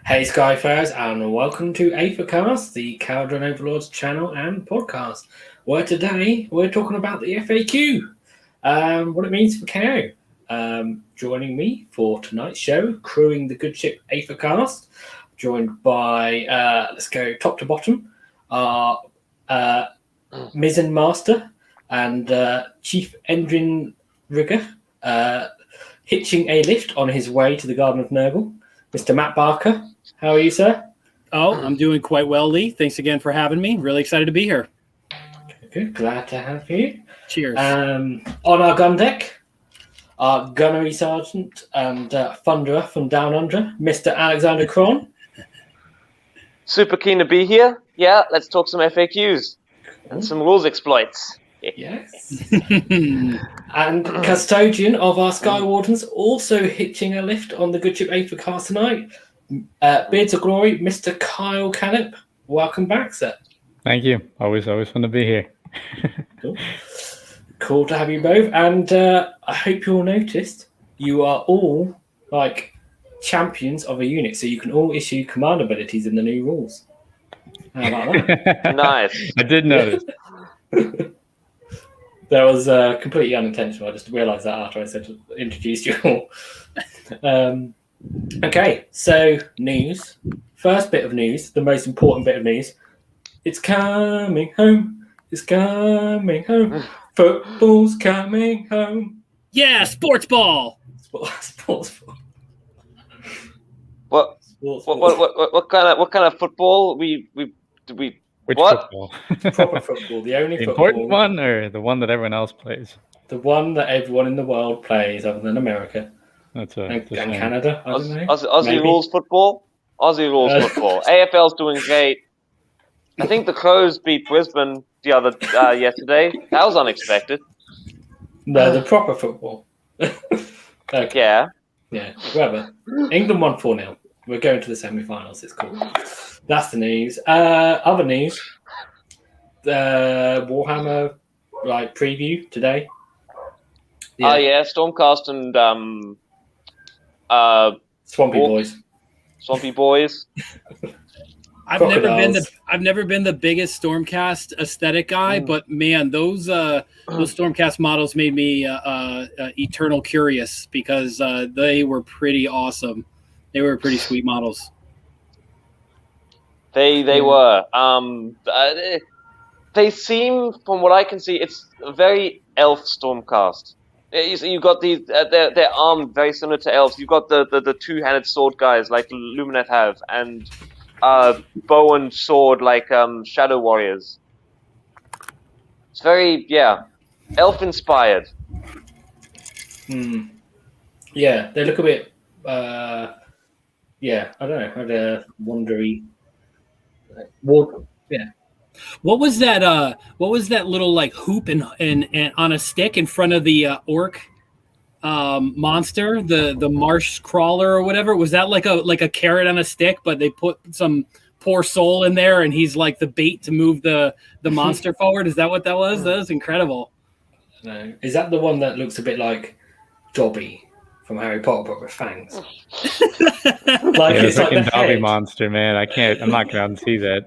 Hey Skyfarers, and welcome to Aethercast, the Kharadron Overlords channel and podcast, where today we're talking about the FAQ, what it means for KO. Joining me for tonight's show, crewing the good ship Aethercast, joined by, let's go top to bottom, our mizzen master and chief engine rigger, hitching a lift on his way to the Garden of Nurgle, Mr. Matt Barker. How are you, sir? Oh, I'm doing quite well, Lee. Thanks again for having me. Really excited to be here. Good. Glad to have you. Cheers. On our gun deck, our gunnery sergeant and thunderer from down under, Mr. Alexander Cron. Super keen to be here. Yeah, let's talk some FAQs and some rules exploits. Yes. And custodian of our Sky Wardens, also hitching a lift on the good ship Aethercast tonight, Beards of Glory, Mr. Kyle Callip. Welcome back, sir. Thank you. Always fun to be here. Cool to have you both. And I hope you all noticed you are all like champions of a unit, so you can all issue command abilities in the new rules. How about that? Nice. I did notice. That was completely unintentional. I just realised that after I said introduced you all. Okay, so news. First bit of news, the most important bit of news. It's coming home. It's coming home. Football's coming home. Yeah, sports ball. Sports ball. What kind of football we Which what? football? Proper football. The only The football. important one or the one that everyone else plays? The one that everyone in the world plays other than America. That's And a shame. Canada, I don't know. Aussie Maybe. rules football. Aussie rules football. AFL's doing great. I think the Crows beat Brisbane the other yesterday. That was unexpected. No, the proper football. Okay. Yeah. Yeah, whatever. England won 4-0. We're going to the semi-finals. It's cool. That's the news. Other news. The Warhammer preview today. Oh yeah, Stormcast and Swampy Boys. Swampy Boys. I've never Crocodiles. been the biggest Stormcast aesthetic guy, but man, those Stormcast models made me eternal curious because they were pretty awesome. They were pretty sweet models. They were. They seem, from what I can see, it's a very elf Stormcast. You've got these. They're armed very similar to elves. You've got the two-handed sword guys like Lumineth have, and bow and sword like Shadow Warriors. It's very elf inspired. Yeah, they look a bit. I don't know. Had a wandery. Yeah. What was that? What was that little hoop and on a stick in front of the orc monster, the marsh crawler or whatever? Was that like a carrot on a stick? But they put some poor soul in there, and he's like the bait to move the monster forward. Is that what that was? That was incredible. No, is that the one that looks a bit like Dobby from Harry Potter, but with fangs? Like Yeah, it's the like freaking the Dobby head. monster, man. I'm not going to see that.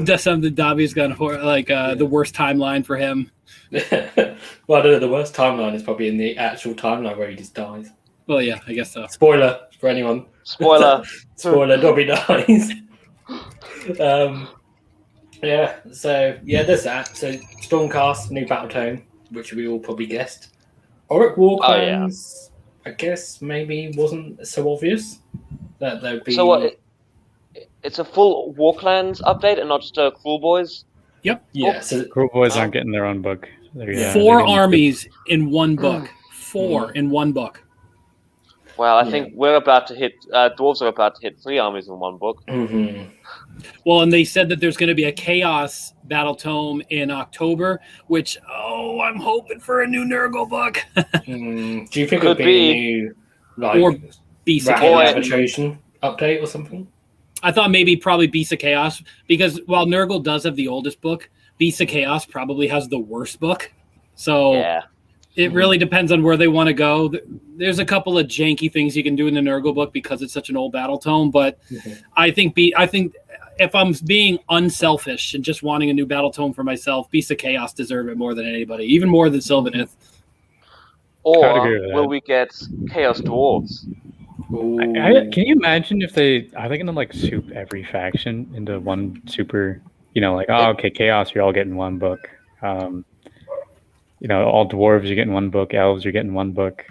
Does something Dobby's got the worst timeline for him. Well, I don't know. The worst timeline is probably in the actual timeline where he just dies. Well, yeah, I guess so. Spoiler for anyone. Spoiler. Spoiler, Dobby dies. Yeah, so, there's that. So, Stormcast, new battle tone, which we all probably guessed. Auric Warclans, I guess maybe wasn't so obvious that there'd be... So what? It's a full Warclans update and not just a Cruel Boys? Yep. Yeah, so... Cool Boys aren't getting their own book. They're, 4 armies in one book. 4 in one book. Well, I think we're about to hit... Dwarves are about to hit 3 armies in one book. Mm-hmm. Well, and they said that there's going to be a Chaos Battle Tome in October, which, I'm hoping for a new Nurgle book. Do you think it Could would be a new, or Beast of Rapid Chaos. Arbitration update or something? I thought maybe probably Beast of Chaos, because while Nurgle does have the oldest book, Beast of Chaos probably has the worst book. So Yeah. It really depends on where they want to go. There's a couple of janky things you can do in the Nurgle book because it's such an old battle tome, but I think if I'm being unselfish and just wanting a new battle tome for myself, Beasts of Chaos deserve it more than anybody, even more than Sylvaneth. Or will we get Chaos Dwarves? Can you imagine if are they gonna like soup every faction into one super? Like okay, Chaos, you're all getting one book. All dwarves you're getting one book. Elves you're getting one book.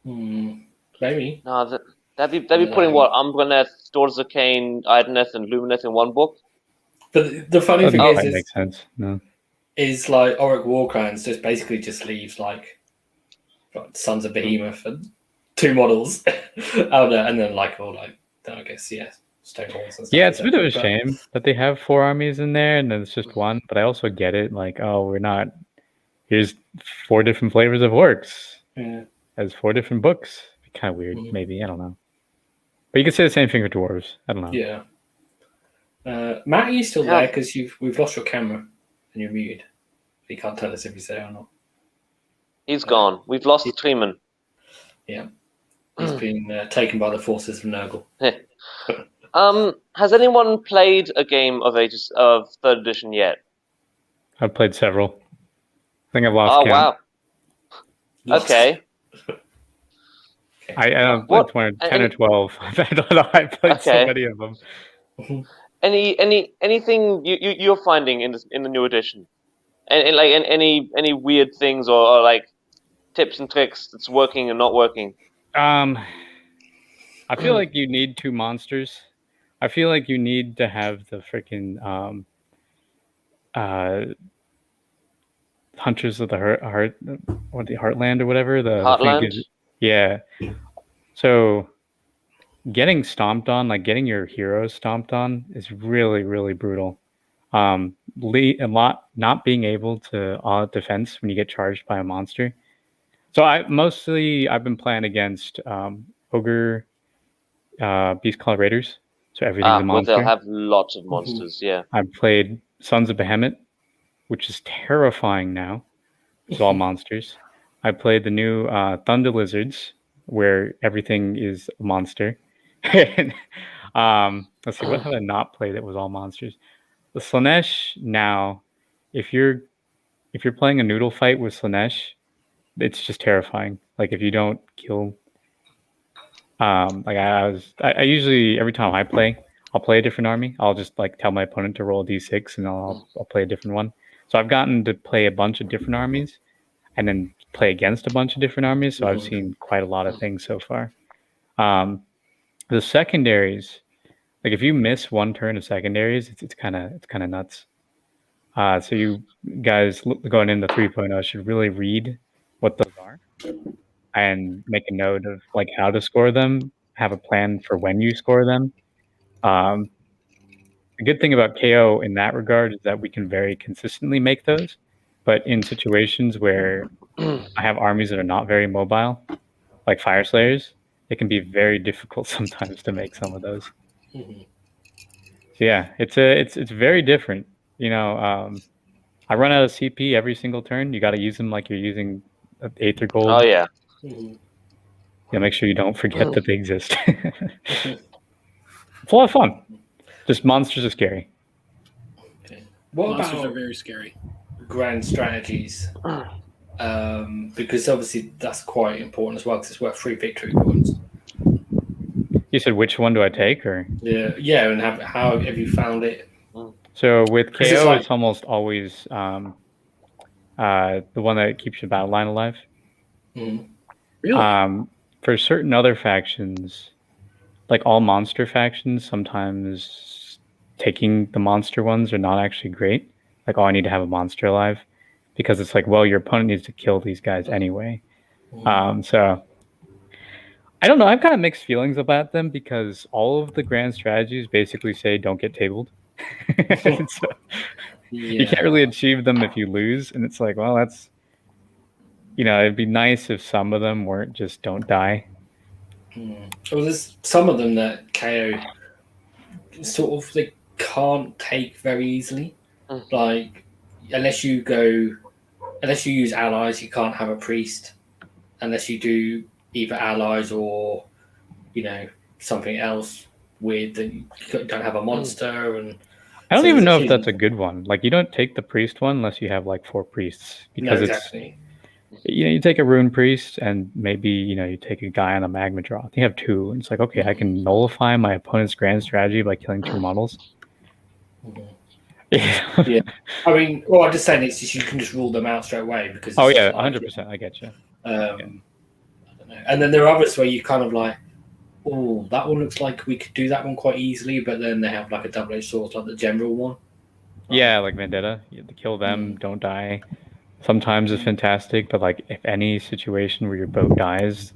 Maybe. No, that'd be putting what Umbraneth, Daughters of Cain, Ideneth, and Lumineth in one book. But the funny thing is, makes sense. No. Is like Auric Warcrans just leaves like Sons of Behemoth and 2 models out there, and then I guess Stonewalls and stuff. Yeah, it's a bit of a shame that they have 4 armies in there and then it's just one. But I also get it, like, we're not. Here's 4 different flavors of orcs. Yeah. As 4 different books. Kind of weird, maybe, I don't know. But you could say the same thing for dwarves. I don't know. Yeah. Matt, are you still there? Because we've lost your camera and you're muted. You can't tell us if he's there or not. He's gone. We've lost Treeman. Yeah. He's been taken by the forces of Nurgle. Has anyone played a game of 3rd edition yet? I've played several. I think I've lost count. Wow. Okay. I played 10 or 12. I don't know. I played so many of them. Anything you're finding in the new edition, and like any weird things or like tips and tricks that's working and not working? I feel like you need 2 monsters. I feel like you need to have the freaking Hunters of the Heartland or whatever. The Heartland. Yeah. So getting stomped on, like getting your heroes stomped on, is really, really brutal. Not being able to audit defense when you get charged by a monster. So I've been playing against Ogre, Beast Call Raiders. So everything's a monster. They'll have lots of monsters. Yeah. I've played Sons of Behemoth, which is terrifying now. It's all monsters. I played the new Thunder Lizards, where everything is a monster. And, let's see, what have I not played that was all monsters? The Slaanesh now, if you're playing a noodle fight with Slaanesh, it's just terrifying. Like if you don't kill, I usually every time I play, I'll play a different army. I'll just like tell my opponent to roll a d6 and I'll play a different one. So I've gotten to play a bunch of different armies, and then play against a bunch of different armies. So I've seen quite a lot of things so far. The secondaries, like if you miss one turn of secondaries, it's kind of nuts. So you guys going into 3.0 should really read what those are and make a note of like how to score them. Have a plan for when you score them. The good thing about KO in that regard is that we can very consistently make those. But in situations where I have armies that are not very mobile, like Fire Slayers, it can be very difficult sometimes to make some of those. So yeah, it's very different. I run out of CP every single turn. You got to use them like you're using Aether Gold. Oh yeah. Make sure you don't forget that they exist. It's a lot of fun. Just monsters are scary. Okay. What Monsters about are very scary. Grand strategies? Because obviously that's quite important as well, because it's worth 3 victory points. You said which one do I take, or? Yeah, and how have you found it? So with KO, it's almost always the one that keeps your battle line alive. Really? For certain other factions, like all monster factions, sometimes taking the monster ones are not actually great. Like, I need to have a monster alive, because it's like, well, your opponent needs to kill these guys anyway. So I don't know. I've kind of mixed feelings about them, because all of the grand strategies basically say don't get tabled. So you can't really achieve them if you lose, and it's like, well, that's, it'd be nice if some of them weren't just don't die. Well, there's some of them that KO sort of they can't take very easily. Like, unless you go unless you use allies, you can't have a priest unless you do either allies or something else weird that you don't have a monster. And I don't so even there's know a if few- that's a good one. Like, you don't take the priest one unless you have like 4 priests, No, because exactly. you take a rune priest and maybe you take a guy on a magma draw. You have 2, and it's like, okay, I can nullify my opponent's grand strategy by killing 2 models. Yeah. I mean, well, I'm just saying it's just you can just rule them out straight away because. Oh it's yeah, just like, 100%. I get you. I don't know. And then there are others where you kind of like, oh, that one looks like we could do that one quite easily, but then they have like a double-edged sword, like the general one. Yeah, like Vendetta. You have to kill them, don't die. Sometimes it's fantastic, but like if any situation where your boat dies,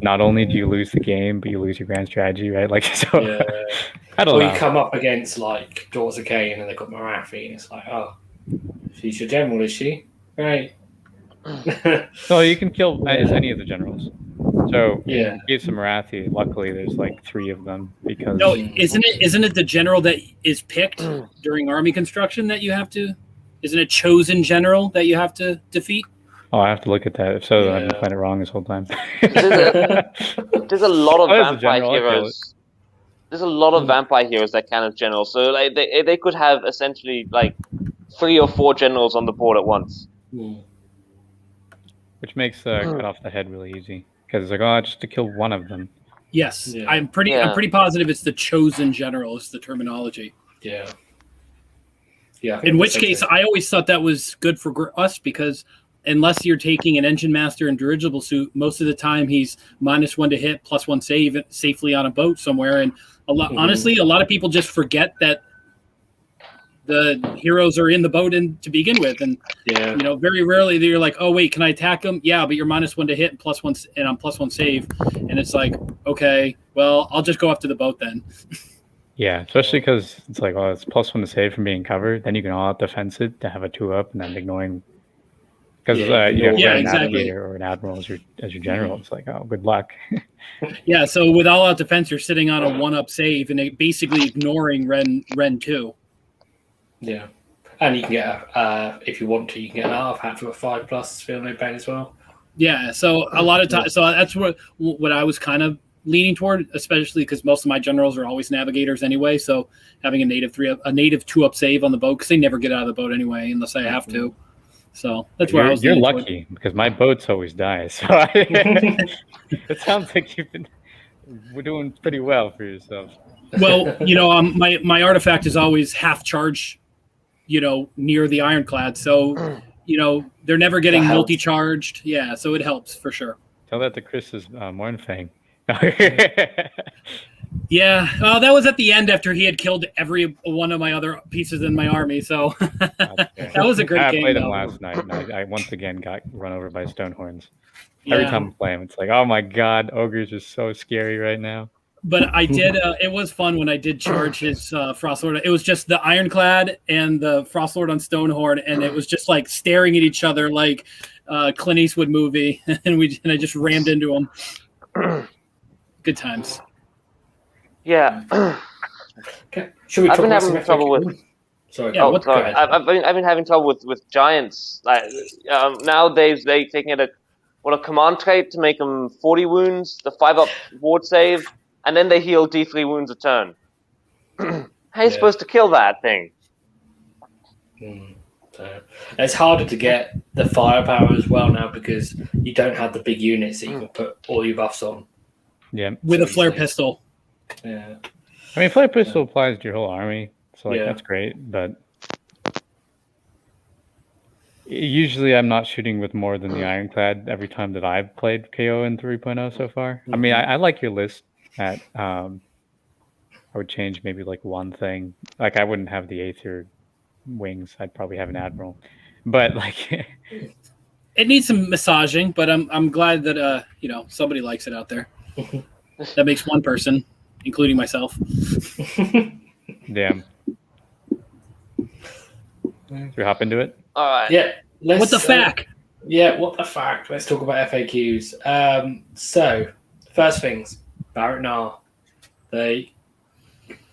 not only do you lose the game, but you lose your grand strategy, right? Like, so Yeah. I don't Or know. you come up against like Daughters of Cain and they've got Marathi, and it's like, oh, she's your general, is she? Right. No, you can kill as any of the generals. So Yeah. in case of Marathi, luckily there's like 3 of them because No, isn't it the general that is picked during army construction that you have to? Isn't it chosen general that you have to defeat? oh, I have to look at that. If so, then I've Yeah. been playing it wrong this whole time. There's a lot of Oh, there's a vampire general, I feel heroes. There's a lot of vampire heroes that can have generals. So like they could have essentially like 3 or 4 generals on the board at once. Which makes cut off the head really easy because it's like, oh, just to kill one of them. Yes, Yeah. I'm pretty positive it's the chosen general is the terminology. Yeah. Yeah. In which case, I always thought that was good for us because unless you're taking an engine master and dirigible suit, most of the time he's -1 to hit, +1 save safely on a boat somewhere. And honestly, a lot of people just forget that the heroes are in the boat to begin with, and very rarely you're like, oh wait, can I attack them? Yeah, but you're -1 to hit and +1, and I'm +1 save, and it's like, okay, well, I'll just go after the boat then. Yeah, especially because it's like, oh, it's +1 to save from being covered. Then you can all out defense it to have a 2-up, and then ignoring because you have a exactly. navigator or an admiral as your general. It's like, oh, good luck. Yeah, so with all out defense, you're sitting on a 1-up save and basically ignoring Ren 2. Yeah. And you can get, if you want to, you can get an artifact for a 5+ feel no pain as well. Yeah, so a lot of times, so that's what I was kind of leaning toward, especially because most of my generals are always navigators anyway. So having a native 2-up save on the boat, because they never get out of the boat anyway unless I have to. So that's where I was. You're lucky because my boats always die. So it sounds like we're doing pretty well for yourself. Well, my artifact is always half charge, near the ironclad. So, they're never getting multi-charged. Yeah, so it helps for sure. Tell that to Chris's Mornfang. Yeah, that was at the end after he had killed every one of my other pieces in my army. So that was a great game. I played him last night, and I once again got run over by Stonehorns. Every time I play him, it's like, oh my god, ogres are so scary right now. But I did. It was fun when I did charge his Frostlord. It was just the Ironclad and the Frostlord on Stonehorn, and it was just like staring at each other like Clint Eastwood movie, and I just rammed into him. Good times. Yeah. Okay. Should we talk about some trouble with? Sorry. Yeah, sorry. I've been having trouble with giants. Like nowadays, they taking a command trait to make them 40 wounds, the 5-up ward save, and then they heal D3 wounds a turn. How are you supposed to kill that thing? It's harder to get the firepower as well now because you don't have the big units that you can put all your buffs on. Yeah. With a flare pistol. Yeah. I mean, flare pistol applies to your whole army, so that's great. But usually, I'm not shooting with more than the Ironclad every time that I've played KO in 3.0 so far. I mean, I like your list. I would change maybe like one thing. Like I wouldn't have the Aether wings. I'd probably have an admiral. But like, it needs some massaging. But I'm glad that somebody likes it out there. That makes one person, including myself. Damn. Should we hop into it? All right. Yeah. What the fact? Yeah, what the fact? Let's talk about FAQs. So, first things, Barrett Nar. They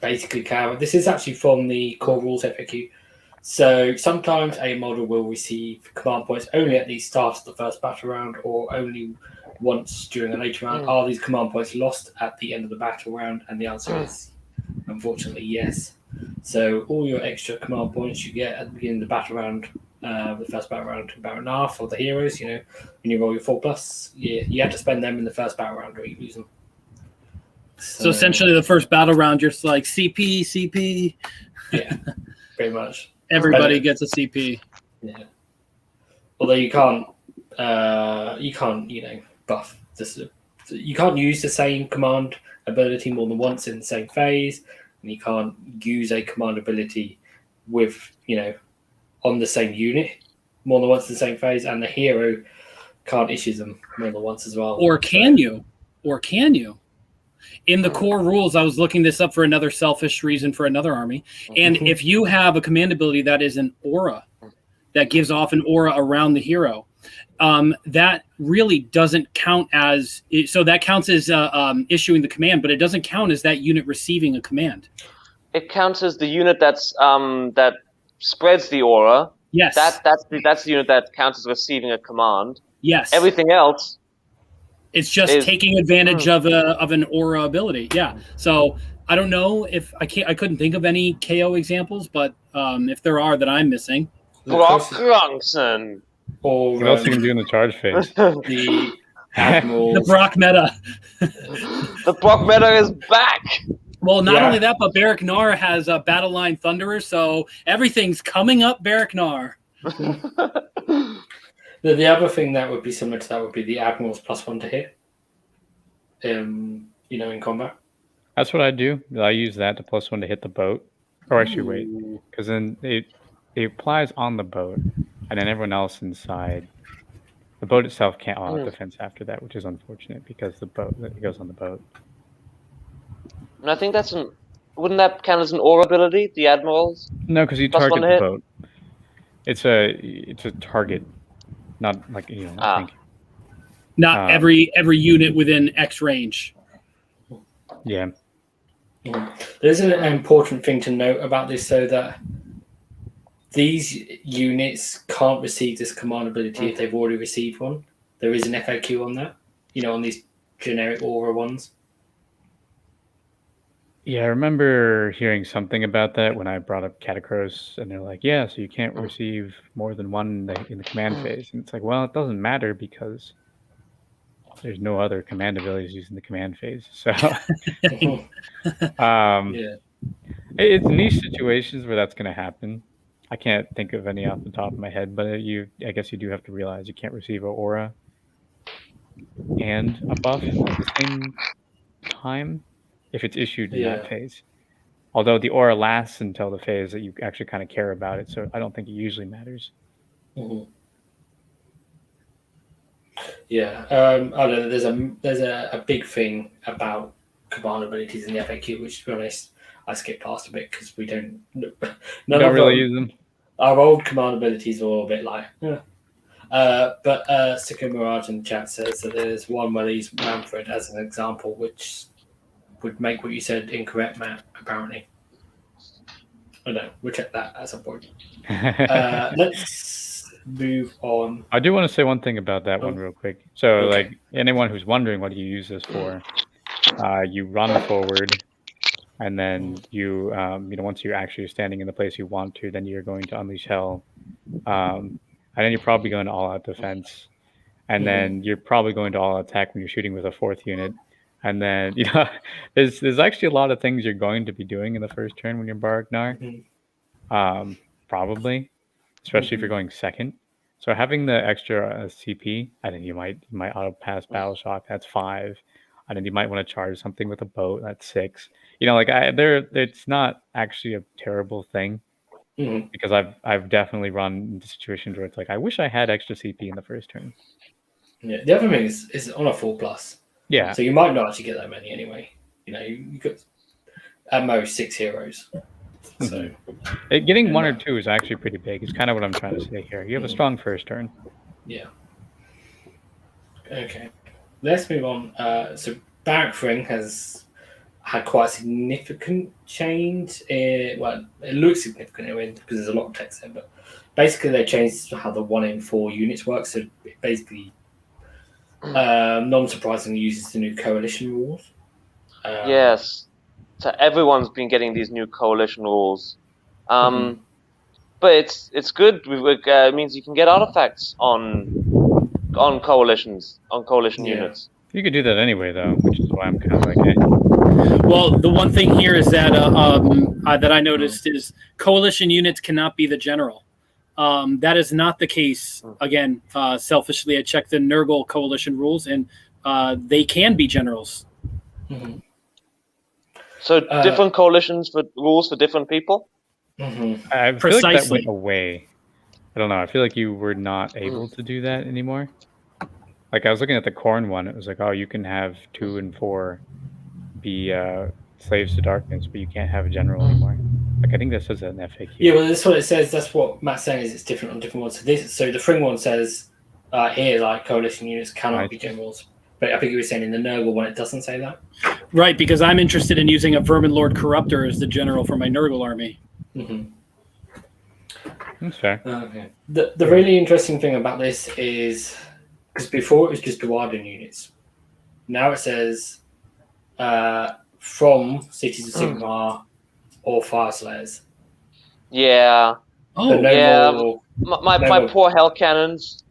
basically cover. This is actually from the core rules FAQ. So sometimes a model will receive command points only at the start of the first battle round, or only once during a later round. Are these command points lost at the end of the battle round? And the answer is unfortunately yes. So all your extra command points you get at the beginning of the battle round, the first battle round, battle and a half, or the heroes, when you roll your 4+, you have to spend them in the first battle round or you lose them. So essentially, the first battle round, you're just like CP. Yeah, pretty much. Everybody gets a CP. Yeah. Although you can't, buff this. You can't use the same command ability more than once in the same phase, and you can't use a command ability with, on the same unit more than once in the same phase, and the hero can't issue them more than once as well. Or can you? In the core rules, I was looking this up for another selfish reason for another army. And if you have a command ability that is an aura, that gives off an aura around the hero, that really doesn't count as... So that counts as issuing the command, but it doesn't count as that unit receiving a command. It counts as the unit that's that spreads the aura. Yes. That's the unit that counts as receiving a command. Yes. Everything else... It's just taking advantage of an aura ability. Yeah. So I don't know if I couldn't think of any KO examples, but if there are that I'm missing. Brock Grunson. Or what else you can do in the charge phase? The Admirals. The Brock meta. The Brock meta is back. Well, not only that, but Barrack Nar has a battle line Thunderer, so everything's coming up Barrack Nar. The other thing that would be similar to that would be the Admirals +1 to hit. In combat. That's what I do. I use that to +1 to hit the boat. Or actually, wait, because then it applies on the boat, and then everyone else inside. The boat itself can't have defense after that, which is unfortunate because it goes on the boat. And I think wouldn't that count as an aura ability? The Admirals? No, because you target the boat. It's a target. Not like I think. Not every unit within X range. Yeah. There's an important thing to note about this, so that these units can't receive this command ability if they've already received one. There is an FAQ on that, on these generic aura ones. Yeah, I remember hearing something about that when I brought up Catacross, and they're like, yeah, so you can't receive more than one in the command phase. And it's like, well, it doesn't matter because there's no other command abilities using the command phase. So it's niche situations where that's going to happen. I can't think of any off the top of my head, but I guess you do have to realize you can't receive an aura and a buff at the same time if it's issued in that phase. Although the aura lasts until the phase that you actually kind of care about it, so I don't think it usually matters. Yeah, I don't know. There's a big thing about command abilities in the FAQ, which, to be honest, I skip past a bit because we don't. Don't really use them. Our old command abilities are all a bit like. But Sicko Mirage in the chat says that there's one where they use Manfred as an example, which would make what you said incorrect, Matt, apparently. I don't know. We'll check that at some point. Let's move on. I do want to say one thing about that one real quick. So, like, anyone who's wondering what do you use this for, you run forward, and then you, once you're actually standing in the place you want to, then you're going to unleash hell. And then you're probably going to all-out defense. And then you're probably going to all-out attack when you're shooting with a 4th unit. And then, there's actually a lot of things you're going to be doing in the first turn when you're Barrack Nar. Probably, especially if you're going second. So having the extra CP, and then you might auto pass battle shock. That's 5, and then you might want to charge something with a boat. That's 6. It's not actually a terrible thing because I've definitely run into situations where it's like I wish I had extra CP in the first turn. Yeah, the other thing is on a 4+. Yeah. So you might not actually get that many anyway. You got at most 6 heroes. So getting 1 or 2 is actually pretty big. It's kind of what I'm trying to say here. You have a strong first turn. Yeah. Okay. Let's move on. So Barrack Ring has had quite a significant change. Well, it looks significant because there's a lot of text there, but basically they changed how the 1 in 4 units work. So it basically, non-surprisingly, uses the new coalition rules. Yes. So everyone's been getting these new coalition rules. But it's good. It means you can get artifacts on coalitions, on coalition units. You could do that anyway, though, which is why I'm kind of like, hey. Well, the one thing here is that that I noticed is coalition units cannot be the general. That is not the case. Again, selfishly, I checked the Nurgle coalition rules, and they can be generals. So different coalitions for rules for different people. I feel like that went away. I don't know. I feel like you were not able to do that anymore. Like I was looking at the Khorne one, it was like, oh, you can have 2 and 4 be slaves to darkness, but you can't have a general anymore. Like I think that says that in FAQ. Yeah, well, that's what it says. That's what Matt's saying is it's different on different ones. So the Fring one says here, like coalition units cannot be generals. But I think you were saying in the Nurgle one, it doesn't say that. Right, because I'm interested in using a Vermin Lord Corruptor as the general for my Nurgle army. That's fair. Okay. The really interesting thing about this is because before it was just Duardin units. Now it says from Cities of Sigmar or Fire Slayers. Yeah. Oh, yeah. My poor Hell Cannons.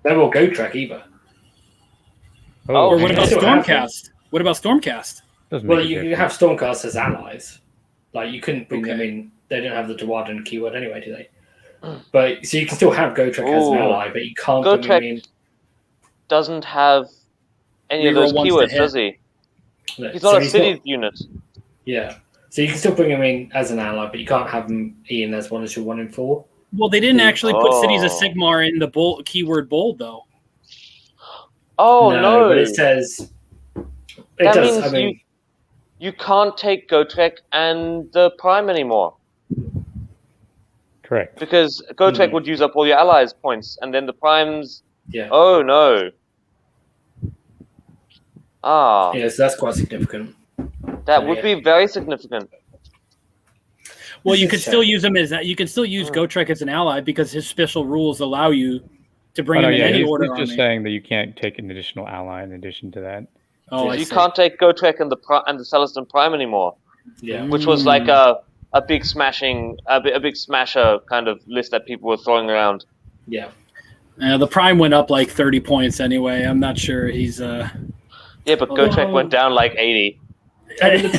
No more Gotrek either. Or what about Stormcast? What about Stormcast? Well, you have Stormcast as allies. Like, you couldn't bring them in. They don't have the Duardin keyword anyway, do they? But so you can still have Gotrek as an ally, but you can't bring him in. Doesn't have any of those keywords, does he? He's not a city unit. Yeah. So you can still bring him in as an ally, but you can't have him in as one as your 1 in 4. Well, they didn't actually put Cities of Sigmar in the keyword bold, though. Oh, no. But it says... That means you can't take Gotrek and the Prime anymore. Correct. Because Gotrek would use up all your allies' points, and then the Primes... Yeah. Oh, no. Yes, that's quite significant. That would be very significant. Well, you could still use him as you can still use Gotrek as an ally because his special rules allow you to bring him in any order. He's just saying that you can't take an additional ally in addition to that. Oh, you can't take Gotrek and the Celestin Prime anymore. Yeah, which was like a big smashing, a big smasher kind of list that people were throwing around. Yeah. The Prime went up like 30 points anyway. I'm not sure he's. Yeah, but Gotrek went down like 80. I mean,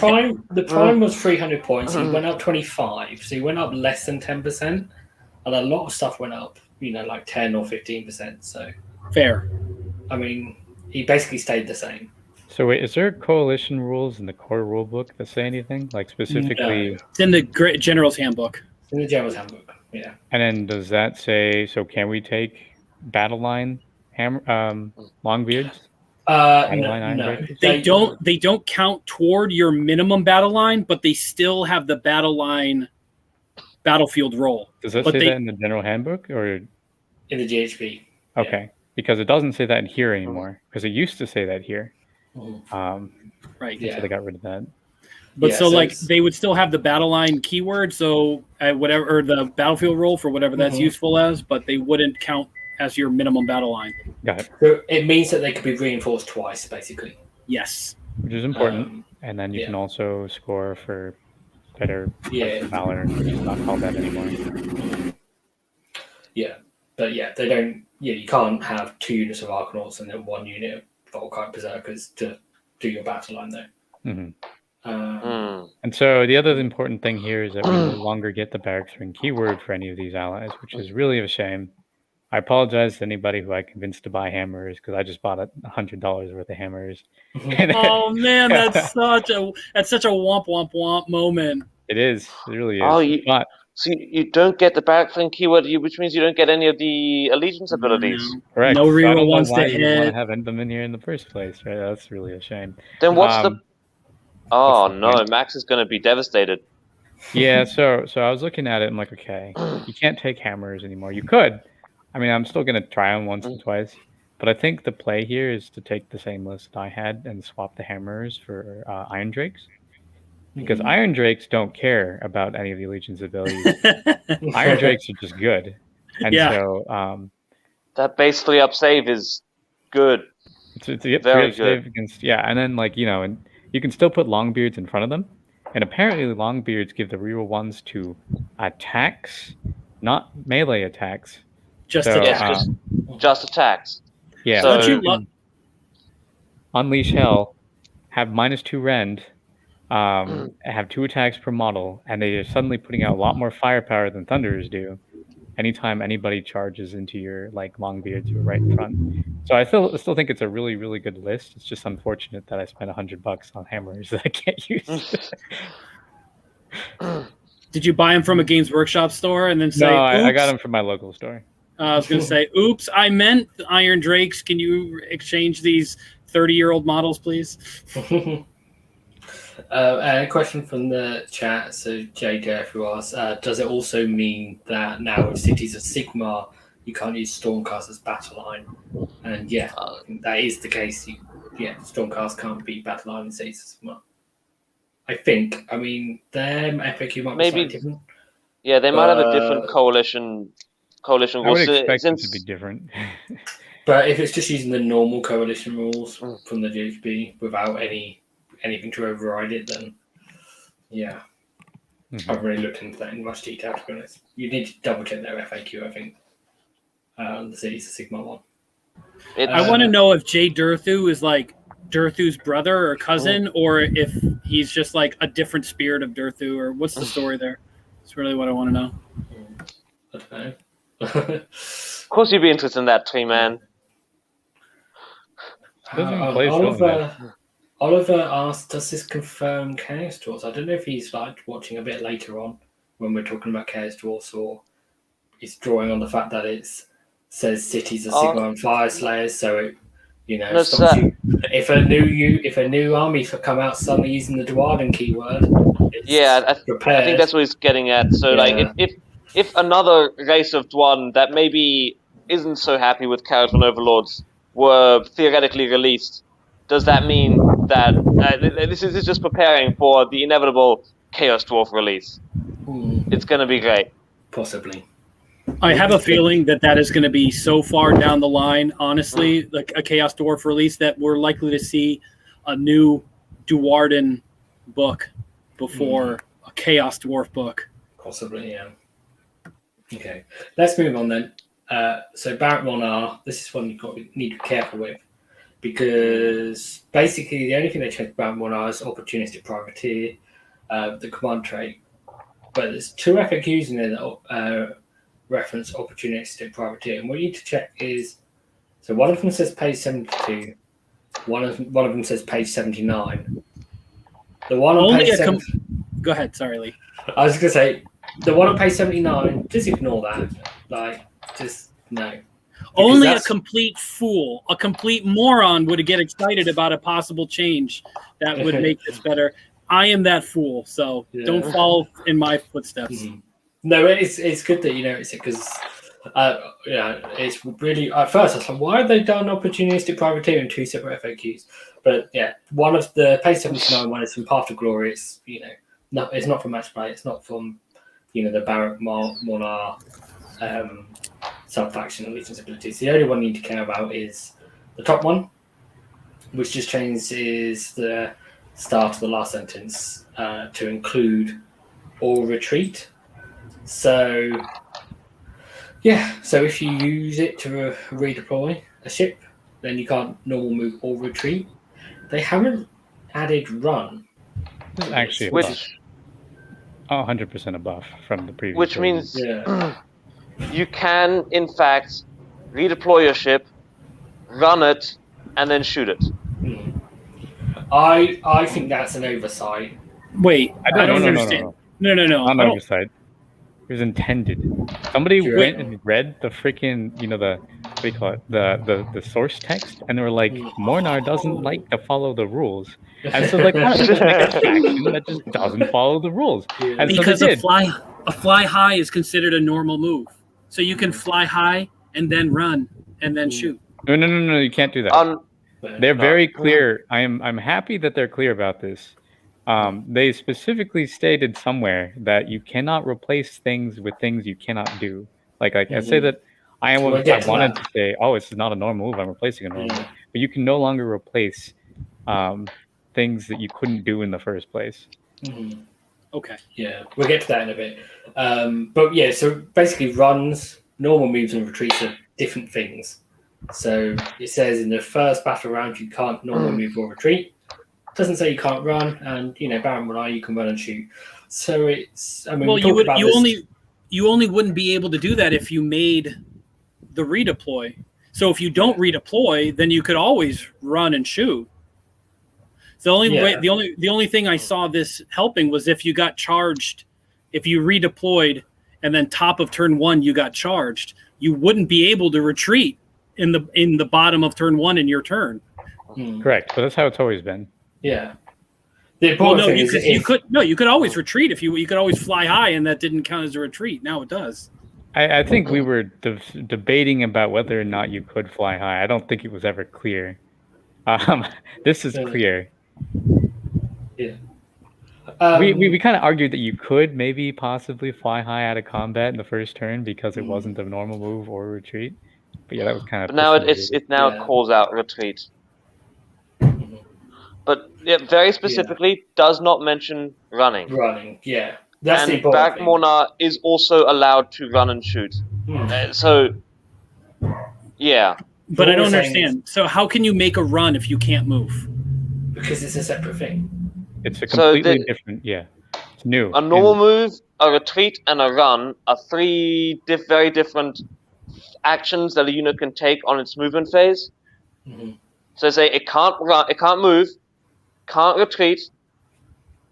the Prime was 300 points. He went up 25, so he went up less than 10%, and a lot of stuff went up, like 10 or 15%. So fair. I mean, he basically stayed the same. So wait, is there coalition rules in the core rulebook that say anything like specifically? No. It's in the General's Handbook. It's in the General's Handbook. Yeah. And then does that say? So can we take battle line Longbeards? No. They don't count toward your minimum battle line, but they still have the battle line battlefield role. Does that say that in the general handbook or in the GHB? Okay, because it doesn't say that here anymore. Because it used to say that here. Right. So they got rid of that. But so they would still have the battle line keyword, so whatever, or the battlefield role for whatever that's useful as, but they wouldn't count as your minimum battle line. Got it. So it means that they could be reinforced twice, basically. Yes. Which is important. And then you can also score for better valor, which is not called that anymore. Yeah. But they don't... Yeah, you can't have 2 units of Arcanauts and then 1 unit of Volkite Berserkers to do your battle line, though. And so the other important thing here is that we no longer get the Barracks Ring keyword for any of these allies, which is really a shame. I apologize to anybody who I convinced to buy hammers because I just bought $100 worth of hammers. Oh man, that's such a womp womp womp moment. It is. It really is. So you don't get the Barrack Ring keyword, which means you don't get any of the Allegiance abilities. Correct. No reroll ones to hit. You want to have them in here in the first place, right? That's really a shame. Then what's the? Oh no, Max is going to be devastated. Yeah. So I was looking at it. I'm like, okay, you can't take hammers anymore. You could. I mean, I'm still going to try them once or twice, but I think the play here is to take the same list I had and swap the hammers for Iron Drakes. because Iron Drakes don't care about any of the Legion's abilities. Iron Drakes are just good, and so that base 3-up save is good. it's very good save against and then and you can still put Longbeards in front of them, and apparently Longbeards give the reroll 1s to attacks, not melee attacks. Just attacks. Just attacks. Yeah. So, don't you Unleash Hell, have -2 rend, have 2 attacks per model, and they are suddenly putting out a lot more firepower than Thunderers do. Anytime anybody charges into your Longbeards, you're right in front. So I still think it's a really, really good list. It's just unfortunate that I spent $100 on hammers that I can't use. Did you buy them from a Games Workshop store and then say? No, I got them from my local store. I was going to say, oops, I meant Iron Drakes. Can you exchange these 30-year-old models, please? A question from the chat. So JDF who asks, does it also mean that now with Cities of Sigmar, you can't use Stormcast as battle line? And that is the case. Stormcast can't be battle line in Cities of Sigmar. I think. I mean, their FAQ might be slightly different. Yeah, they might have a different coalition rules. I would expect it to be different. But if it's just using the normal coalition rules from the GHB without anything to override it, then I haven't really looked into that in much detail, to be honest. You need to double check their FAQ, I think, on the Cities of Sigmar one. I want to know if Jay Durthu is like Durthu's brother or cousin, or if he's just like a different spirit of Durthu, or what's the story there? That's really what I want to know. I don't know. Of course you'd be interested in that, Tree Man. Oliver asked, does this confirm Chaos Dwarfs? I don't know if he's watching a bit later on when we're talking about Chaos Dwarfs, or he's drawing on the fact that it says Cities of Sigmar and Fire Slayers, so it stops you. If a new army come out suddenly using the Dwarden keyword, I think that's what he's getting at. So if another race of Dwarden that maybe isn't so happy with Kharadron Overlords were theoretically released, does that mean that this is just preparing for the inevitable Chaos Dwarf release? It's going to be great. Possibly. I have a feeling that is going to be so far down the line, honestly, like a Chaos Dwarf release, that we're likely to see a new Dwarden book before a Chaos Dwarf book. Possibly, yeah. Okay, let's move on then. So Barrack Monar, this is one need to be careful with, because basically the only thing they changed about Monar is opportunistic privateer, the command trait. But there's 2 FAQs in there that reference opportunistic privateer, and what you need to check is, so one of them says page 72, one of them says page 79. The one on page Go ahead, sorry, Lee. I was going to say, the one on page 79, just ignore that. Just no. Because only a complete fool, a complete moron would get excited about a possible change that would make this better. I am that fool, so don't follow in my footsteps. Mm-hmm. No, it's good that you notice it, because it's really, at first I was like, why have they done opportunistic privateer in 2 separate FAQs? But one of the page 79 one is from Path to Glory. It's it's not from match play. It's not from the Barrack Monar sub-faction allegiance abilities. The only one you need to care about is the top one, which just changes the start of the last sentence to include or retreat. So if you use it to redeploy a ship, then you can't normal move or retreat. They haven't added run. Actually, which 100% a buff from the previous. Which means you can, in fact, redeploy your ship, run it, and then shoot it. I think that's an oversight. Wait, I don't understand. No. Not an oversight. It was intended. Somebody went and read the freaking, the what do you call it, the source text, and they were like, Mornar doesn't like to follow the rules. And so why don't we just make a faction that just doesn't follow the rules? And because so a fly high is considered a normal move. So you can fly high and then run and then shoot. No, you can't do that. They're very clear. I'm happy that they're clear about this. They specifically stated somewhere that you cannot replace things with things you cannot do. Like I say that I wanted to say, oh, it's not a normal move, I'm replacing a normal move. But you can no longer replace things that you couldn't do in the first place. Okay. Yeah, we'll get to that in a bit. But yeah, so basically runs, normal moves and retreats are different things. So it says in the first battle round you can't normal move or retreat. It doesn't say you can't run, and Baron will you can run and shoot. So it's well, you only wouldn't be able to do that if you made the redeploy. So if you don't redeploy, then you could always run and shoot. The only thing I saw this helping was if you got charged, if you redeployed and then top of turn 1 you got charged, you wouldn't be able to retreat in the bottom of turn 1 in your turn. Correct, but that's how it's always been. Yeah. The important thing is you could always retreat if you could always fly high, and that didn't count as a retreat. Now it does. I think we were debating about whether or not you could fly high. I don't think it was ever clear. This is clear. Yeah. We kind of argued that you could maybe possibly fly high out of combat in the first turn because it wasn't a normal move or retreat. But yeah, that was kind of. But now it calls out retreat. But yeah, very specifically does not mention running. Running, yeah. That's and the important thing. Backmornar is also allowed to run and shoot. So, yeah. But I don't understand. So how can you make a run if you can't move? Because it's a separate thing. It's a completely different, it's new. A normal move, a retreat, and a run are three very different actions that a unit can take on its movement phase. So say it can't run, it can't move, can't retreat,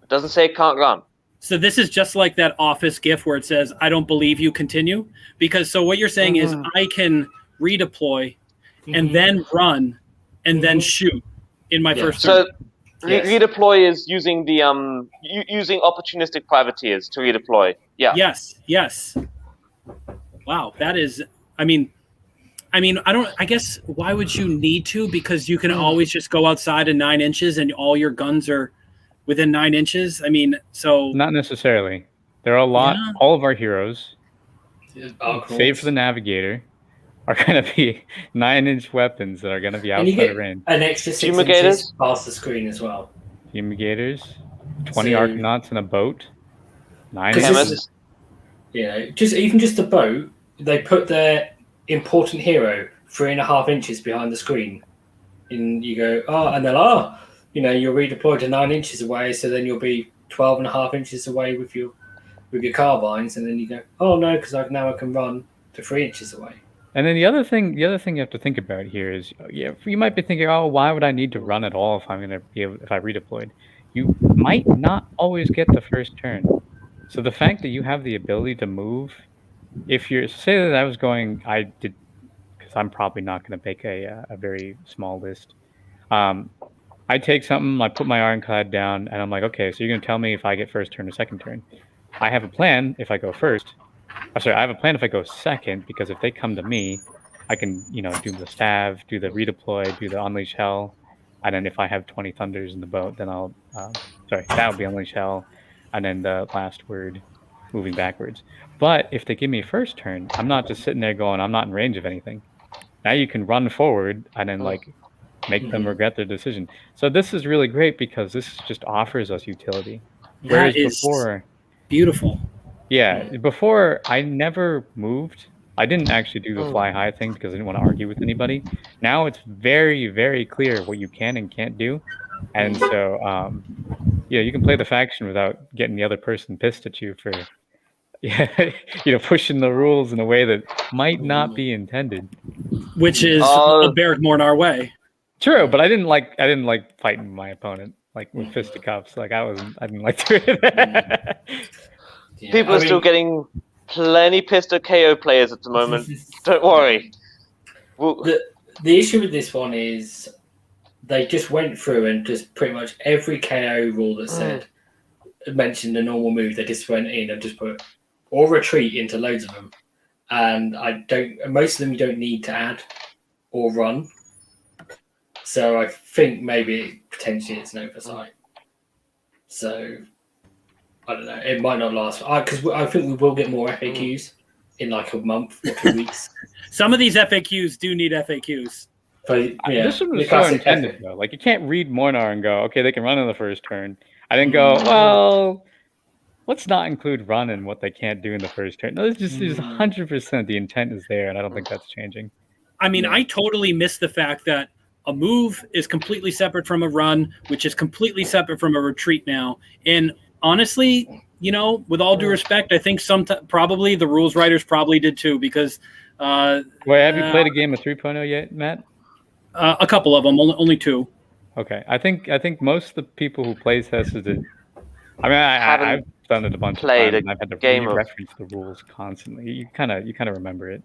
it doesn't say it can't run. So this is just like that Office GIF where it says, I don't believe you, continue. Because so what you're saying is I can redeploy and then run and then shoot in my first turn. So redeploy is using the using opportunistic privateers to redeploy. Yeah. Yes. Wow, that is I guess why would you need to? Because you can always just go outside in 9 inches and all your guns are within 9 inches. So not necessarily. There are a lot. Yeah. All of our heroes, save for the navigator, are going to be 9-inch weapons that are going to be outside of range. An extra 6 inches past the screen as well. Fumigators, 20 Arcanauts in a boat, 9 chemists. Just the boat. They put their important hero 3.5 inches behind the screen, and you go, and they'll you're redeployed to 9 inches away, so then you'll be 12.5 inches away with your carbines, and then you go, no, because now I can run to 3 inches away. And then the other thing you have to think about here is, you might be thinking, why would I need to run at all if if I redeployed? You might not always get the first turn. So the fact that you have the ability to move, if you're say that I was going, I did, because I'm probably not going to make a very small list. I take something, I put my ironclad down, and I'm like, okay, so you're going to tell me if I get first turn or second turn. I have a plan if I go first. I have a plan if I go second, because if they come to me, I can, do the stav, do the redeploy, do the unleash hell, and then if I have 20 thunders in the boat, then I'll, that would be unleash hell, and then the last word, moving backwards. But if they give me first turn, I'm not just sitting there going, I'm not in range of anything. Now you can run forward and then make them regret their decision. So this is really great because this just offers us utility. Whereas before, beautiful. Yeah, before I never moved. I didn't actually do the fly high thing because I didn't want to argue with anybody. Now it's very, very clear what you can and can't do. And so, you can play the faction without getting the other person pissed at you for, pushing the rules in a way that might not be intended. Which is a Baron our way. True, but I didn't like fighting my opponent with fisticuffs. I didn't like doing that. People are still getting plenty pissed at KO players at the moment. Don't worry. The issue with this one is they just went through and just pretty much every KO rule that mentioned a normal move, they just went in and just put or retreat into loads of them. And most of them you don't need to add or run. So I think maybe potentially it's an oversight. So I don't know. It might not last because I think we will get more FAQs in like a month or 2 weeks. Some of these FAQs do need FAQs. But yeah, this one was so intended though. Like you can't read Mornar and go, okay, they can run in the first turn. I didn't go, well, let's not include run in what they can't do in the first turn. No, it's just 100% the intent is there, and I don't think that's changing. I mean, I totally miss the fact that a move is completely separate from a run, which is completely separate from a retreat now. And honestly, you know, with all due respect, I think probably the rules writers probably did too, because. Wait, have you played a game of 3.0 yet, Matt? A couple of them, only 2. Okay, I think most of the people who play tested it. I mean, I've done it a bunch of times. And I've had to reference the rules constantly. You kind of remember it.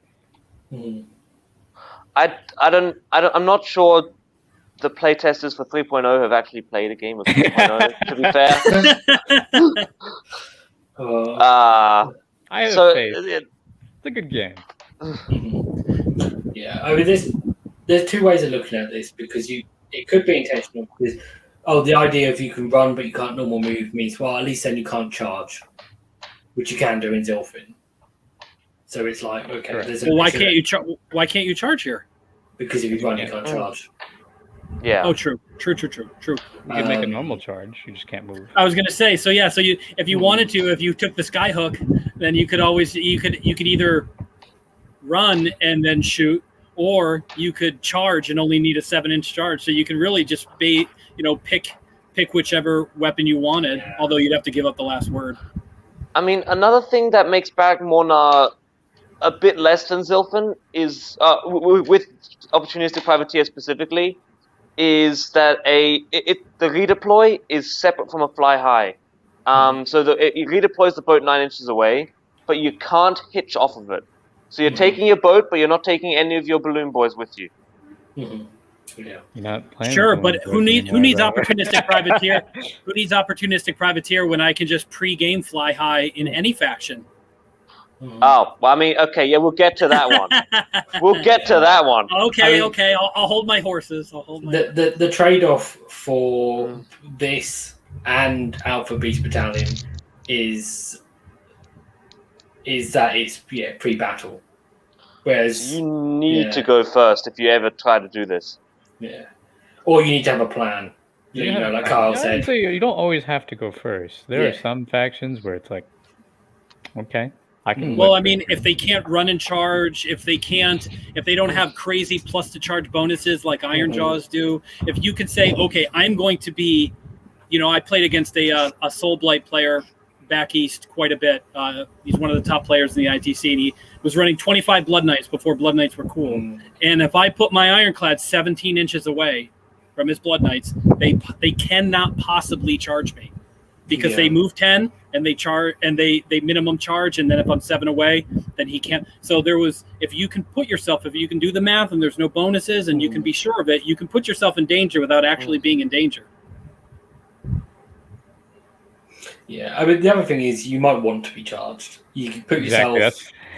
I'm not sure the playtesters for 3.0 have actually played a game of 3.0. To be fair, I have faith. It's a good game. Yeah, I mean, there's 2 ways of looking at this because it could be intentional. Because the idea of you can run but you can't normal move means well, at least then you can't charge, which you can do in Zilfin. So it's like okay, well, why can't you charge here? Because if you run, you can't charge. Yeah. Oh, true. You can make a normal charge. You just can't move. I was gonna say so. Yeah. So if you wanted to, if you took the skyhook, then you could either run and then shoot, or you could charge and only need a 7-inch charge. So you can really just pick whichever weapon you wanted. Although you'd have to give up the last word. I mean, another thing that makes Barrack Mornar a bit less than Zilfin is with opportunistic privateer specifically, is that the redeploy is separate from a fly high. So it redeploys the boat 9 inches away, but you can't hitch off of it. So you're taking your boat, but you're not taking any of your balloon boys with you. Yeah. You're not playing. Sure, but who needs opportunistic privateer? Who needs opportunistic privateer when I can just pre-game fly high in any faction? Oh, well, I mean, okay, yeah, we'll get to that one. Okay, I'll hold my horses. The trade-off for this and Alpha Beast Battalion is that it's pre-battle, whereas you need to go first if you ever try to do this. Yeah, or you need to have a plan. Like Kyle said, you don't always have to go first. There are some factions where it's like, okay. Well, I mean, if they can't run and charge, if they don't have crazy plus to charge bonuses like Iron Jaws do, if you could say, okay, I'm going to be, I played against a Soul Blight player back east quite a bit. He's one of the top players in the ITC, and he was running 25 Blood Knights before Blood Knights were cool. And if I put my Ironclad 17 inches away from his Blood Knights, they cannot possibly charge me. Because they move 10 and they charge and they minimum charge, and then if I'm 7 away, then he can't. So if you can do the math and there's no bonuses and you can be sure of it, you can put yourself in danger without actually being in danger. Yeah, I mean the other thing is you might want to be charged. You can put yourself,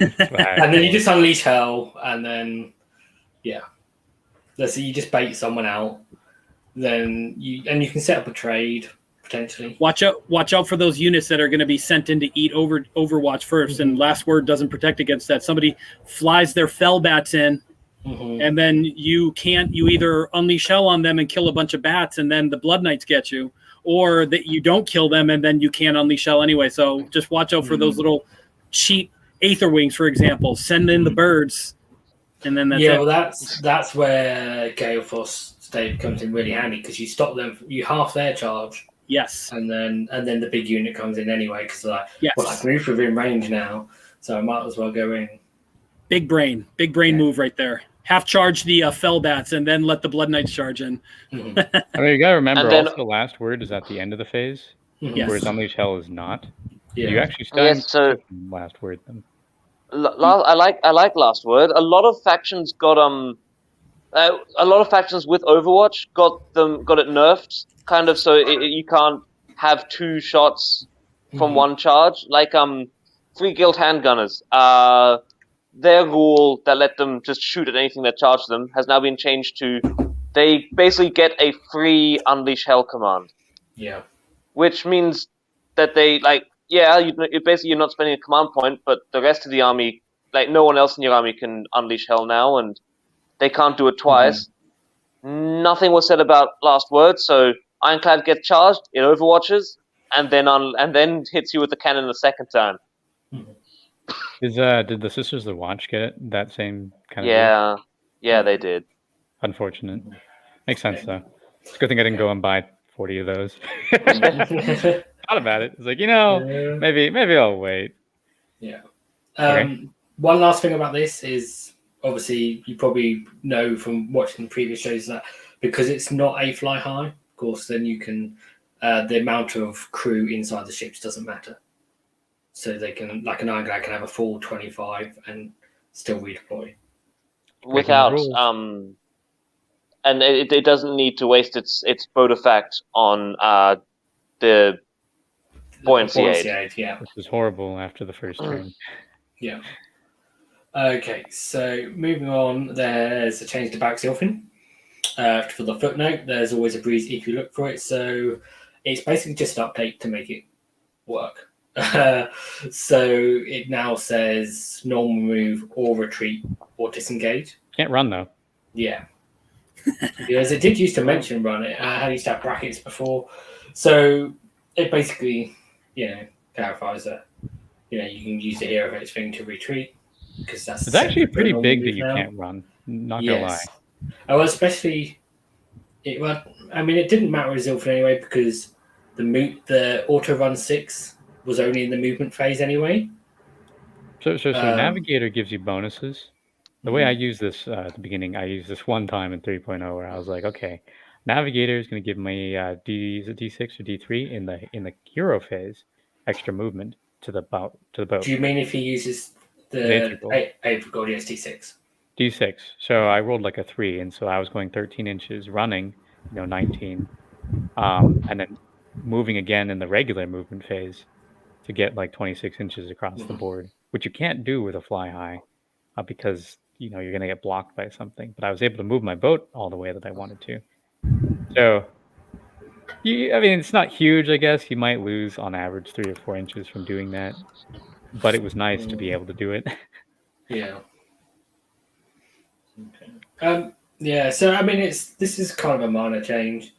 right. And then you just unleash hell, and then let's say you just bait someone out. Then you can set up a trade. Potentially. Watch out for those units that are going to be sent in to eat Overwatch first, and last word doesn't protect against that. Somebody flies their fell bats in, and then you either unleash hell on them and kill a bunch of bats, and then the Blood Knights get you, or that you don't kill them and then you can't unleash hell anyway. So just watch out for those little cheap Aether Wings, for example. Send in the birds, and then that's it. Well, that's where Gale Force Stave comes in really handy, because you stop them, you half their charge. Yes, and then the big unit comes in anyway, because I can move within range now, so I might as well go in. Big brain move right there. Half charge the fell bats and then let the Blood Knights charge in. I mean, you gotta remember also the last word is at the end of the phase, whereas Unleash Hell is not. Yeah. You actually start last word then. I like last word. A lot of factions got with Overwatch got it nerfed, kind of, so you can't have 2 shots from one charge. Like 3 Guild Handgunners, their rule that let them just shoot at anything that charged them has now been changed to they basically get a free Unleash Hell command. Yeah. which means that they basically you're not spending a command point, but the rest of the army, like no one else in your army can unleash hell now, and they can't do it twice. Nothing was said about last word, so Ironclad gets charged, it overwatches, and then hits you with the cannon the second time. Did the Sisters of the Watch get it? That same kind of Yeah, yeah, they did. Unfortunate. Makes sense though. It's a good thing I didn't go and buy 40 of those. Yeah. Thought about it. It's like, maybe I'll wait. Yeah. Okay. One last thing about this is, obviously, you probably know from watching previous shows that because it's not a fly high, of course, then you can the amount of crew inside the ships doesn't matter. So they can, like an Ironclad can have a full 25 and still redeploy. Without and it doesn't need to waste its boat effect on the buoyancy aid. Yeah. Which was horrible after the first turn. Yeah. Okay, so moving on, there's a change to Baxiofin. For the footnote, there's always a breeze if you look for it. So it's basically just an update to make it work. So it now says normal move or retreat or disengage. Can't run though. Yeah. Because it did used to mention run it. I used to have brackets before. So it basically, clarifies that, you can use the hero effects thing to retreat. Because that's it's actually pretty big that you now. Can't run. Not gonna lie. Oh, especially it didn't matter with Zilfin anyway because the auto run 6 was only in the movement phase anyway. So Navigator gives you bonuses. The way I use this at the beginning, I used this one time in 3.0 where I was like, okay, Navigator is going to give me D6 or D3 in the hero phase, extra movement to the boat. Do you mean if he uses the Apricot, yes, D6? D6. So I rolled like a 3, and so I was going 13 inches running, 19, and then moving again in the regular movement phase to get like 26 inches across the board, which you can't do with a fly high because you're going to get blocked by something. But I was able to move my boat all the way that I wanted to. So, it's not huge, I guess. You might lose on average 3 or 4 inches from doing that, but it was nice to be able to do it. Yeah. Okay. So this is kind of a minor change,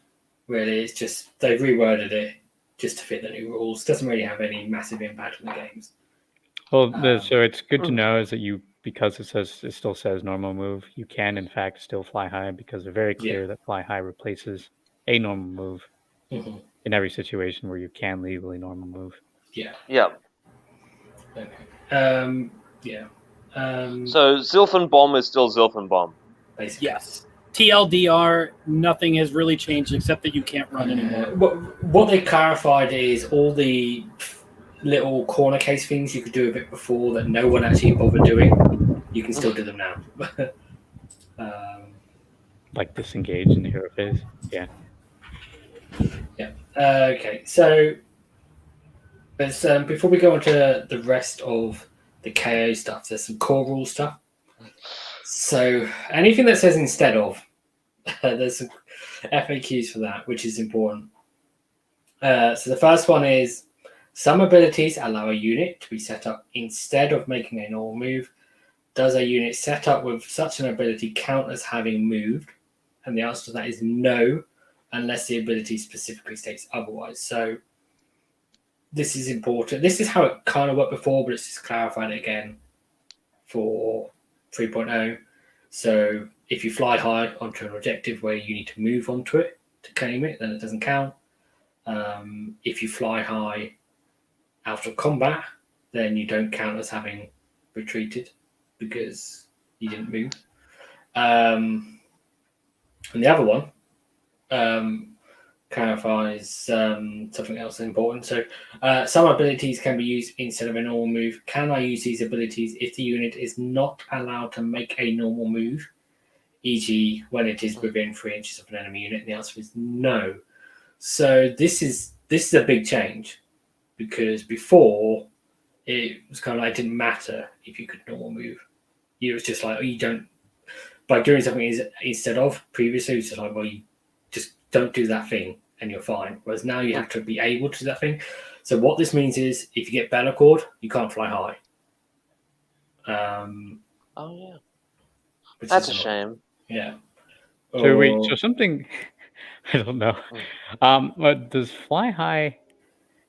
really. It's just they've reworded it just to fit the new rules. Doesn't really have any massive impact on the games. Well, so it's good to know is that because it still says normal move, you can in fact still fly high because they're very clear that fly high replaces a normal move in every situation where you can legally normal move. Yeah. Yeah. Okay. So Zilfin Bomb is still Zilfin Bomb. Basically. Yes. TLDR, nothing has really changed except that you can't run anymore. What they clarified is all the little corner case things you could do a bit before that no one actually bothered doing, you can still do them now. Like disengage in the hero phase? Yeah. Yeah. Okay, so before we go on to the rest of the KO stuff, there's some core rule stuff. So anything that says instead of, there's some FAQs for that, which is important. So the first one is, some abilities allow a unit to be set up instead of making a normal move. Does a unit set up with such an ability count as having moved? And the answer to that is no, unless the ability specifically states otherwise. So this is important. This is how it kind of worked before, but it's just clarified it again for 3.0. So if you fly high onto an objective where you need to move onto it to claim it, then it doesn't count. If you fly high out of combat, then you don't count as having retreated because you didn't move. And the other one clarifies something else important. So some abilities can be used instead of a normal move. Can I use these abilities if the unit is not allowed to make a normal move, e.g. when it is within 3 inches of an enemy unit? And the answer is no. So this is a big change, because before it was kind of like it didn't matter if you could normal move. It was just like, you don't, by doing something instead of previously, it was just like, well, you just don't do that thing and you're fine. Whereas now you have to be able to do that thing. So what this means is, if you get Bellacord, you can't fly high. Oh yeah, Which that's is a shame. Yeah. So wait, so something I don't know. But does fly high?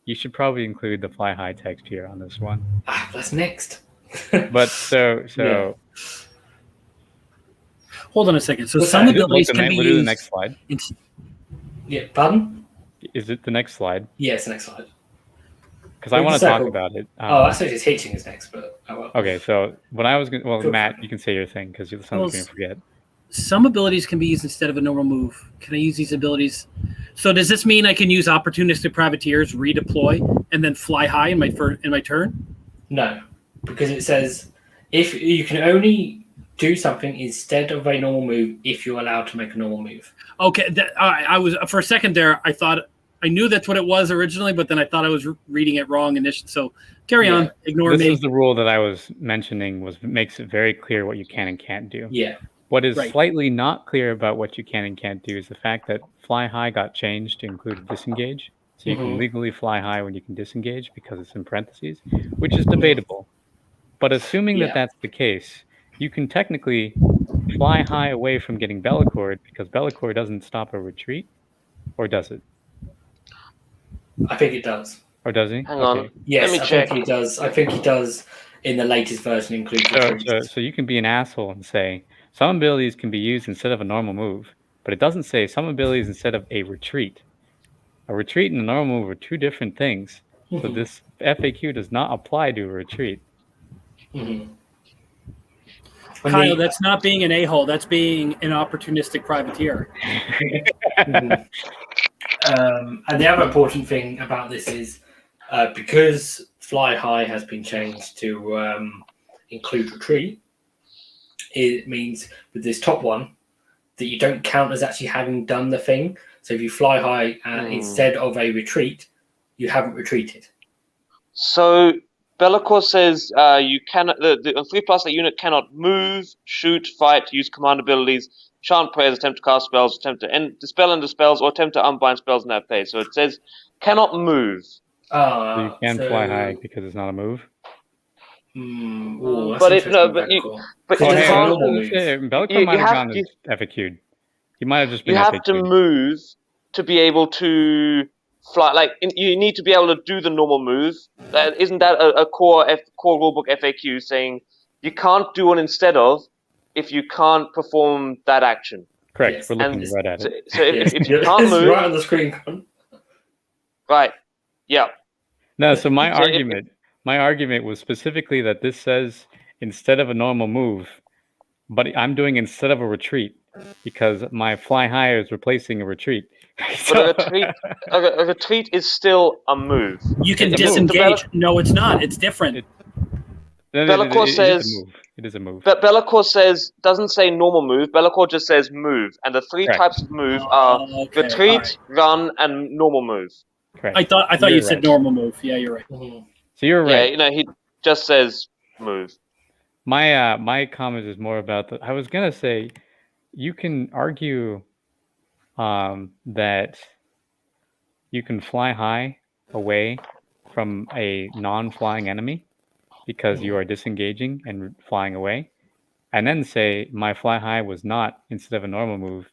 You should probably include the fly high text here on this one. That's next. But so Yeah. Hold on a second. So What's some that? abilities can be We'll do the used. next slide. Yeah, pardon? Is it the next slide? Yeah, it's the next slide. Because I want to talk about it. I suppose it's hitching is next, but well. Okay, so what I was going to... Well, Go Matt, you can say your thing, because you're going to forget. Some abilities can be used instead of a normal move. Can I use these abilities? So does this mean I can use opportunistic privateers, redeploy, and then fly high in my turn? No, because it says if you can only do something instead of a normal move if you're allowed to make a normal move. Okay, I was for a second there. I knew that's what it was originally, but then I thought I was reading it wrong initially. So carry on. Ignore me. This is the rule that I was mentioning. Makes it very clear what you can and can't do. Yeah. What is slightly not clear about what you can and can't do is the fact that fly high got changed to include disengage. So you can legally fly high when you can disengage because it's in parentheses, which is debatable. But assuming that that's the case, you can technically fly high away from getting Bellacord because Bellacord doesn't stop a retreat, or does it? I think it does. Or does he? Hang on. Yes, Let me check. think he does. I think he does in the latest version include so you can be an asshole and say some abilities can be used instead of a normal move, but it doesn't say some abilities instead of a retreat. A retreat and a normal move are two different things. So this FAQ does not apply to a retreat. Kyle, that's not being an a-hole. That's being an opportunistic privateer. And the other important thing about this is because fly high has been changed to include retreat, it means with this top one that you don't count as actually having done the thing. So if you fly high instead of a retreat, you haven't retreated. So Bellacord says you cannot. The 3+ that unit cannot move, shoot, fight, use command abilities, chant prayers, attempt to cast spells, attempt to dispel and dispels, or attempt to unbind spells in that phase. So it says cannot move. So you can fly high because it's not a move. Bellacord might have gone FAQ'd. He might have just been You have FAQ'd. to move to be able to fly. Like you need to be able to do the normal move. Isn't that a core rulebook FAQ saying you can't do one instead of if you can't perform that action? Correct. Yes. We're looking right at it. So if you can't move, right on the screen. Right. Yeah. No. So my argument was specifically that this says instead of a normal move, but I'm doing instead of a retreat because my fly high is replacing a retreat. But a retreat is still a move. You can disengage. No, it's not. It's different. Bellacord says it is a move. But Bellacord doesn't say normal move. Bellacord just says move, and the three types of move are retreat, run, and normal move. Correct. I thought you said normal move. Yeah, you're right. So you're right. Yeah, he just says move. My comment is more about I was gonna say, you can argue that you can fly high away from a non-flying enemy because you are disengaging and flying away, and then say my fly high was not instead of a normal move,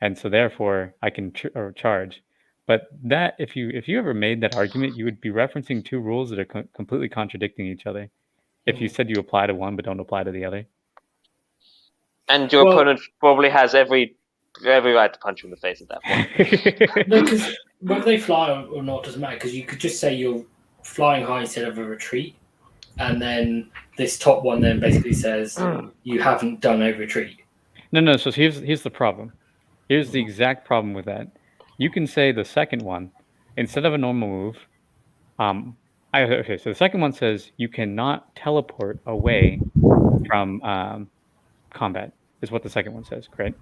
and so therefore I can charge. But that if you ever made that argument, you would be referencing two rules that are completely contradicting each other. If you said you apply to one but don't apply to the other, and your opponent probably has every right to punch you in the face at that point. No, because whether they fly or not doesn't matter. Because you could just say you're flying high instead of a retreat, and then this top one then basically says you haven't done a retreat. No. So here's the problem. Here's the exact problem with that. You can say the second one instead of a normal move. So the second one says you cannot teleport away from combat. Is what the second one says, correct?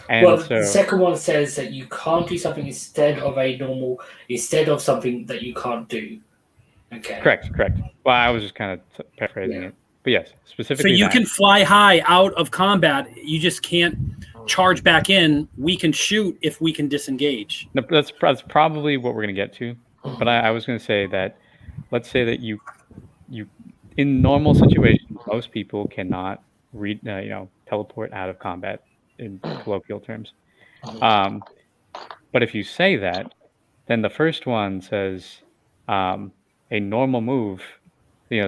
And the second one says that you can't do something instead of something that you can't do. Okay. Correct. Well, I was just kind of paraphrasing it, but yes, specifically. So you can fly high out of combat. You just can't charge back in, we can shoot if we can disengage. No, that's probably what we're going to get to. But I was going to say that, let's say that you in normal situations, most people cannot teleport out of combat in colloquial terms. But if you say that, then the first one says a normal move,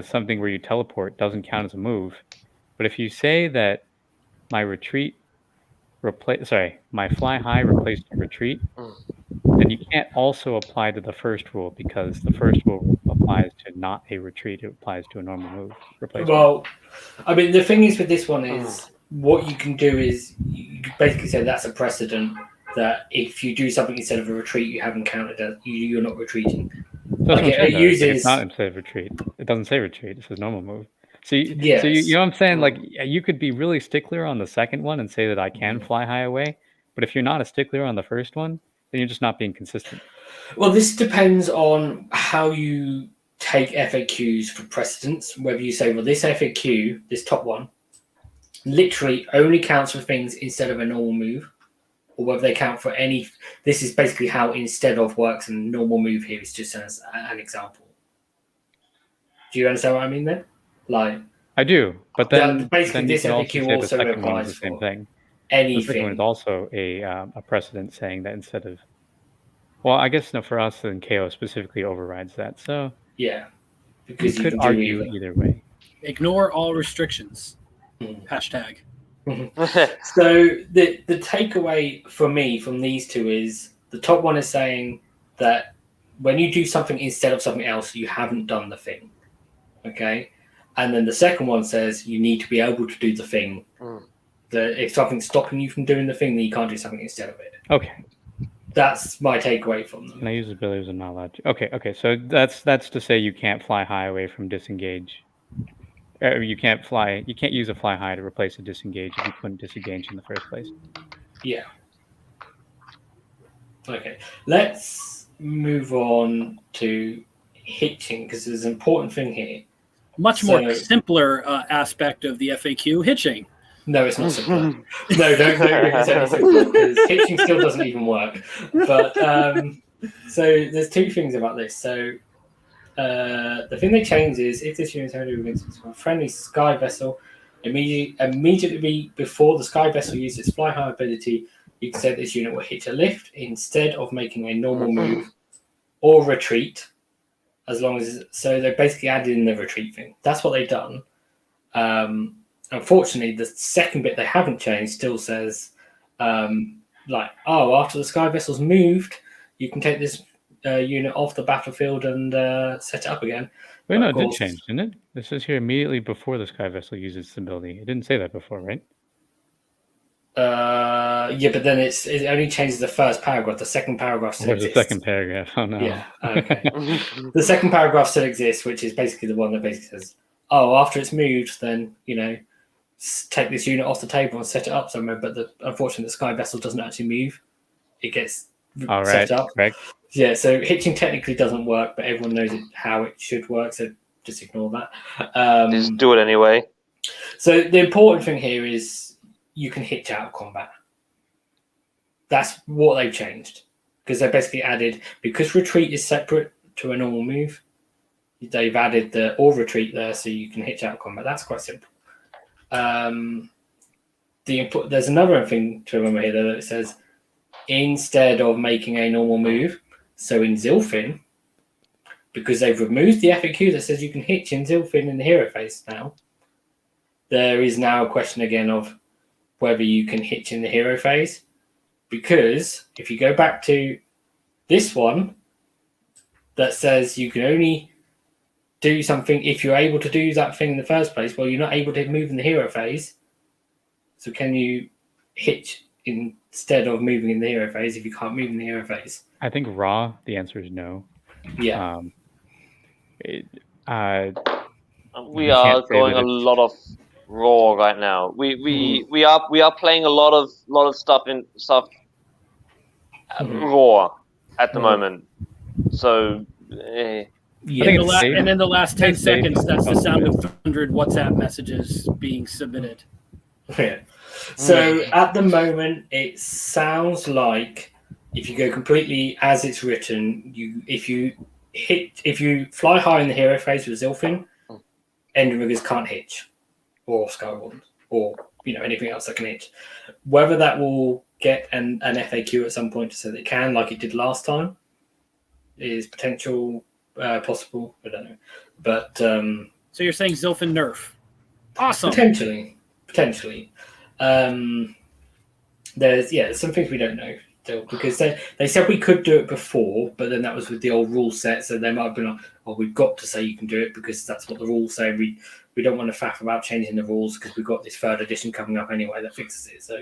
something where you teleport doesn't count as a move. But if you say that my fly high replaced a retreat, then you can't also apply to the first rule, because the first rule applies to not a retreat; it applies to a normal move replacement. Well, I mean, the thing is with this one is what you can do is you basically say that's a precedent that if you do something instead of a retreat, you haven't counted as you're not retreating. It's not instead of retreat. It doesn't say retreat. It says normal move. So you know what I'm saying? Like, you could be really stickler on the second one and say that I can fly high away, but if you're not a stickler on the first one, then you're just not being consistent. Well, this depends on how you take FAQs for precedence. Whether you say, well, this FAQ, this top one, literally only counts for things instead of a normal move, or whether they count for any. This is basically how instead of works, and normal move here is just as an example. Do you understand what I mean then? Like, I do, but then basically then this FAQ also applies applies the same thing. Anything. The second one is also a precedent saying that instead of, well, I guess no, for us, then KO specifically overrides that. So yeah, because you could argue either way. Ignore all restrictions. Hashtag. So the takeaway for me from these two is the top one is saying that when you do something instead of something else, you haven't done the thing. Okay, and then the second one says you need to be able to do the thing. That if something's stopping you from doing the thing, then you can't do something instead of it. Okay, that's my takeaway from them. Can I use abilities I'm not allowed to? Okay. So that's to say you can't fly high away from disengage. You can't use a fly high to replace a disengage if you couldn't disengage in the first place. Yeah. Okay, let's move on to hitching, because there's an important thing here. Much more simpler aspect of the FAQ, hitching. No, it's not simpler. No, don't it's only simpler, because hitching still doesn't even work. But so there's two things about this. So the thing they changed is if this unit is only against a friendly sky vessel, immediately before the sky vessel uses its fly high ability, you can say this unit will hitch a lift instead of making a normal move or retreat. As long as so they basically added in the retreat thing. That's what they've done. Unfortunately, the second bit they haven't changed still says, after the sky vessel's moved, you can take this unit off the battlefield and set it up again. Wait, no, it did change, didn't it? It says here immediately before the sky vessel uses its ability. It didn't say that before, right? Yeah, but then it only changes the first paragraph. The second paragraph still exists. The second paragraph. Oh no. Yeah. Okay. The second paragraph still exists, which is basically the one that basically says, after it's moved, then take this unit off the table and set it up somewhere. But unfortunately, the sky vessel doesn't actually move. It gets set up. Correct. Yeah. So hitching technically doesn't work, but everyone knows how it should work. So just ignore that. Just do it anyway. So the important thing here is you can hitch out of combat. That's what they've changed, because they basically added, because retreat is separate to a normal move, they've added the or retreat there, so you can hitch out of combat. That's quite simple. There's another thing to remember here, though, that it says instead of making a normal move. So in Zilfin, because they've removed the FAQ that says you can hitch in Zilfin in the hero phase now, there is now a question again of whether you can hitch in the hero phase. Because if you go back to this one that says you can only do something if you're able to do that thing in the first place, well, you're not able to move in the hero phase. So can you hitch instead of moving in the hero phase if you can't move in the hero phase? I think raw, the answer is no. Yeah. We are going a lot of raw right now. We are playing a lot of stuff raw at the moment. So and in the last 10 seconds, that's the sound of 100 WhatsApp messages being submitted. Yeah. So at the moment, it sounds like if you go completely as it's written, if you fly high in the hero phase with Zilfin, Ending Riggers can't hitch, or Skyward, or anything else that can hitch. Whether that will get an FAQ at some point so that it can, like it did last time, is potential possible. I don't know, but So you're saying Zilfin nerf? Awesome. Potentially. There's some things we don't know still, because they said we could do it before, but then that was with the old rule set, so they might have been like, "Oh, we've got to say you can do it because that's what the rules say." We don't want to faff about changing the rules because we've got this third edition coming up anyway that fixes it. So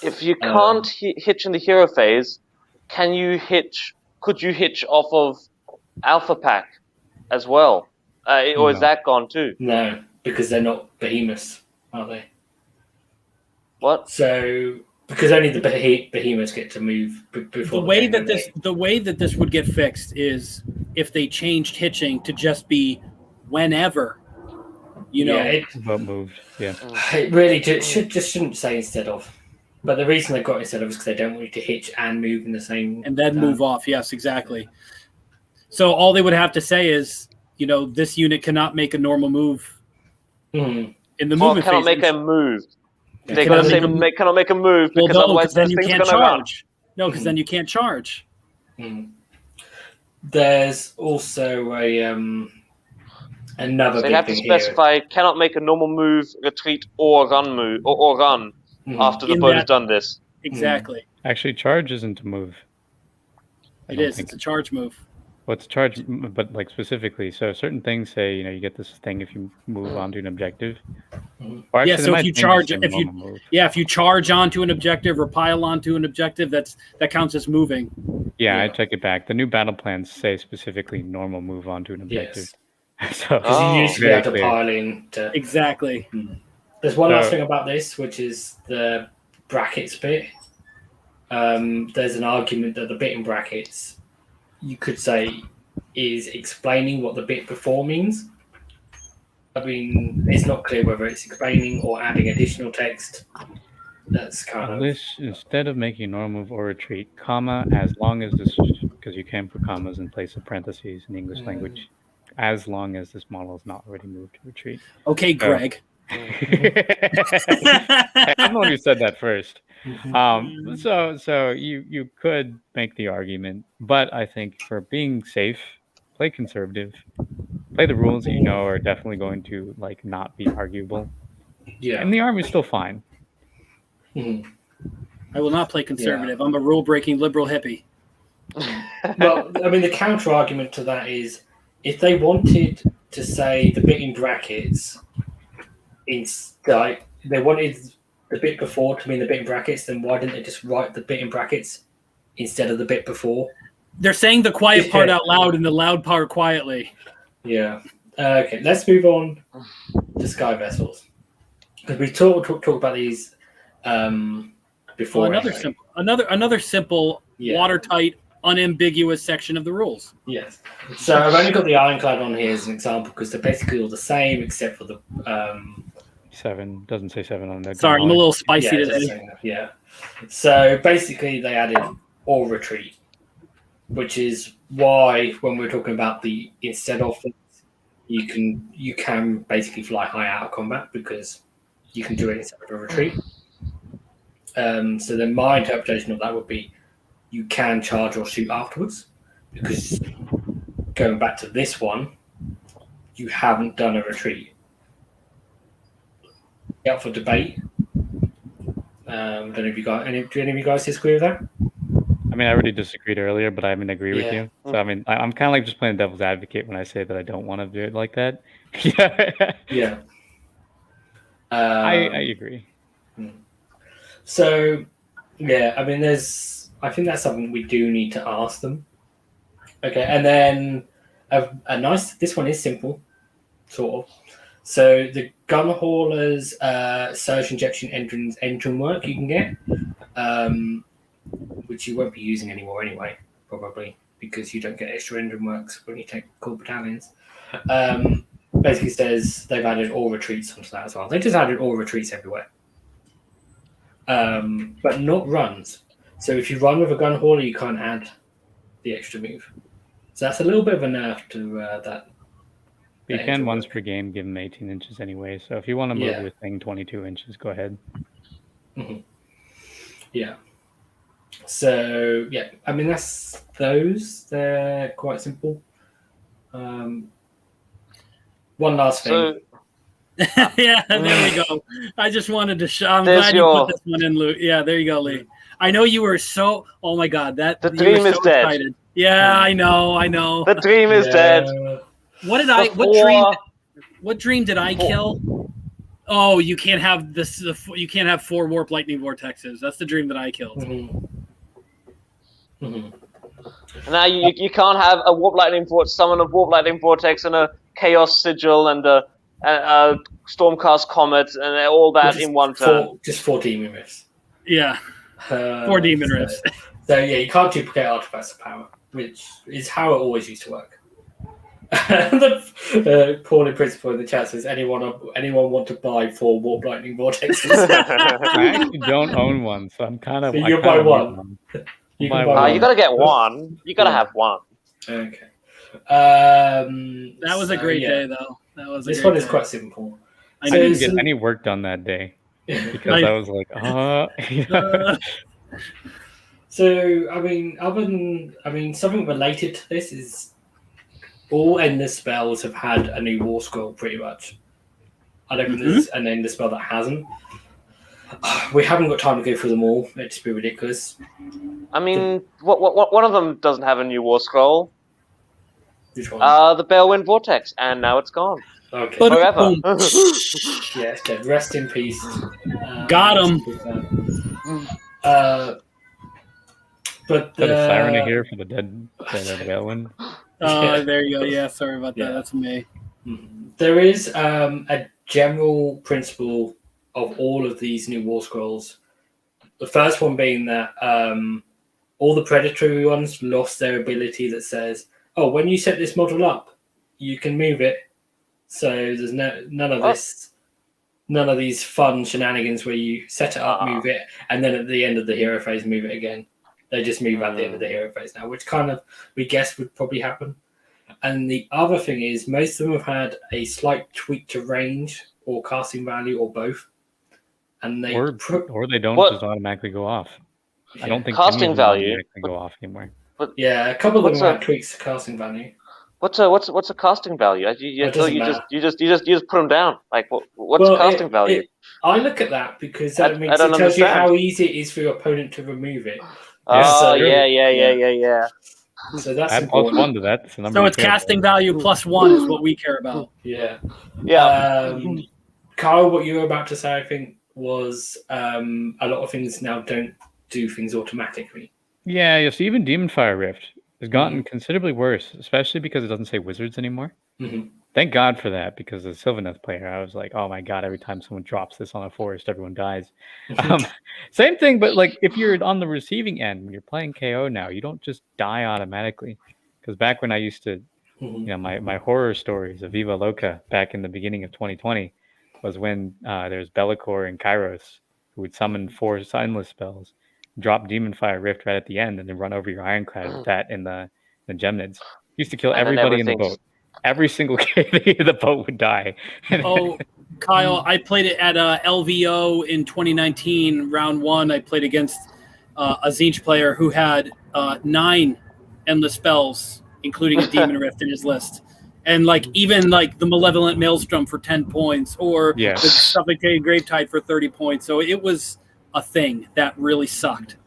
if you can't hitch in the hero phase, can you hitch? Could you hitch off of Alpha Pack as well, or is that gone too? No, because they're not behemoths, aren't they? What? So because only the behemoths get to move before the way that this would get fixed is if they changed hitching to just be whenever, But moved. Yeah. It really shouldn't say instead of. But the reason they've got instead of is because they don't want you to hitch and move in the same and then move off. Yes, exactly. So all they would have to say is, this unit cannot make a normal move in the movement phase. Cannot make a move. Yeah. They gotta say cannot make a move because otherwise then you things can't gonna run. charge. No, because then you can't charge. There's also another. So you have to specify cannot make a normal move, retreat, or run move or run after the opponent has done this. Exactly. Actually, charge isn't a move. It is. It's a charge move. What's charge? But like specifically, so certain things say you get this thing if you move onto an objective. Or actually, So if you charge, if you charge onto an objective or pile onto an objective, that counts as moving. Yeah, I take it back. The new battle plans say specifically normal move onto an objective. Yes. So you used to be able to pile in. Exactly. There's one last thing about this, which is the brackets bit. There's an argument that the bit in brackets, you could say, is explaining what the bit before means. I mean, it's not clear whether it's explaining or adding additional text. That's kind of... Instead of making normal move or retreat, comma, as long as this, because you can put commas in place of parentheses in English language, as long as this model is not already moved to retreat. Okay, Greg. I'm the one who said that first. So you could make the argument, but I think for being safe, play conservative, play the rules that are definitely going to not be arguable. Yeah, and the army's still fine. I will not play conservative. I'm a rule-breaking liberal hippie. Well, I mean, the counter argument to that is if they wanted to say the bit in brackets, they wanted the bit before to mean the bit in brackets, then why didn't they just write the bit in brackets instead of the bit before? They're saying the quiet part out loud and the loud part quietly. Yeah. Okay, let's move on to Sky Vessels. Because we talked about these before. Well, another simple, watertight, unambiguous section of the rules. Yes. So I've only got the Ironclad on here as an example because they're basically all the same except for the 7 doesn't say 7 on there. Sorry, I'm a little spicy today. Yeah. So basically, they added all retreat, which is why when we're talking about the instead of things, you can basically fly high out of combat because you can do it instead of a retreat. So then my interpretation of that would be you can charge or shoot afterwards because going back to this one, you haven't done a retreat. Up for debate. Don't know if you guys, do any of you guys disagree with that? I mean, I already disagreed earlier, but I agree with you. So I mean, I'm kind of like just playing devil's advocate when I say that I don't want to do it like that. Yeah. I agree. So, yeah, I mean, I think that's something we do need to ask them. Okay, and then this one is simple, sort of. So the gun haulers, surge injection engine work you can get, which you won't be using anymore anyway, probably, because you don't get extra engine works when you take core battalions. Basically says they've added all retreats onto that as well. They just added all retreats everywhere. but not runs. So if you run with a gun hauler, you can't add the extra move. So that's a little bit of a nerf to that. You can once per game give him 18 inches anyway. So if you want to move your thing 22 inches, go ahead. Mm-hmm. Yeah. So yeah, I mean that's those. They're quite simple. One last thing. Yeah, there we go. I just wanted to I'm glad you put this one in, Lou. Yeah, there you go, Lee. I know you were so. Oh my God, that the dream is dead. Excited. Yeah, I know. The dream is dead. What did What dream did I kill? Oh, you can't have this. You can't have 4 warp lightning vortexes. That's the dream that I killed. Mm-hmm. Mm-hmm. Now you can't have a warp lightning vortex, summon a warp lightning vortex, and a chaos sigil, and a stormcast comet, and all that in one turn. Just 4 demon rifts. Yeah, 4 demon rifts. So yeah, you can't duplicate artifacts of power, which is how it always used to work. The poorly principal in the chat says, anyone want to buy 4 warp lightning vortexes? I actually don't own one, so I'm kind of. So you buy one. You gotta get one. You gotta have one. Okay. That was a great day, though. This one is quite simple. I didn't get any work done that day because I was like, So I mean, something related to this is all endless spells have had a new war scroll, pretty much. I don't think there's an endless spell that hasn't. We haven't got time to go through them all. It'd just be ridiculous. I mean, what one of them doesn't have a new war scroll. Which one? The Balewind Vortex, and now it's gone. Okay. Forever. Yeah, it's dead. Rest in peace. Got him. But got a siren here for the dead Balewind. Oh, there you go. Yeah, sorry about that. That's me. There is a general principle of all of these new war scrolls. The first one being that all the predatory ones lost their ability that says, "Oh, when you set this model up, you can move it." So there's none of these fun shenanigans where you set it up, move it, and then at the end of the hero phase, move it again. They just move at the end of the hero phase now, which kind of we guess would probably happen. And the other thing is, most of them have had a slight tweak to range or casting value or both. And they or they don't just automatically go off. Yeah. I don't think casting value can go off anymore. But yeah, a couple of them have tweaks to casting value. What's a casting value? You just put them down. Like what's casting value? I look at that because that means it tells you how easy it is for your opponent to remove it. Yeah. So that's add +1 to that. So it's casting value +1 is what we care about. Yeah. Yeah. Kyle, what you were about to say, I think, was a lot of things now don't do things automatically. Yeah, so even Demon Fire Rift has gotten considerably worse, especially because it doesn't say wizards anymore. Thank God for that, because as a Sylvaneth player, I was like, oh my God, every time someone drops this on a forest, everyone dies. Same thing, but like if you're on the receiving end, when you're playing KO now, you don't just die automatically. Because back when I used to, my horror stories of Viva Loca back in the beginning of 2020 was when there's Bellicor and Kairos who would summon 4 Signless spells, drop Demon Fire Rift right at the end, and then run over your Ironclad with that in the Gemnids. Used to kill everybody in the boat. Every single KV of the boat would die. Oh, Kyle, I played it at LVO in 2019, round 1. I played against a Tzeentch player who had 9 endless spells, including a Demon Rift in his list. And even the Malevolent Maelstrom for 10 points, or the Suffocating Gravetide for 30 points. So it was a thing that really sucked.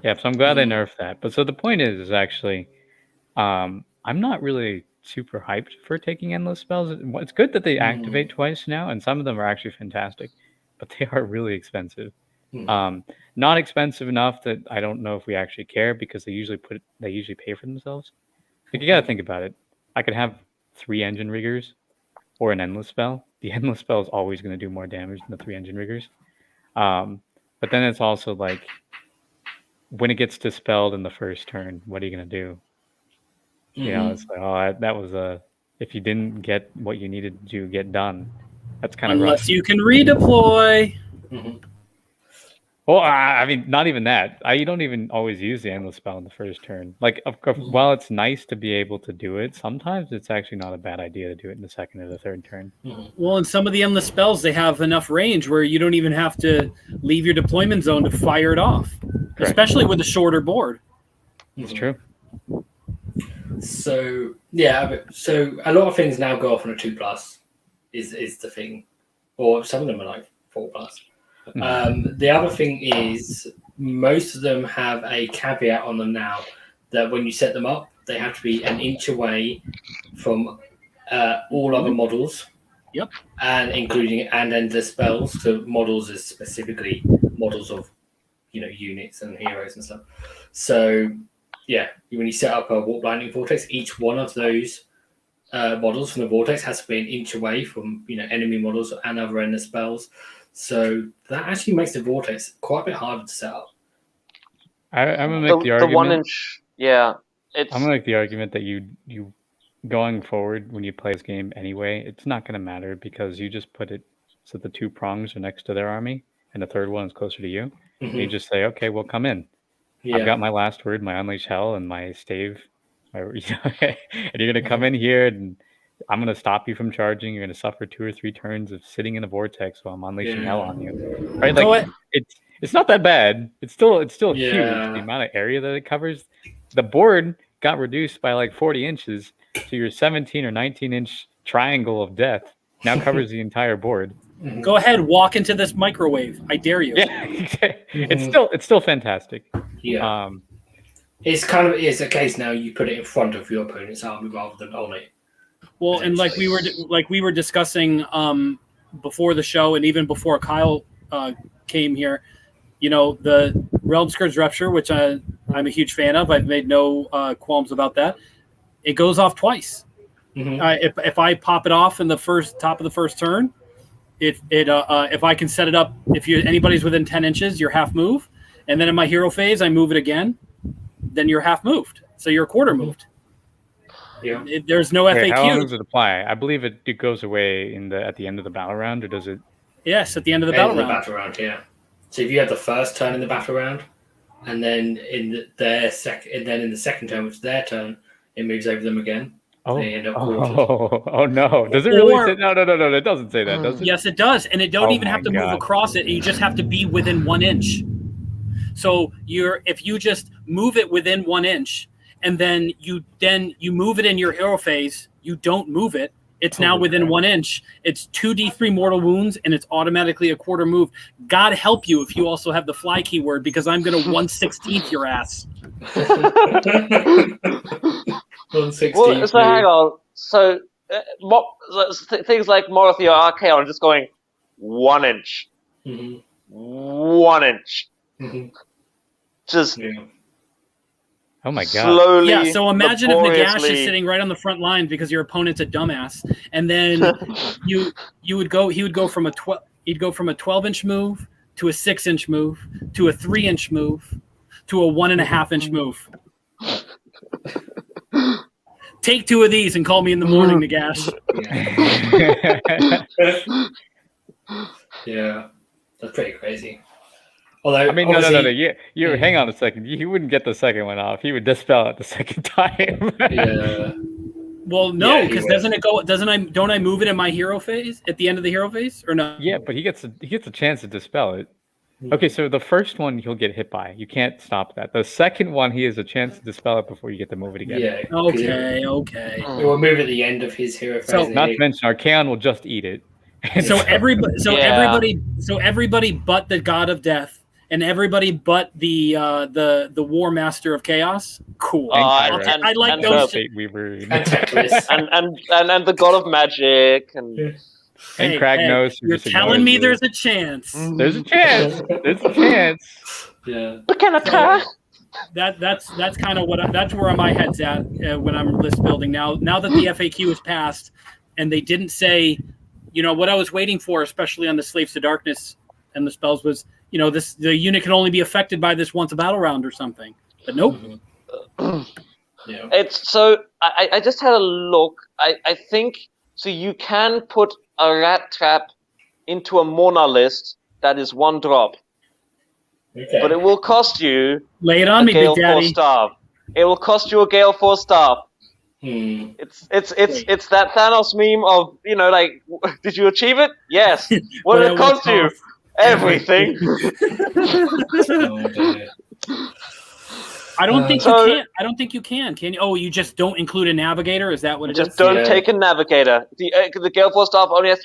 Yeah, so I'm glad they nerfed that. But so the point is actually, I'm not really super hyped for taking endless spells. It's good that they activate twice now, and some of them are actually fantastic, but they are really expensive. Not expensive enough that I don't know if we actually care, because they usually pay for themselves. Like, you got to think about it. I could have 3 engine riggers or an endless spell. The endless spell is always going to do more damage than the 3 engine riggers. But then it's also like, when it gets dispelled in the first turn, what are you going to do? You know, it's like, that was if you didn't get what you needed to get done, that's kind of rough. Unless you can redeploy. Well, I mean, not even that. You don't even always use the endless spell in the first turn. Like, of course, while it's nice to be able to do it, sometimes it's actually not a bad idea to do it in the second or the third turn. Well, in some of the endless spells, they have enough range where you don't even have to leave your deployment zone to fire it off, especially with a shorter board. It's true. So yeah, so a lot of things now go off on a 2+ is the thing, or some of them are like 4+. The other thing is most of them have a caveat on them now that when you set them up, they have to be an inch away from all other models. Yep. And including endless spells. So models is specifically models of units and heroes and stuff. So yeah, when you set up a Warp Lightning Vortex, each one of those models from the Vortex has to be an inch away from enemy models and other endless spells. So that actually makes the Vortex quite a bit harder to set up. I'm gonna make the argument. The 1 inch, yeah. I'm gonna make the argument that you going forward when you play this game anyway, it's not gonna matter because you just put it so the 2 prongs are next to their army and the third one is closer to you. And you just say, okay, well, come in. Yeah. I've got my last word, my Unleash Hell, and my stave. And you're gonna come in here and I'm going to stop you from charging. You're going to suffer 2 or 3 turns of sitting in the vortex while I'm unleashing hell on you. Right? Like it's not that bad. It's still huge. The amount of area that it covers. The board got reduced by like 40 inches to your 17 or 19 inch triangle of death. Now covers the entire board. Go ahead, walk into this microwave. I dare you. Yeah, it's still fantastic. Yeah. It's a case now you put it in front of your opponent's army rather than on it. Well, and like we were discussing before the show, and even before Kyle came here, the Realm Scourge Rupture, which I'm a huge fan of. I've made no qualms about that. It goes off twice. If I pop it off in the top of the first turn, if I can set it up, if anybody's within 10 inches, you're half move, and then in my hero phase I move it again, then you're half moved, so you're quarter moved. Yeah. There's no FAQ. How long does it apply? I believe it goes away at the end of the battle round, or does it? Yes, at the end of the battle round. Yeah. So if you have the first turn in the battle round, and then in the second turn, which is their turn, it moves over them again. Oh no! Does it really say? No, it doesn't say that, does it? Yes, it does, and it don't even have to move across it. You just have to be within 1 inch. So if you just move it within 1 inch. And then you move it in your hero phase. You don't move it. It's now within 1 inch. It's 2d3 mortal wounds, and it's automatically a quarter move. God help you if you also have the fly keyword, because I'm going to 1/16 your ass. 1/16. Well, so hang on. So things like Morothea or Archaon are just going 1 inch. 1 inch. Just... Yeah. Oh my god! Slowly, yeah. So imagine if Nagash is sitting right on the front line because your opponent's a dumbass, and then he would go from a 12-inch move to a 6-inch move to a 3-inch move to a 1.5-inch move. Take 2 of these and call me in the morning, Nagash. Yeah, that's pretty crazy. Although, I mean, no. You hang on a second. He wouldn't get the second one off. He would dispel it the second time. Yeah. Well, no, because don't I move it in my hero phase at the end of the hero phase, or no? Yeah, but he gets a chance to dispel it. Okay, so the first one he'll get hit by. You can't stop that. The second one, he has a chance to dispel it before you get to move it again. Yeah. Okay. We'll move at the end of his hero phase. So, not to mention, Archaon will just eat it. So everybody but the God of Death. And everybody but the War Master of Chaos, cool. I like those. And the God of Magic and Kragnos. You're telling me there's a chance. There's a chance. There's a chance. Yeah. That's kind of that's where my head's at when I'm list building now. Now that the FAQ is passed, and they didn't say, what I was waiting for, especially on the Slaves to Darkness and the spells was. The unit can only be affected by this once a battle round or something. But nope. Yeah. It's so I just had a look. I think so you can put a rat trap into a Mona list that is 1 drop. Okay. but it will cost you Lay it on a me, Gale Big Force Daddy. staff. It will cost you a Gale Force staff. Hmm. It's that Thanos meme of, like, did you achieve it? Yes. What did it cost you? Everything. Oh, dear. I don't think So- you can. I don't think you can. Can you? Oh, you just don't include a navigator? Is that what it is? Just don't Yeah. take a navigator. The Gale Force staff only must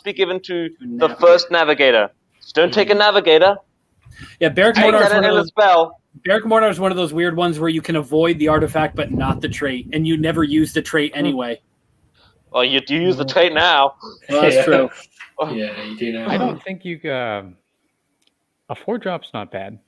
be given to the Navigator. first navigator. Just don't take a navigator. Yeah, Barrack Take Mortar is that one of in a those. spell. Barrack Mortar is one of those weird ones where you can avoid the artifact but not the trait, and you never use the trait anyway. Well, you do use the trait now. Well, that's Yeah. true. Yeah, you do know. I don't think you. A 4-drop's not bad.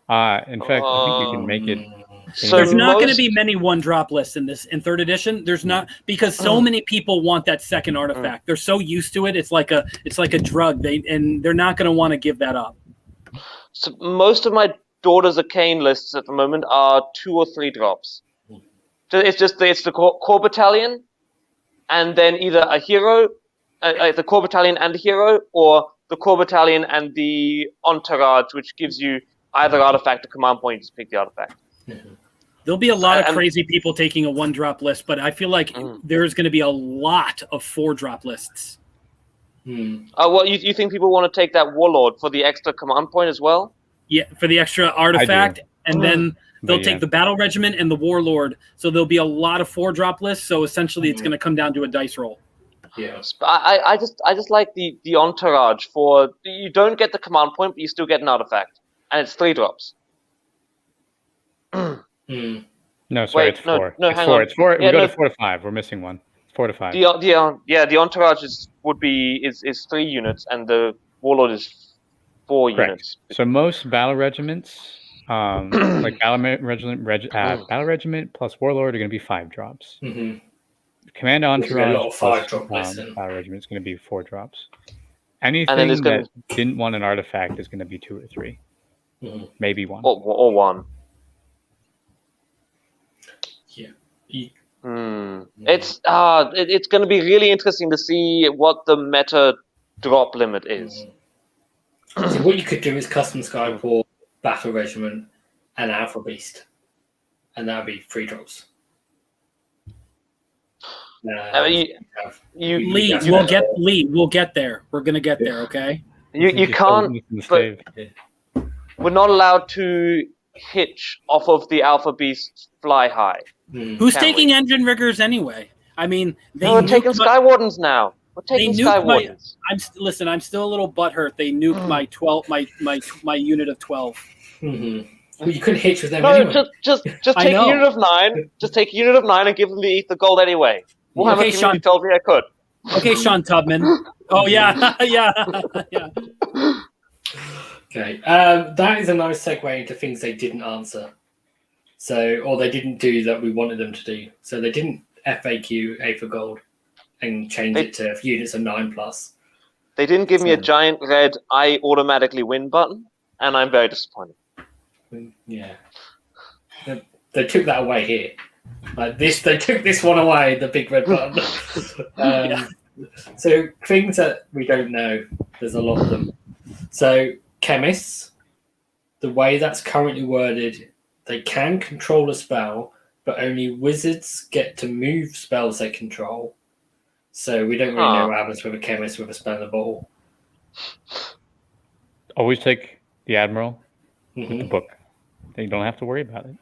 In fact, I think you can make it. So There's not going to most- be many 1-drop lists in 3rd edition. There's not, because so many people want that second artifact. They're so used to it. It's like a drug. They're not going to want to give that up. So most of my Daughters of Cain lists at the moment are 2 or 3 drops. So it's the core battalion, and then either a hero, the core battalion and a hero, or the core battalion and the entourage, which gives you either artifact or command point. You just pick the artifact. There'll be a lot of And- crazy people taking a 1-drop list, but I feel like there's going to be a lot of 4-drop lists. Well, you think people want to take that warlord for the extra command point as well? Yeah, for the extra artifact, and then they'll But take yeah. the battle regiment and the warlord. So there'll be a lot of 4-drop lists. So essentially, it's going to come down to a dice roll. Yeah. I just like the entourage for you don't get the command point, but you still get an artifact, and it's 3 drops. Hmm. No, sorry, Wait, it's no, 4. no, It's hang 4. on. It's 4. Yeah, we go no. to 4 to 5. We're missing one. It's 4 to 5. The entourage is 3 units, and the warlord is 4 Correct. units. So most battle regiments, like battle regiment plus warlord, are going to be 5 drops. Mm-hmm. Command There's a entourage lot of plus 5-drop lists in. battle regiment is going to be 4 drops. then Anything there's gonna- that didn't want an artifact is going to be 2 or 3, Mhm. maybe 1. Or 1. Yeah. It's going to be really interesting to see what the meta drop limit is. So what you could do is custom Skyport, Battle Regiment, and Alpha Beast, and that would be 3 drops. I mean, Lee, that's we'll better. we'll get there. We're going to get there. Okay. you can't. but- We're not allowed to hitch off of the Alpha Beast fly high. Who's Can't taking we? engine riggers anyway? I mean, No, we're taking nuked Sky Wardens now. We're they taking nuked Sky my- Wardens. listen. I'm still a little butthurt. They nuked my 12, my unit of 12. Well, you couldn't hitch with them No, anyway. just I take a know. unit of 9. Just take a unit of 9 and give them the Ether Gold anyway. Warhammer Okay, community Sean. told me I could. Okay, Sean Tubman. Oh yeah, yeah. Okay, that is a nice segue into things they didn't answer. So, or they didn't do that we wanted them to do. So they didn't FAQ A for Gold and change it to units of 9+. They didn't give me a So- giant red I automatically win button, and I'm very disappointed. Yeah, they took that away here. Like this, they took this one away. The big red button. So things that we don't know. There's a lot of them. So chemists, the way that's currently worded, they can control a spell, but only wizards get to move spells they control. So we don't really know what happens with a chemist with a spell in the bottle. Always take the Admiral with the Mhm. book. Then you don't have to worry about it.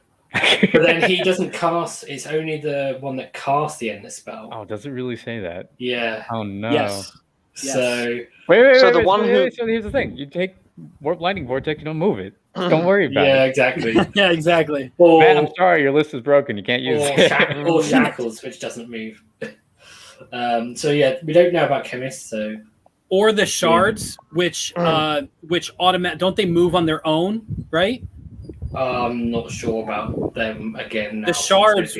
But then he doesn't cast. It's only the one that casts the endless spell. Oh, does it really say that? Yeah. Oh no. Yes. So Wait. So the one who- So here's the thing: you take Warp Lightning Vortex, you don't move it. Just don't worry about yeah, it. exactly. Yeah, exactly. Or, Man, I'm sorry, your list is broken. You can't use it. or shackles, which doesn't move. So yeah, we don't know about chemists. So Or the shards, which automatic don't they move on their own, right? I'm not sure about them again. The shards,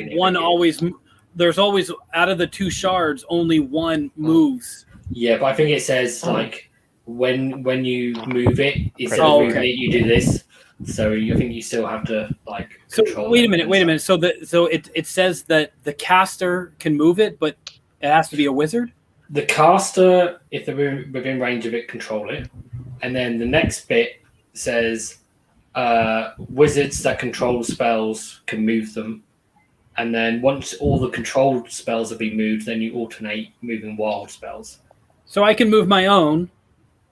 there's always out of the 2 shards, only one moves. Yeah, but I think it says like when you move it, instead Oh, of moving okay. it, you do this. So I think you still have to like So control. wait a it. minute. So it says that the caster can move it, but it has to be a wizard. The caster, if they're within range of it, control it, and then the next bit says wizards that control spells can move them. And then once all the controlled spells have been moved, then you alternate moving wild spells. So I can move my own,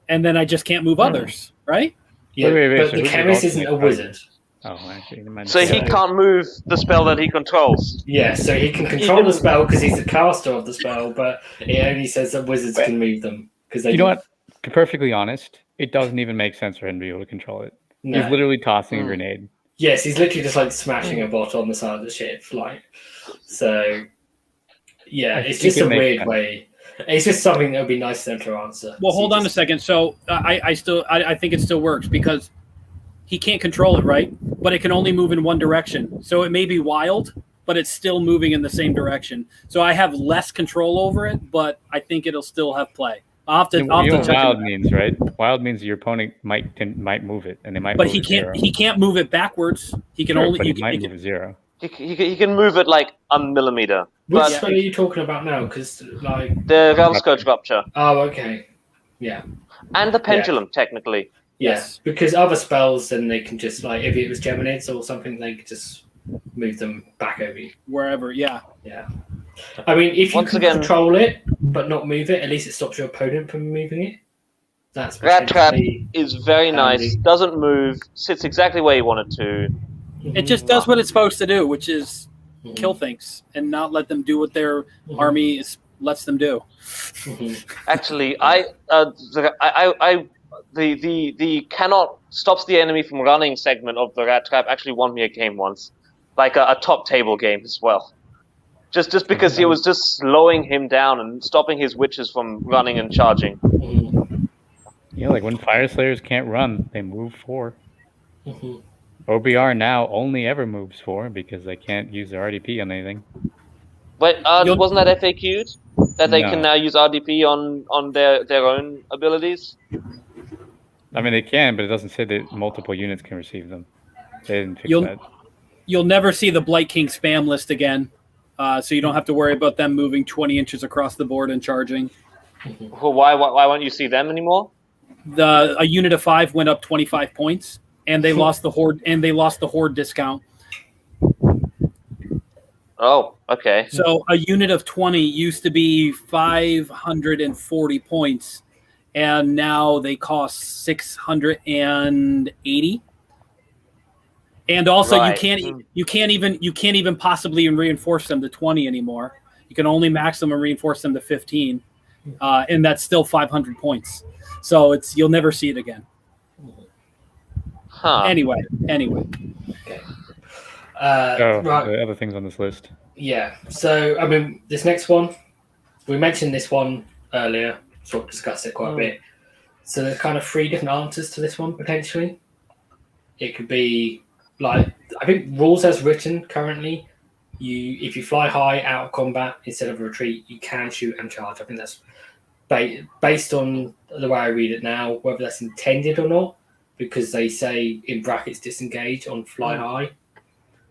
and then I just can't move others, right? Yeah, Wait, but so the who's chemist the isn't a alternate wizard. Oh, actually, never mind. So he can't move the spell that he controls. Yeah, so he can control the spell because he's the caster of the spell, but it only says that wizards can move them. You know what? To be perfectly honest, it doesn't even make sense for him to be able to control it. No. He's literally tossing a grenade. Yes, he's literally just like smashing a bot on the side of the ship. Like, so, yeah, it's just a weird way. It's just something that would be nice for them to answer. Well, hold on a second. So I think it still works because he can't control it, right? But it can only move in one direction. So it may be wild, but it's still moving in the same direction. So I have less control over it, but I think it'll still have play. I'll have to You know what check wild it. means, right? Wild means your opponent might move it, and they might. But move he it can't. zero. He can't move it backwards. He can only. But he might move it zero. He can move it like a millimeter. Which But spell are you talking about now? Because, like... the Realm Scourge Rupture. Oh, okay. Yeah. And the Pendulum, technically. Yes, because other spells, then they can just, like, if it was Geminids or something, they could just move them back over you. Wherever, yeah. Yeah. I mean, if you Once can again- control it, but not move it, at least it stops your opponent from moving it. That's Rat Trap potentially is very nice, handy. doesn't move, sits exactly where you want it to. It just does what it's supposed to do, which is Mhm. kill things and not let them do what their Mhm. army lets them do. Mhm. Actually, the cannot stops the enemy from running segment of the Rat Trap actually won me a game once, like a top table game as well. Just because it was just slowing him down and stopping his witches from running and charging. Mhm. Yeah, like when Fire Slayers can't run, they move 4. Mhm. OBR now only ever moves 4 because they can't use their RDP on anything. Wait, You'll- wasn't that FAQ'd? That they No. can now use RDP on their own abilities? I mean, they can, but it doesn't say that multiple units can receive them. They didn't fix You'll- that. You'll never see the Blight King spam list again, so you don't have to worry about them moving 20 inches across the board and charging. Well, why won't you see them anymore? A unit of 5 went up 25 points, and they lost the horde discount. Oh, okay. So a unit of 20 used to be 540 points, and now they cost 680. And also, Right. you can't even possibly reinforce them to 20 anymore. You can only max them and reinforce them to 15, and that's still 500 points. So you'll never see it again. Huh. Anyway. Oh, Right. the other things on this list. Yeah. So, I mean, this next one, we mentioned this one earlier, sort of discussed it quite a bit. So there's kind of 3 different answers to this one, potentially. It could be, like, I think rules as written currently, if you fly high out of combat instead of a retreat, you can shoot and charge. I think that's based on the way I read it now, whether that's intended or not, because they say in brackets disengage on fly high.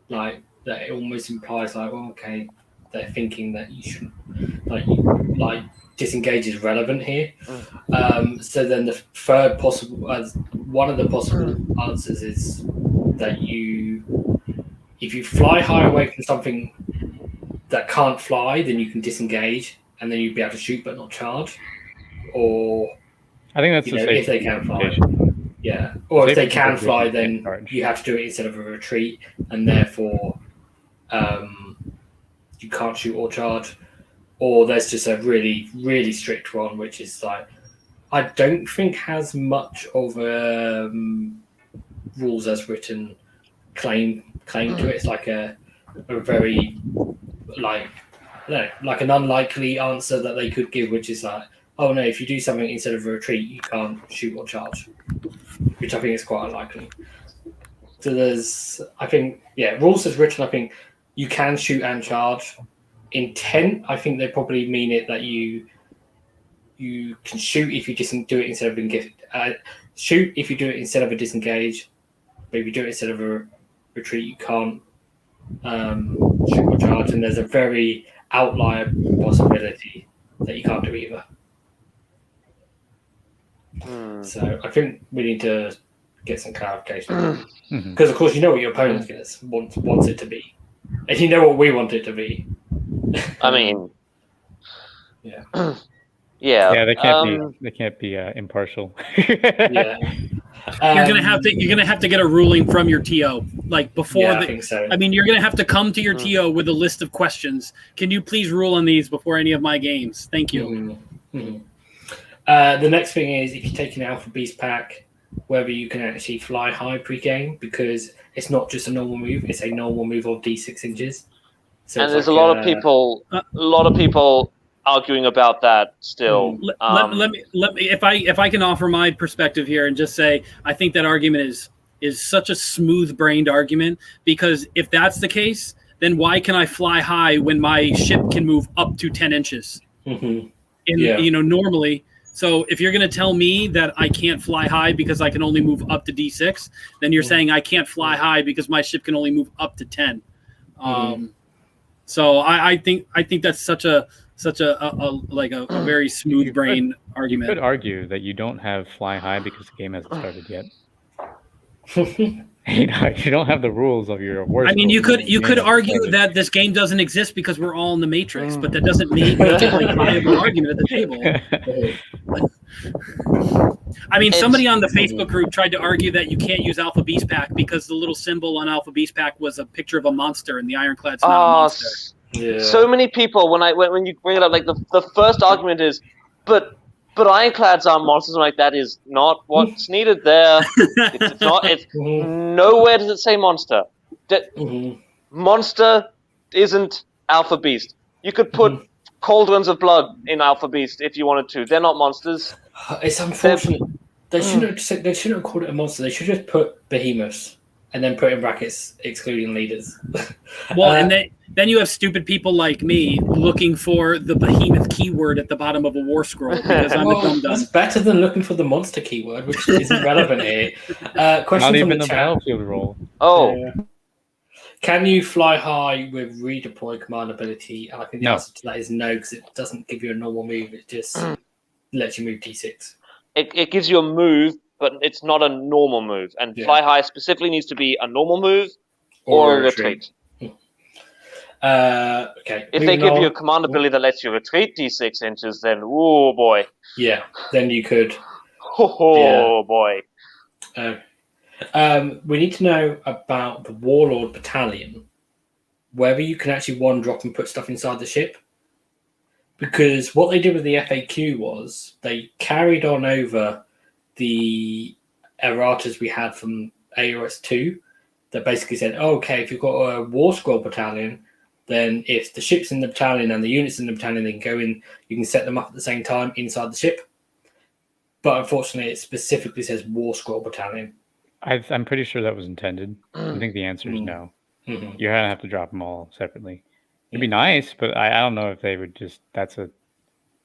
Like, that it almost implies, like, well, okay, they're thinking that you shouldn't, like disengage is relevant here. So then the third possible, one of the possible answers is that if you fly high away from something that can't fly, then you can disengage, and then you'd be able to shoot but not charge. Or I think that's if they can fly. Yeah. Or if they can fly, then you have to do it instead of a retreat, and therefore you can't shoot or charge. Or there's just a really, really strict one, which is like, I don't think has much of a rules as written claim to it. It's like a very, like, I don't know, like an unlikely answer that they could give, which is like, oh no, if you do something instead of a retreat, you can't shoot or charge, which I think is quite unlikely. So there's, I think, rules as written, I think you can shoot and charge. Intent, I think they probably mean it that you can shoot if you just do it instead of shoot if you do it instead of a disengage, but if you do it instead of a retreat, you can't shoot or charge, and there's a very outlier possibility that you can't do either. So I think we need to get some clarification. Because of course you know what your opponent's going to wants it to be, and you know what we want it to be. I mean, yeah. Yeah, they can't be impartial. Yeah. You're gonna have to get a ruling from your TO, like before. I think so. I mean, you're gonna have to come to your TO with a list of questions. Can you please rule on these before any of my games? Thank you. The next thing is if you take an Alpha Beast pack, whether you can actually fly high pre-game, because it's not just a normal move; it's a normal move of D6 inches. So and there's like a lot of people arguing about that still. Let me if I can offer my perspective here and just say I think that argument is such a smooth-brained argument, because if that's the case, then why can I fly high when my ship can move up to 10 inches? Normally. So if you're going to tell me that I can't fly high because I can only move up to D6, then you're saying I can't fly high because my ship can only move up to 10. So I think that's such a very smooth brain argument. You could argue that you don't have fly high because the game hasn't started yet. You don't have the rules of your war. I mean, you could argue that this game doesn't exist because we're all in the Matrix, but that doesn't make it like a viable argument at the table. I mean, somebody on the Facebook group tried to argue that you can't use Alpha Beast Pack because the little symbol on Alpha Beast Pack was a picture of a monster, and the Ironclad's not a monster. Yeah. So many people, when you bring it up, like the first argument is, but Ironclads are monsters. I'm like, that is not what's needed there. It's not. It's nowhere does it say monster. Monster isn't Alpha Beast. You could put Cauldrons of Blood in Alpha Beast if you wanted to. They're not monsters. It's unfortunate. They shouldn't have called it a monster. They should just put behemoths and then put in brackets excluding leaders. Well, and then you have stupid people like me looking for the behemoth keyword at the bottom of a war scroll because I'm a dum-dum. That's better than looking for the monster keyword, which isn't relevant here. Question Not from even the the chat. battlefield role. Can you fly high with redeploy command ability? And I think the answer to that is no, because it doesn't give you a normal move. It just lets you move D6. It gives you a move, but it's not a normal move. And fly high specifically needs to be a normal move or a retreat. Okay. If they give you a command ability that lets you retreat D6 inches, then oh boy. Yeah, then you could. Boy. We need to know about the Warlord Battalion, whether you can actually one drop and put stuff inside the ship. Because what they did with the FAQ was they carried on over the erratas we had from AOS 2 that basically said, okay, if you've got a War Scroll Battalion, then if the ship's in the battalion and the units in the battalion, they can go in, you can set them up at the same time inside the ship. But unfortunately, it specifically says War Scroll Battalion. I'm pretty sure that was intended. I think the answer is no. You're going to have to drop them all separately. It'd be nice, but I don't know if they would just...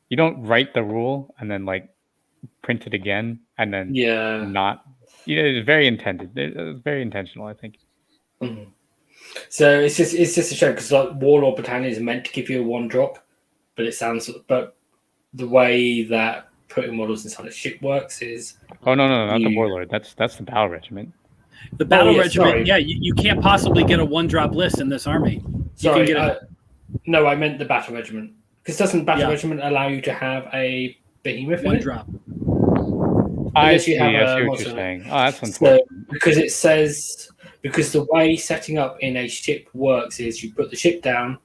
You don't write the rule and then, print it again and then not... it's very intended. It's very intentional, I think. So it's just a shame because Warlord Battalion is meant to give you a one drop, but the way that putting models inside a ship works is no, not the Warlord. That's the Battle Regiment. The Battle Regiment, you can't possibly get a one drop list in this army. No, I meant the Battle Regiment, because doesn't Battle Regiment allow you to have a behemoth one in it? drop? I see what you're saying. Oh, that's unfortunate. Because the way setting up in a ship works is you put the ship down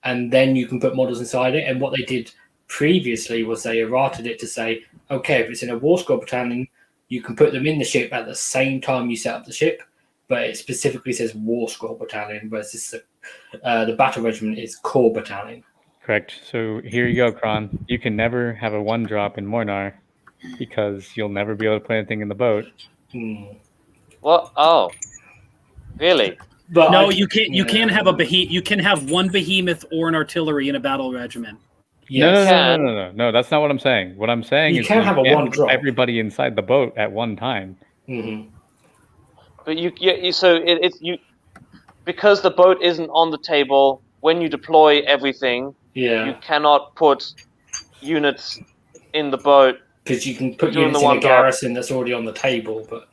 and then you can put models inside it. And what they did previously was they errated it to say, okay, if it's in a War Scroll Battalion, you can put them in the ship at the same time you set up the ship. But it specifically says War Scroll Battalion, whereas the Battle Regiment is Core Battalion. Correct. So here you go, Kron. You can never have a one drop in Mornar because you'll never be able to put anything in the boat. What? Oh. Really? But no, you can't. You can't have a behemoth. You can have one behemoth or an artillery in a Battle Regiment. Yes. No. That's not what I'm saying. What I'm saying is you can't have a one drop. Everybody inside the boat at one time. But you because the boat isn't on the table. When you deploy everything, you cannot put units in the boat. Because you can put units in a garrison that's already on the table, but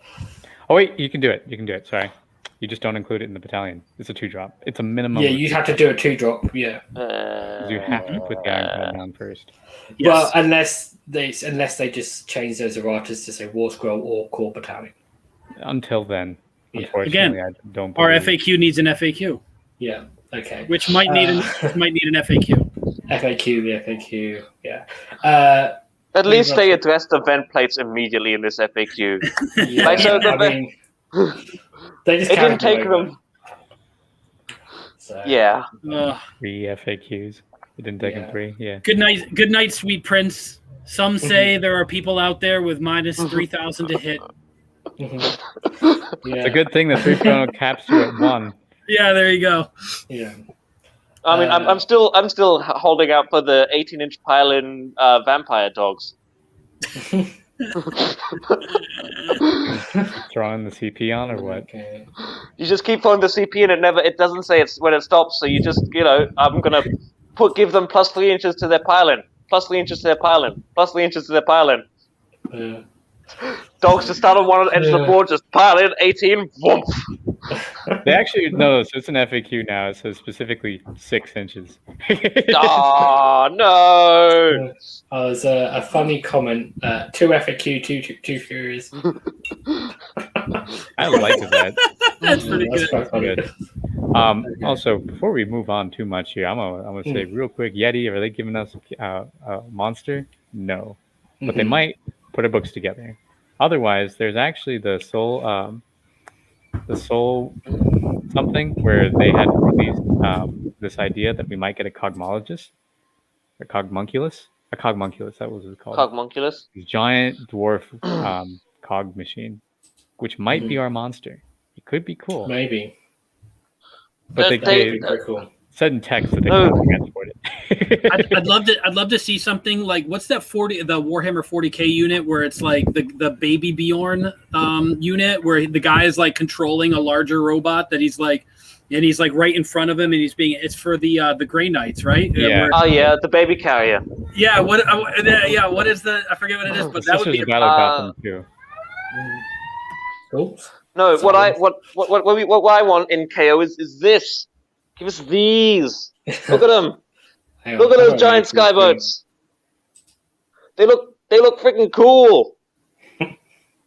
Oh wait, you can do it. You can do it. Sorry, you just don't include it in the battalion. It's a 2-drop. It's a minimum. Yeah, you have to do a 2-drop. Yeah. 'Cause you have to put the ironclad down first. Yes. Well, unless they just change those erratas to say War Scroll or Core Battalion. Until then, Yeah. unfortunately, I don't. Our believe- FAQ needs an FAQ, Yeah. Okay. which might need an FAQ. FAQ. The FAQ. Yeah. At least they addressed the vent plates immediately in this FAQ. Yeah. Like, so I mean, they just It didn't carried take over. them. So, Yeah. 3 FAQs. It didn't take Yeah. them 3. Yeah. Good night, sweet prince. Some say there are people out there with minus 3,000 to hit. Mhm. It's a Yeah. good thing that 3 caps you at 1. Yeah, there you go. Yeah. I mean, I'm still holding out for the 18-inch pile-in vampire dogs. Throwing the CP on or what? Okay. You just keep throwing the CP and it doesn't say it's when it stops. So you just I'm gonna give them plus 3 inches to their pile-in, plus 3 inches to their pile-in, plus 3 inches to their pile-in. Yeah. Dogs just start on one edge of the board, just pile in 18. Whoomp. They actually no. So it's an FAQ now. It says specifically 6 inches. Oh no! Oh, there's a funny comment. 2 FAQ, 2 Furies. I like that. That's pretty That's good. quite funny. Good. Also, before we move on too much here, I'm gonna say real quick, Yeti, are they giving us a monster? No, but they might put our books together. Otherwise, there's actually the soul something where they had released this idea that we might get a cogmologist or cogmunculus. A cogmunculus, that was what it was called. Cogmunculus. This giant dwarf cog machine, which might be our monster. It could be cool. Maybe. But They- they Very cool. said in text that they No. can't transport it. I'd love to see something like what's that the Warhammer 40K unit where it's like the baby Bjorn unit where the guy is like controlling a larger robot that he's like right in front of him and it's for the Grey Knights, right? Yeah. Oh yeah, the baby carrier. What is the I forget what it is, but that would be Sisters of Battle got them too. Cool. No, So- what I want in KO is this. Give us these. Look at them. Hang on, Look at I those don't giant know if skyboats. They look freaking cool.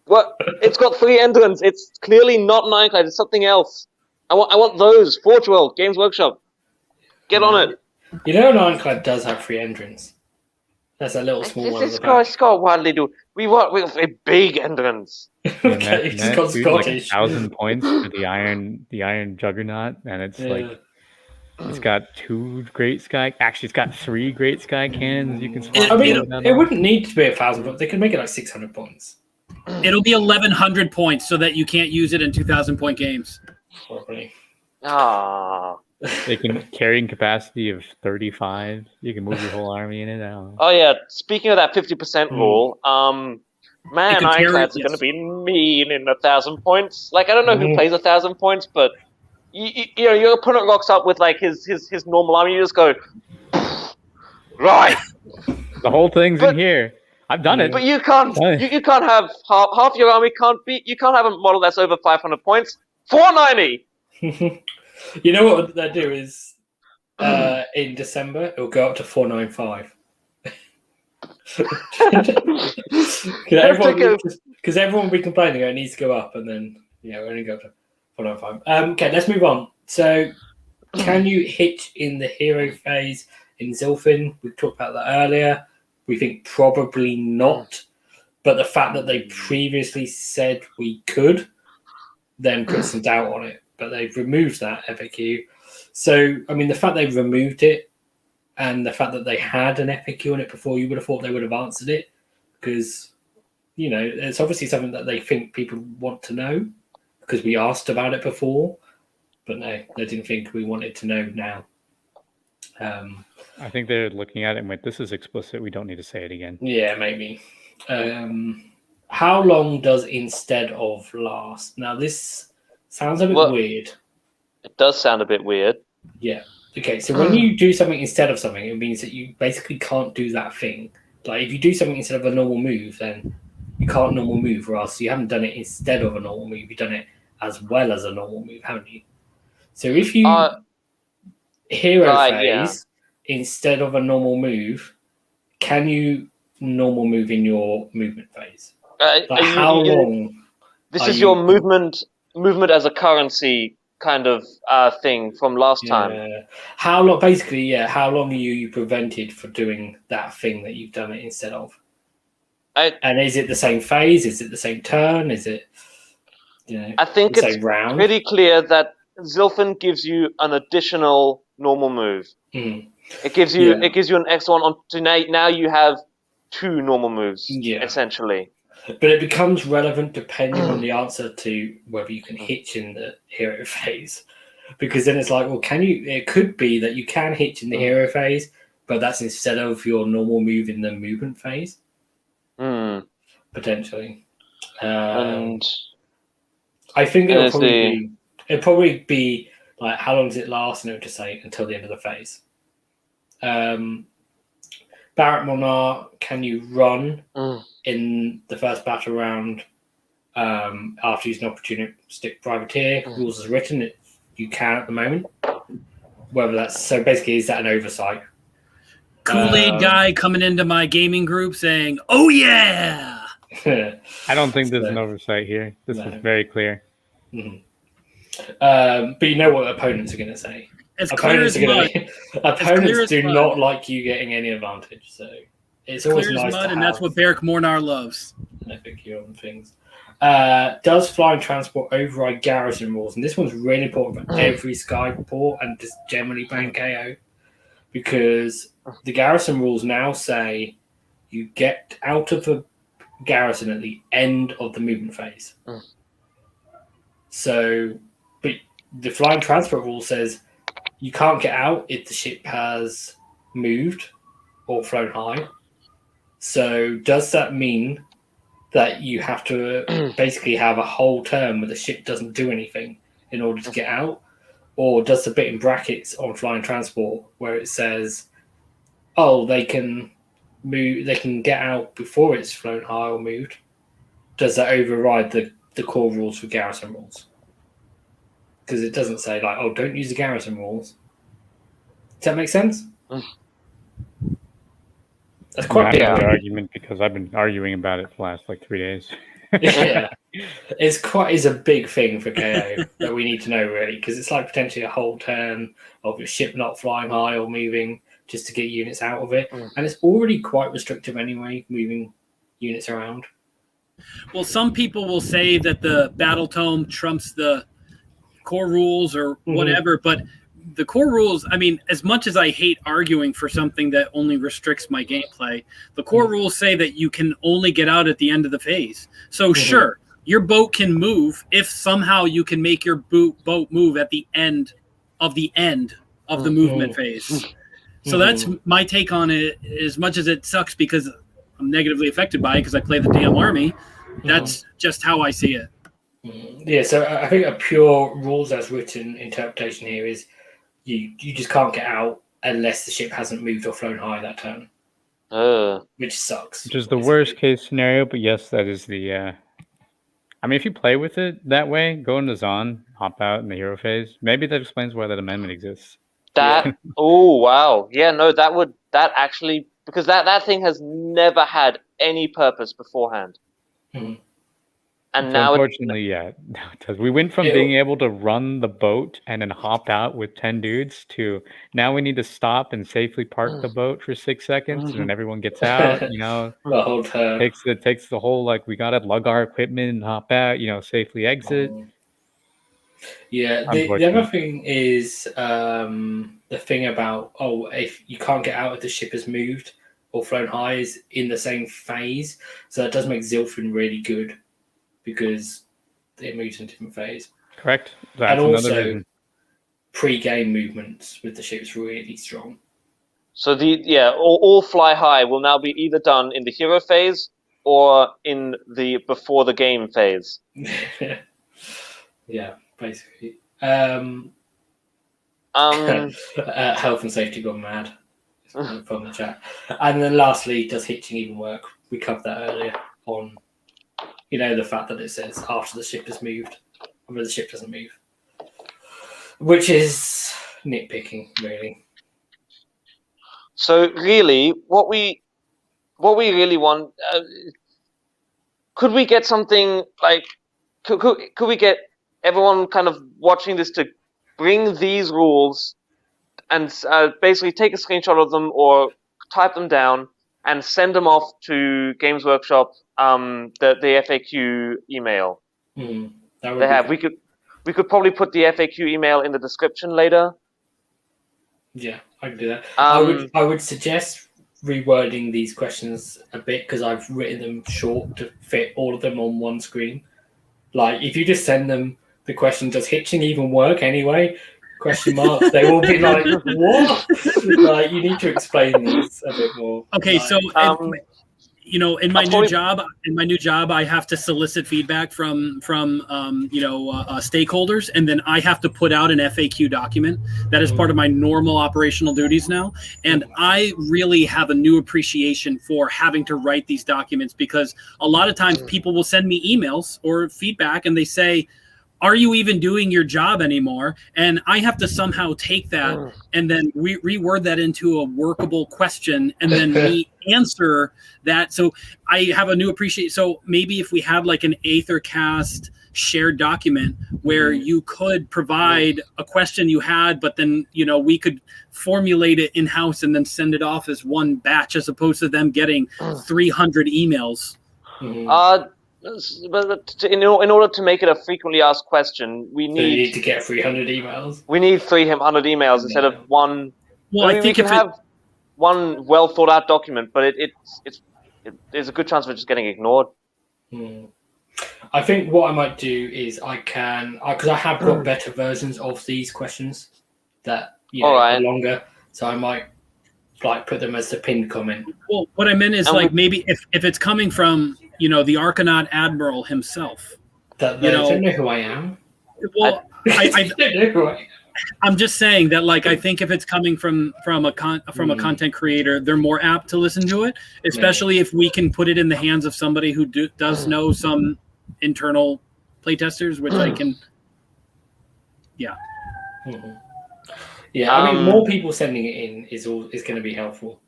What? It's got 3 entrants. It's clearly not an ironclad. It's something else. I want those. Forge World, Games Workshop. Get on it. You know, an Ironclad does have 3 entrants. That's a little small one. It's got widely do. We want a big entrance. Okay, it's got Dude, like Scottish. 1,000 points for the iron juggernaut, and it's like it's got 2 great sky. Actually, it's got 3 great sky cannons. You can. swap I mean, them it out. wouldn't need to be 1,000 points. They could make it like 600 points. It'll be 1,100 points so that you can't use it in 2,000 point games. Probably. Ah. They can carrying capacity of 35. You can move your whole army in it. I don't know. Oh yeah. Speaking of that 50% rule, It man, can carry- ironclads are yes. going to be mean in 1,000 points. Like I don't know who plays 1,000 points, but you know your opponent rocks up with like his normal army. You just go right. The whole thing's But- in here. I've done it. But you can't. Right. You can't have half your army can't be. You can't have a model that's over 500 points. 490. You know what they'll do is in December it'll go up to 495. Because everyone will be complaining it needs to go up, and then we're only go up to 495. Okay, let's move on. So, can you hitch in the hero phase in Zilfin? We talked about that earlier. We think probably not, but the fact that they previously said we could then put some doubt on it. But they've removed that FAQ. So, I mean, the fact they've removed it and the fact that they had an FAQ on it before, you would have thought they would have answered it because, it's obviously something that they think people want to know because we asked about it before. But no, they didn't think we wanted to know now. I think they're looking at it and went, "This is explicit. We don't need to say it again." Yeah, maybe. How long does instead of last? Now, this sounds a bit weird. It does sound a bit weird. Yeah. Okay, so when you do something instead of something, it means that you basically can't do that thing. Like, if you do something instead of a normal move, then you can't normal move, or else you haven't done it instead of a normal move. You've done it as well as a normal move, haven't you? So if you hero phase instead of a normal move, can you normal move in your movement phase? How long? This is your movement as a currency kind of thing from last time. How long? Basically, yeah. How long are you prevented for doing that thing that you've done it instead of? And is it the same phase? Is it the same turn? Is it? I think it's pretty clear that Zilfin gives you an additional normal move. It gives you an extra one on. So now you have 2 normal moves essentially. But it becomes relevant depending on the answer to whether you can hitch in the hero phase, because then it's like, well, can you? It could be that you can hitch in the hero phase, but that's instead of your normal move in the movement phase. Potentially. And I think it'll probably be like, how long does it last? And it would just say until the end of the phase. Barrack Monarch, can you run in the first battle round after using opportunistic privateer? Rules as written, you can at the moment. Whether that's so, basically, is that an oversight? Kool-Aid guy coming into my gaming group saying, "Oh yeah." I don't think there's an oversight here. This is very clear. But you know what opponents are going to say. Opponents do not like you getting any advantage, so it's always nice to have. And that's what Barrack Mornar loves. Epic on things. Does flying transport override garrison rules? And this one's really important for every Skyport and just generally playing KO, because the garrison rules now say you get out of a garrison at the end of the movement phase. So, but the flying transport rule says you can't get out if the ship has moved or flown high. So does that mean that you have to basically have a whole turn where the ship doesn't do anything in order to get out? Or does the bit in brackets on flying transport where it says, oh, they can move, they can get out before it's flown high or moved, does that override the core rules for garrison rules? Because it doesn't say, like, oh, don't use the garrison rules. Does that make sense? That's quite a big argument, because I've been arguing about it for the last 3 days. Yeah, it's a big thing for KO that we need to know, really, because it's like potentially a whole turn of your ship not flying high or moving just to get units out of it, and it's already quite restrictive anyway, moving units around. Well, some people will say that the battle tome trumps the core rules or whatever, but the core rules, I mean, as much as I hate arguing for something that only restricts my gameplay, the core rules say that you can only get out at the end of the phase. So sure, your boat can move if somehow you can make your boat move at the end of the movement phase. So that's my take on it. As much as it sucks because I'm negatively affected by it because I play the damn army, that's just how I see it. Yeah, so I think a pure rules as written interpretation here is you just can't get out unless the ship hasn't moved or flown high that turn. Which sucks. Which is the worst case scenario, but yes, that is the... I mean, if you play with it that way, go into Zon, hop out in the hero phase, maybe that explains why that amendment exists. Oh, wow. Yeah, no, that actually... Because that thing has never had any purpose beforehand. And so now unfortunately, now it does. We went from being able to run the boat and then hop out with 10 dudes to now we need to stop and safely park the boat for 6 seconds and then everyone gets out, the whole turn. Takes the whole, we got to lug our equipment and hop out, safely exit. Yeah, the other thing is the thing about, if you can't get out if the ship has moved or flown high is in the same phase. So that does make Zilfin really good because it moves in a different phase. Correct. That's and also pre-game movements with the ship's really strong. So all fly high will now be either done in the hero phase or in the before the game phase. Yeah, basically. Health and safety gone mad from the chat. And then lastly, does hitching even work? We covered that earlier on You know, the fact that it says after the ship has moved, but the ship doesn't move, which is nitpicking, really. So really, what we really want, could we get something like, could we get everyone kind of watching this to bring these rules and basically take a screenshot of them or type them down and send them off to Games Workshop, the FAQ email they have. We could probably put the FAQ email in the description later. Yeah, I can do that. I would suggest rewording these questions a bit because I've written them short to fit all of them on one screen. Like, if you just send them the question, does hitching even work anyway? Question marks. They will be like, what? Like, you need to explain these a bit more. Okay, like, so in my new job, I have to solicit feedback from stakeholders, and then I have to put out an FAQ document. That is part of my normal operational duties now, and I really have a new appreciation for having to write these documents because a lot of times people will send me emails or feedback, and they say, are you even doing your job anymore? And I have to somehow take that and then reword that into a workable question and then me answer that. So I have a new appreciation. So maybe if we had like an Aethercast shared document where you could provide a question you had, but then, we could formulate it in-house and then send it off as one batch as opposed to them getting 300 emails. But in order to make it a frequently asked question, we need to get 300 emails. We need 300 emails instead of one. Well, I think we can have one well thought out document, but there's a good chance of it just getting ignored. I think what I might do is because I have got better versions of these questions that are longer, so I might put them as the pinned comment. Well, what I meant is maybe if it's coming from the Archanaut Admiral himself. They don't know who I am. Well, I don't know who I am. I'm just saying that, I think if it's coming from a content creator, they're more apt to listen to it, especially if we can put it in the hands of somebody who does know some internal playtesters, which I can. Yeah. Yeah, I mean, more people sending it in is going to be helpful.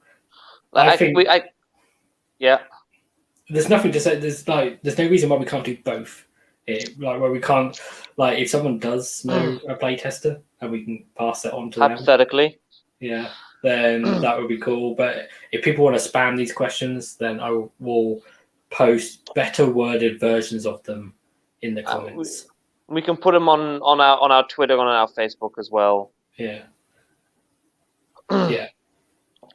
I think. There's nothing to say. There's no reason why we can't do both. Where we can't, if someone does know a playtester and we can pass it on to them. Hypothetically. Yeah, then that would be cool. But if people want to spam these questions, then I will post better worded versions of them in the comments. We can put them on our Twitter, on our Facebook as well. Yeah. Yeah.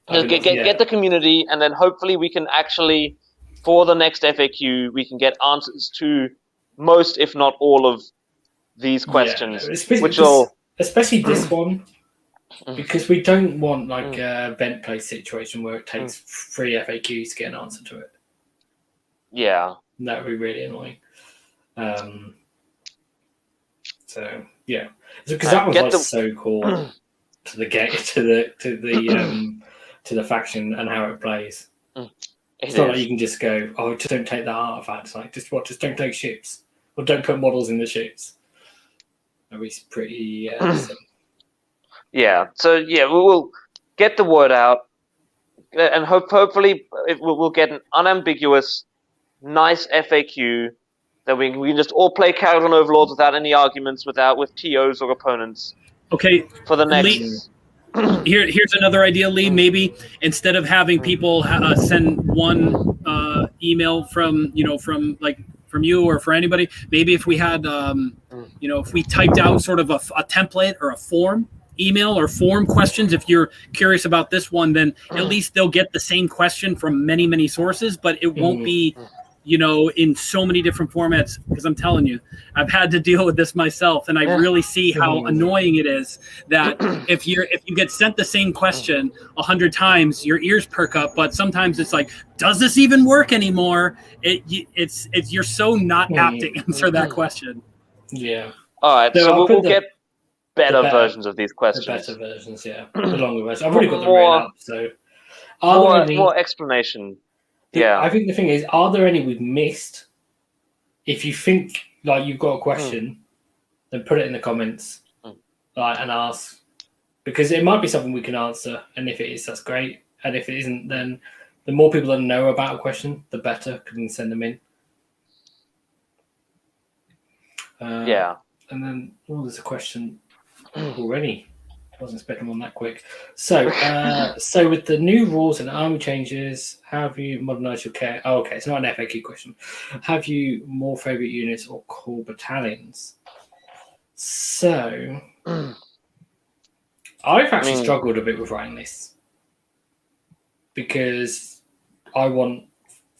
Get the community, and then hopefully we can actually, for the next FAQ, we can get answers to most, if not all, of these questions. Especially this one, because we don't want a vent place situation where it takes 3 FAQs to get an answer to it. Yeah, that would be really annoying. So yeah, because that was so cool to the to the faction and how it plays. It's not like you can just go, just don't take that artifact. It's like, just don't take ships. Or don't put models in the ships. That was pretty Yeah, so we will get the word out, and hopefully we'll get an unambiguous, nice FAQ that we can just all play Kharadron Overlords without any arguments, with TOs or opponents. Okay. For the next... Here's another idea, Lee. Maybe instead of having people send one email from you or for anybody, maybe if we had if we typed out sort of a template or a form email or form questions, if you're curious about this one, then at least they'll get the same question from many sources, but it won't be in so many different formats, because I'm telling you, I've had to deal with this myself, and I really see how annoying it is that if you get sent the same question 100 times, your ears perk up, but sometimes it's like, does this even work anymore? It's you're so not apt to answer that question. Yeah. All right, so we'll get better versions of these questions. The better versions, yeah. The longer versions. I've already got them written up, so more explanation. Yeah, I think the thing is, are there any we've missed if you think like you've got a question, then put it in the comments, like, and ask, because it might be something we can answer. And if it is, that's great. And if it isn't, then the more people that know about a question, the better, because we can send them in. Yeah. And then, there's a question already. I wasn't expecting one that quick. So, so with the new rules and army changes, how have you modernized your care? Oh, okay, it's not an FAQ question. Have you more favorite units or core battalions? So, I've actually struggled a bit with writing this because I want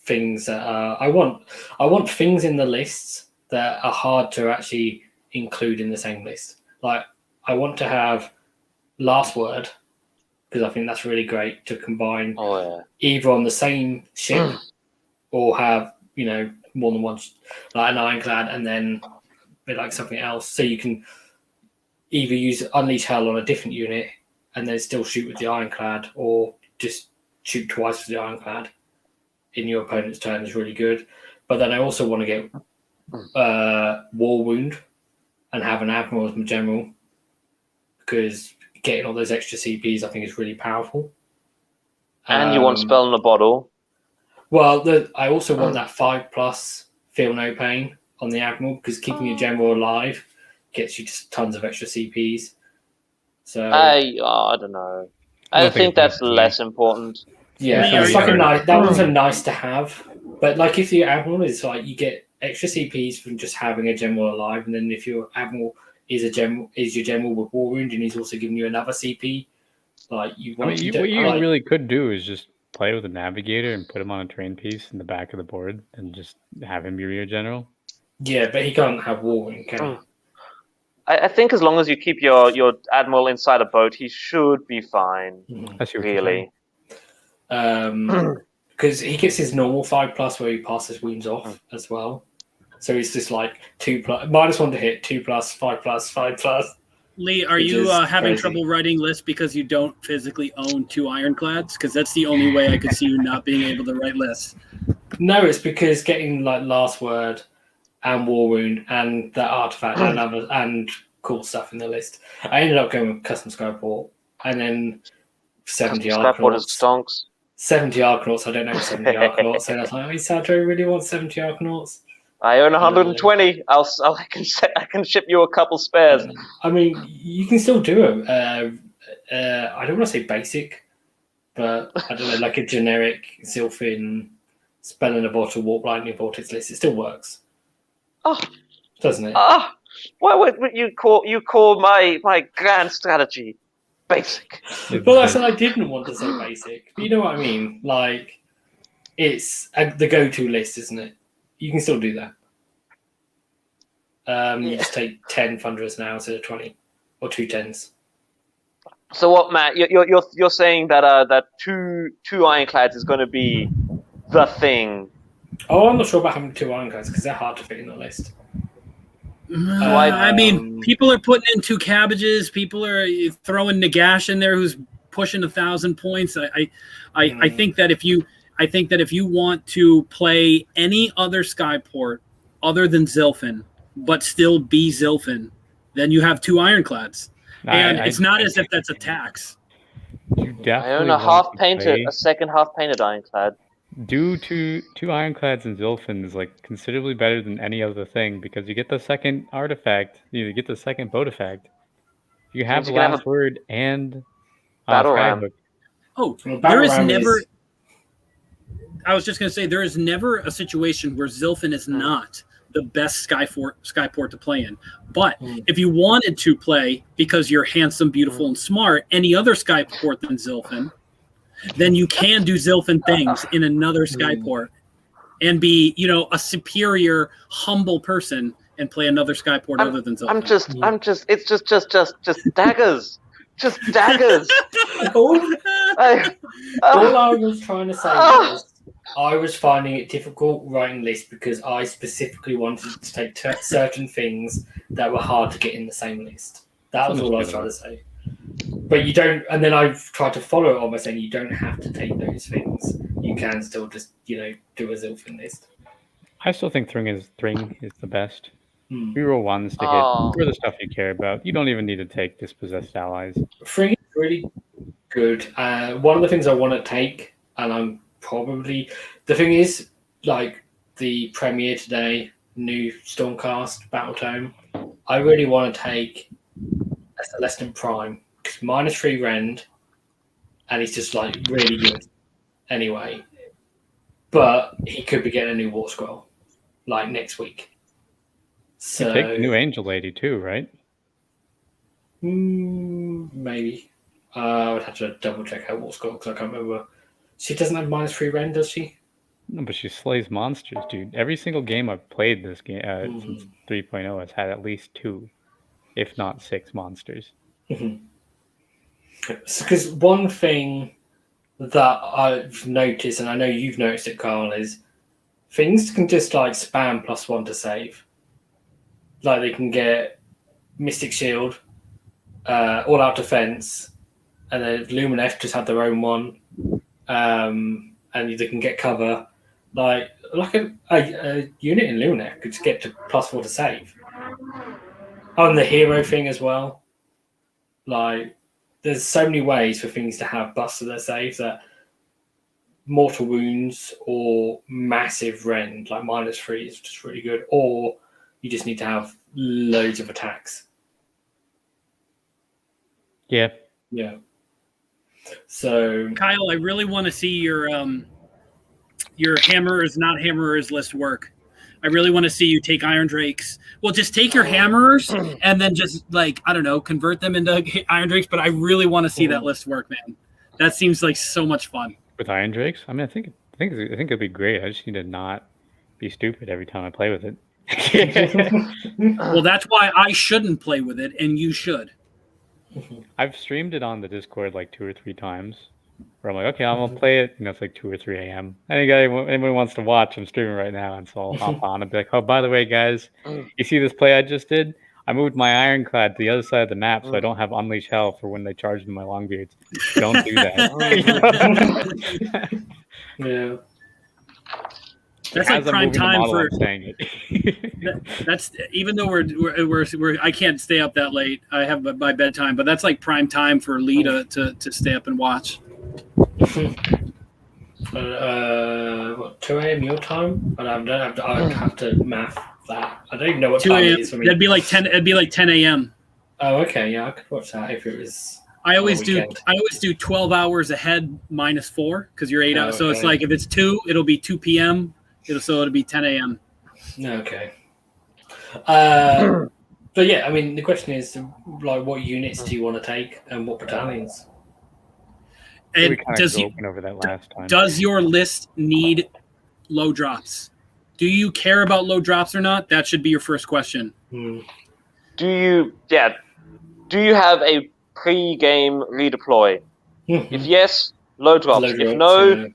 things that I want things in the lists that are hard to actually include in the same list. Like, I want to have last word, because I think that's really great to combine either on the same ship or have, more than one, like an ironclad and then bit like something else. So you can either use Unleash Hell on a different unit and then still shoot with the ironclad, or just shoot twice with the ironclad in your opponent's turn is really good. But then I also want to get War Wound and have an Admiral as my general, because getting all those extra CPs I think is really powerful. And you want Spell in a Bottle. Well, I also want that 5+ Feel No Pain on the Admiral, because keeping your general alive gets you just tons of extra CPs. So I don't know. I think that's less important. Yeah, it's like that one's a nice to have. But like if your Admiral is like, you get extra CPs from just having a general alive, and then if your Admiral is your general with War Wound and he's also giving you another CP, like you want. What you really could do is just play with a navigator and put him on a terrain piece in the back of the board and just have him be your general. Yeah, but he can't have War Wound, can he? I think as long as you keep your Admiral inside a boat, he should be fine. That's really. Because he gets his normal 5+ where he passes wounds off as well. So it's just like 2+, -1 to hit, 2+, 5+, 5+. Lee, are you having trouble writing lists because you don't physically own 2 ironclads? Because that's the only way I could see you not being able to write lists. No, it's because getting like Last Word and War Wound and that artifact and cool stuff in the list. I ended up going with Custom Skyport and then 70 Arkanauts. 70 Arkanauts. I don't know 70 Arkanauts. And I was like, do I really want 70 Arkanauts? I own 120. I can ship you a couple spares. I mean, you can still do it. I don't want to say basic, but I don't know, like a generic Zilfin Spell in a Bottle, Warp Lightning Vortex list. It still works. Oh, doesn't it? Why would you call my grand strategy basic? Well, I said I didn't want to say basic. But you know what I mean? Like, it's the go-to list, isn't it? You can still do that. You just take 10 Thunderers now instead of 20, or 2 10s. So what, Matt? You're saying that two Ironclads is going to be the thing? Oh, I'm not sure about having 2 Ironclads because they're hard to fit in the list. I mean, people are putting in 2 Cabbages. People are throwing Nagash in there, who's pushing 1,000 points. I think that if you want to play any other Skyport other than Zilfin, but still be Zilfin, then you have 2 Ironclads, and it's not as if that's a tax. I own a second half-painted Ironclad. Do two Ironclads and Zilfin is like considerably better than any other thing because you get the second artifact, you get the second boat effect. You have the last word and Battle Ram. Oh, there is never. I was just going to say there is never a situation where Zilfin is not the best Skyport to play in. But if you wanted to play because you're handsome, beautiful, and smart, any other Skyport than Zilfin, then you can do Zilfin things in another Skyport and be, a superior, humble person and play another Skyport other than Zilfin. It's just daggers. Just daggers. All I was trying to say was I was finding it difficult writing lists because I specifically wanted to take certain things that were hard to get in the same list. That was all I was trying to say. But you don't, and then I've tried to follow it on by saying you don't have to take those things. You can still just, do a Zilfin list. I still think Thring is the best. Hmm. Reroll ones to Oh. hit for the stuff you care about. You don't even need to take dispossessed allies. Thring is really good. One of the things I want to take, and I'm probably the thing is like the premiere today, new Stormcast Battletome. I really want to take a Celestin Prime because -3 rend, and he's just like really good. Anyway, but he could be getting a new War Scroll like next week. So You take the new Angel Lady too, right? maybe. I would have to double check her War Scroll because I can't remember. She doesn't have -3 rend, does she? No, but she slays monsters, dude. Every single game I've played this game since 3.0 has had at least 2, if not 6 monsters. Because one thing that I've noticed, and I know you've noticed it, Carl, is things can just like spam +1 to save. Like they can get Mystic Shield, All Out Defense, and then Lumineth just have their own one, and they can get cover. Like a unit in Lumineth could just get to +4 to save. Oh, and the hero thing as well. Like, there's so many ways for things to have buffs to their saves that mortal wounds or massive rend, like -3, is just really good. Or you just need to have loads of attacks. Yeah. Yeah. So Kyle, I really want to see your hammerers, not hammerers list work. I really want to see you take Iron Drakes. Well, just take your hammerers and then just like, I don't know, convert them into Iron Drakes. But I really want to see that list work, man. That seems like so much fun. With Iron Drakes? I mean, I think it'd be great. I just need to not be stupid every time I play with it. Well, that's why I shouldn't play with it, and you should. I've streamed it on the Discord like 2 or 3 times. Where I'm like, okay, I'm gonna play it. It's like 2 or 3 a.m. Anyone wants to watch? I'm streaming right now, and so I'll hop on and be like, oh, by the way, guys, you see this play I just did? I moved my Ironclad to the other side of the map, so I don't have Unleash Hell for when they charge into my Longbeards. Don't do that. yeah. That's like prime time for. Saying it. That's even though we're I can't stay up that late. I have my bedtime, but that's like prime time for Lee to stay up and watch. What, 2 a.m. your time? I don't have to. I would have to math that. I don't even know what 2 time a.m. it is for me. That'd be like 10. It'd be like 10 a.m. Oh, okay. Yeah, I could watch that if it was. I always do 12 hours ahead -4 because you're 8 hours. So it's like if it's 2, it'll be 2 p.m. It'll be 10 a.m. Okay. But yeah, I mean, the question is, like, what units do you want to take and what battalions? And we kind of went over that last time. Does your list need low drops? Do you care about low drops or not? That should be your first question. Do you have a pre-game redeploy? If yes, low drops. If no,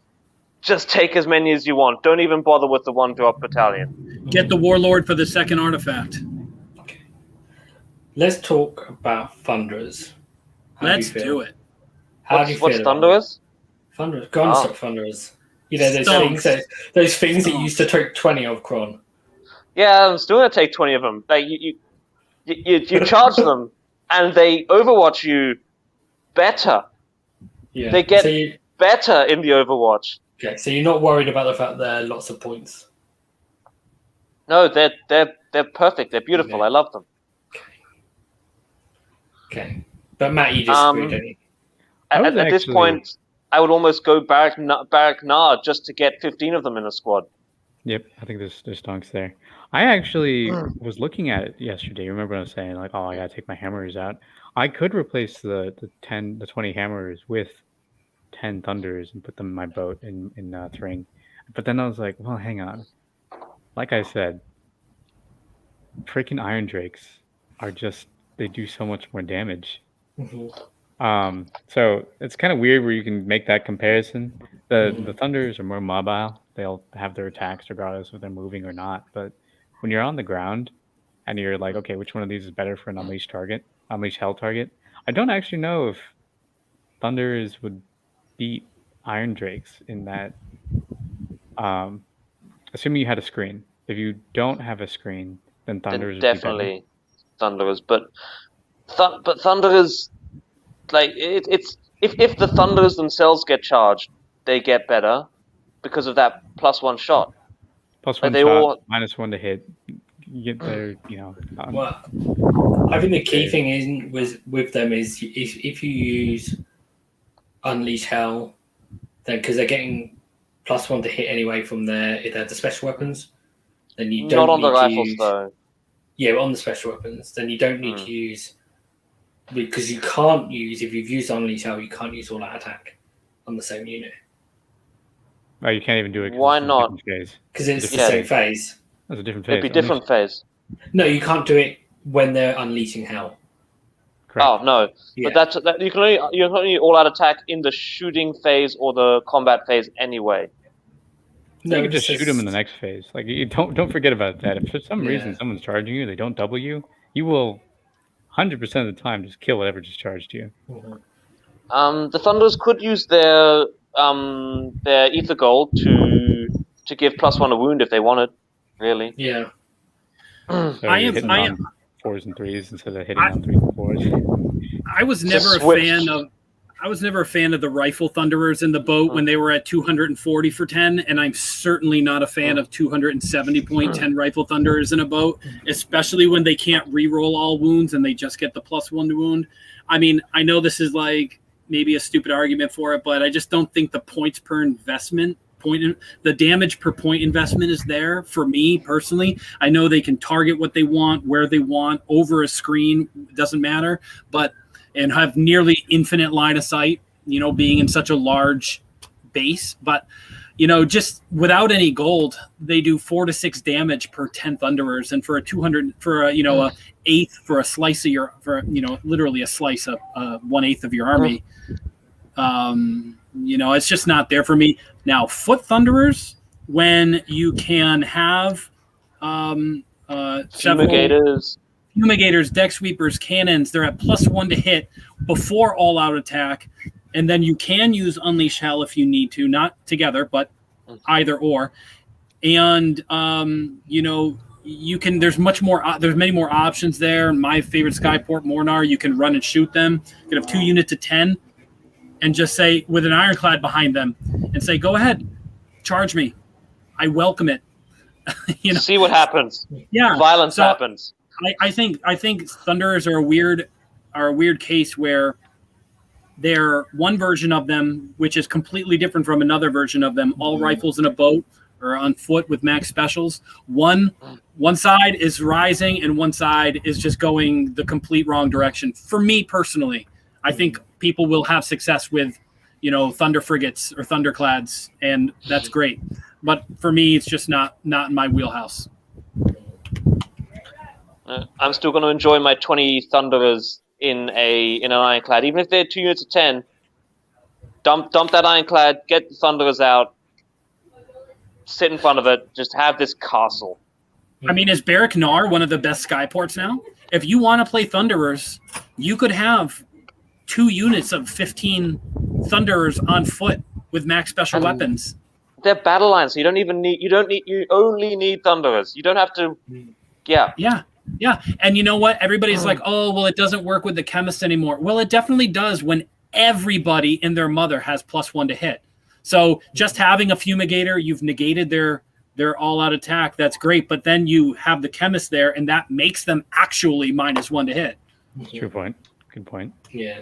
just take as many as you want. Don't even bother with the 1-drop battalion. Get the Warlord for the second artifact. Okay. Let's talk about Thunderers. Let's do it. How do you feel? What's Thunderers? Thunderers. Gunstock Thunderers. You know, those things that you used to take 20 of, Kron. Yeah, I'm still going to take 20 of them. Like, you charge them, and they overwatch you better. Yeah. They get better in the Overwatch. Okay, so you're not worried about the fact there are lots of points? No, they're perfect. They're beautiful. Okay. I love them. Okay. But Matt, you disagree, don't you? At this point, I would almost go Barrack Nard just to get 15 of them in a squad. Yep, I think there's stonks there. I actually was looking at it yesterday. You remember when I was saying, like, oh, I gotta take my hammerers out? I could replace the 20 hammerers with 10 thunders and put them in my boat in Thring. But then I was like, well, hang on. Like I said, freaking Iron Drakes are they do so much more damage. So it's kind of weird where you can make that comparison. The Thunders are more mobile. They'll have their attacks regardless if they're moving or not. But when you're on the ground and you're like, okay, which one of these is better for an Unleash Hell target? I don't actually know if Thunders would beat Iron Drakes in that, assuming you had a screen. If you don't have a screen, then Thunderers would be definitely Thunderers. But Thunderers, like it's if the Thunderers themselves get charged, they get better because of that +1 shot. better. +1 they shot, all- -1 to hit. You get their, Well, I think the key thing with them is if you use Unleash Hell, then because they're getting +1 to hit anyway from the special weapons, then you don't not on need the rifles use, though. Yeah, but on the special weapons, then you don't need to use, because you can't use, if you've used Unleash Hell, you can't use all that attack on the same unit. Oh, you can't even do it. Why not? Because it's the same phase. That's a different phase. It'd be different phase. No, you can't do it when they're unleashing hell. Correct. Oh no, Yeah. but you can only all-out attack in the shooting phase or the combat phase anyway. No, you it can just shoot them in the next phase. Like, you don't forget about that. If for some reason someone's charging you, they don't double you, you will 100% of the time just kill whatever just charged you. The Thunderers could use their Ether Gold to give +1 a wound if they wanted. Really. Yeah. So I you're am- hitting I on am- 4s and 3s instead of hitting on 3s and 4s. I was never a switch. fan of. I was never a fan of the rifle Thunderers in the boat when they were at 240 for 10, and I'm certainly not a fan of 270.10 rifle Thunderers in a boat, especially when they can't re-roll all wounds and they just get the +1 to wound. I mean, I know this is like maybe a stupid argument for it, but I just don't think the points per investment the damage per point investment is there for me personally. I know they can target what they want, where they want, over a screen, doesn't matter, and have nearly infinite line of sight, being in such a large base. But, just without any gold, they do 4 to 6 damage per 10 Thunderers. And for a 200, for a eighth, for a slice of your, literally a slice of 1/8 of your army, it's just not there for me. Now, foot Thunderers, when you can have Fumigators, deck sweepers, cannons, they're at +1 to hit before all-out attack, and then you can use Unleash Hell if you need to, not together, but either or. And you can. There's much more. There's many more options there. My favorite Skyport Mornar, you can run and shoot them. You can have 2 units to 10, and just say with an ironclad behind them, and say, "Go ahead, charge me. I welcome it." See what happens. Yeah, Violence happens. I think Thunderers are a weird case where they're one version of them, which is completely different from another version of them. All rifles in a boat or on foot with max specials. One side is rising and one side is just going the complete wrong direction. For me personally, I think people will have success with, Thunder Frigates or Thunderclads, and that's great. But for me, it's just not in my wheelhouse. I'm still going to enjoy my 20 Thunderers in an ironclad, even if they're 2 units of 10. Dump that ironclad, get the Thunderers out, sit in front of it, just have this castle. I mean, is Barrack Nar one of the best Skyports now? If you want to play Thunderers, you could have 2 units of 15 Thunderers on foot with max special weapons. They're battle lines, so you only need Thunderers. You don't have to. Yeah. And you know what? Everybody's like, oh, well, it doesn't work with the chemist anymore. Well, it definitely does when everybody and their mother has +1 to hit. So just having a fumigator, you've negated their all-out attack. That's great. But then you have the chemist there, and that makes them actually -1 to hit. True point. Good point. Yeah.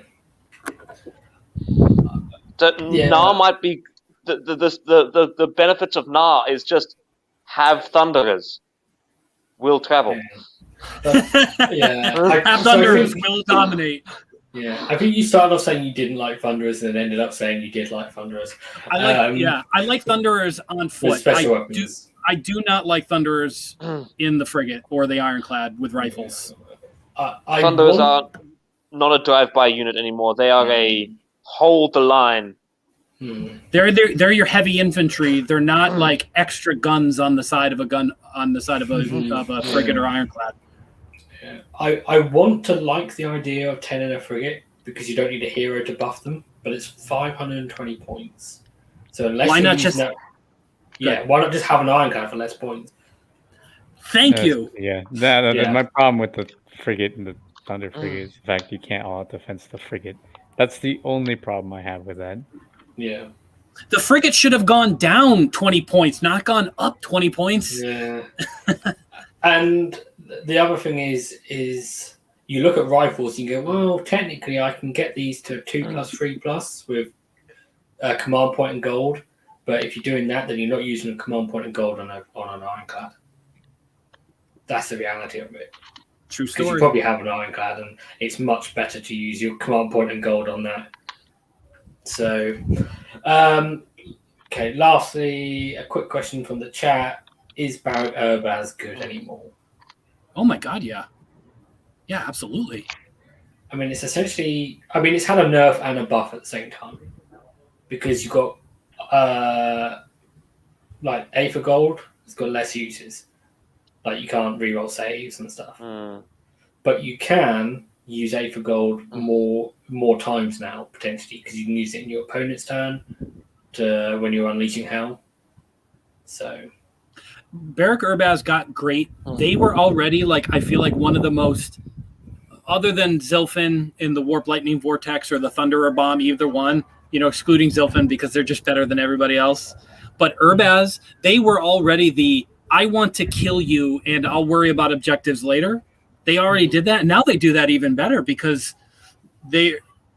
Nar might be the benefits of Nar is just have Thunderers. Will travel. Have Thunderers will dominate. Yeah, I think you started off saying you didn't like Thunderers and then ended up saying you did like Thunderers. I like Thunderers on foot. Special weapons. I do not like Thunderers in the frigate or the ironclad with rifles. Thunderers are not a drive-by unit anymore. They are a hold the line. They're your heavy infantry. They're not like extra guns on the side of a frigate or ironclad. Yeah. I want to like the idea of 10 in a frigate because you don't need a hero to buff them, but it's 520 points. So unless why not why not just have an ironclad for less points? Thank you. Yeah, Yeah. my problem with the frigate and the thunder frigate is the fact you can't all out defense the frigate. That's the only problem I have with that. Yeah. The frigate should have gone down 20 points, not gone up 20 points. Yeah. And the other thing is you look at rifles and you go, well, technically I can get these to 2+, 3+ with a command point and gold. But if you're doing that, then you're not using a command point and gold on an ironclad. That's the reality of it. True Because you story. probably have an ironclad, and it's much better to use your command point and gold on that. So, okay. Lastly, a quick question from the chat: is Baron Urbaz good anymore? Oh my god, yeah. Yeah, absolutely. I mean, it's essentially. I mean, it's had a nerf and a buff at the same time, because you've got like Aether Gold. It's got less uses. Like you can't reroll saves and stuff. But you can use Aether Gold more times now, potentially, because you can use it in your opponent's turn to when you're unleashing hell. So Beric Urbaz got great. They were already I feel like one of the most, other than Zilfin in the Warp Lightning Vortex or the Thunderer Bomb, either one, excluding Zilfin because they're just better than everybody else. But Urbaz, they were already the I want to kill you and I'll worry about objectives later. They already did that. And now they do that even better because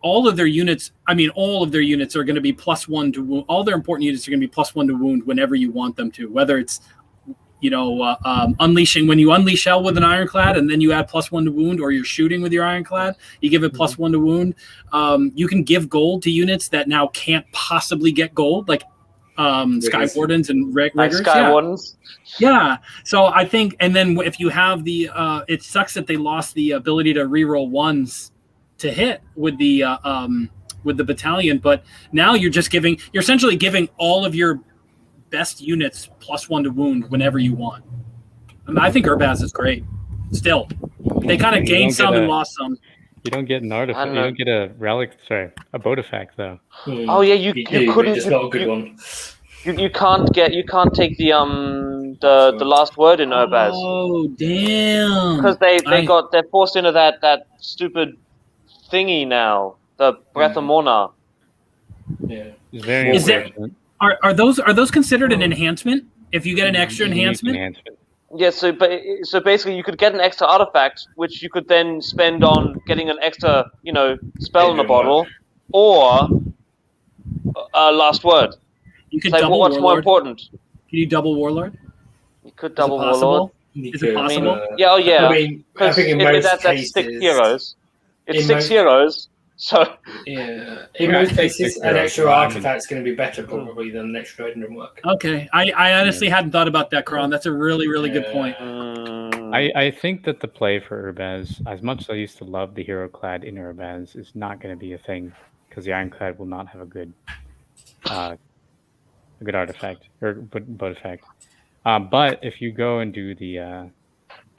all of their units are going to be +1 to wound. All their important units are going to be +1 to wound whenever you want them to, whether it's, unleashing, when you unleash hell with an ironclad and then you add +1 to wound, or you're shooting with your ironclad, you give it +1 to wound. You can give gold to units that now can't possibly get gold, like Sky Wardens and Riggers. Sky Wardens. Yeah. So I think, and then if you have it sucks that they lost the ability to reroll ones to hit with the battalion, but now you're essentially giving all of your best units +1 to wound whenever you want. And I think Urbaz is great. Still, they kind of gained some and lost some. You don't get an artifact. You don't get a relic. Sorry, a bodefact though. Oh yeah, you couldn't. It's not a good one. You can't take the last word in Urbaz. Oh damn! Because they're forced into that stupid thingy now, the Breath of Morna. Yeah. Are those considered an enhancement? If you get an extra enhancement? Yeah, so basically you could get an extra artifact, which you could then spend on getting an extra, spell in a bottle, or last word. You could double double what's Warlord. More important? Can you double Warlord? You could double Warlord. Is it possible? Yeah, I mean, I think in most that's cases, 6 heroes. It's 6 heroes. So yeah, in most cases, an extra artifact is going to be better probably than an extra engine work. Okay, I honestly hadn't thought about that, Kron. That's a really, really good point. I think that the play for Urbaz, as much as I used to love the hero clad in Urbaz, is not going to be a thing because the ironclad will not have a good artifact or bodefact. But if you go and do the,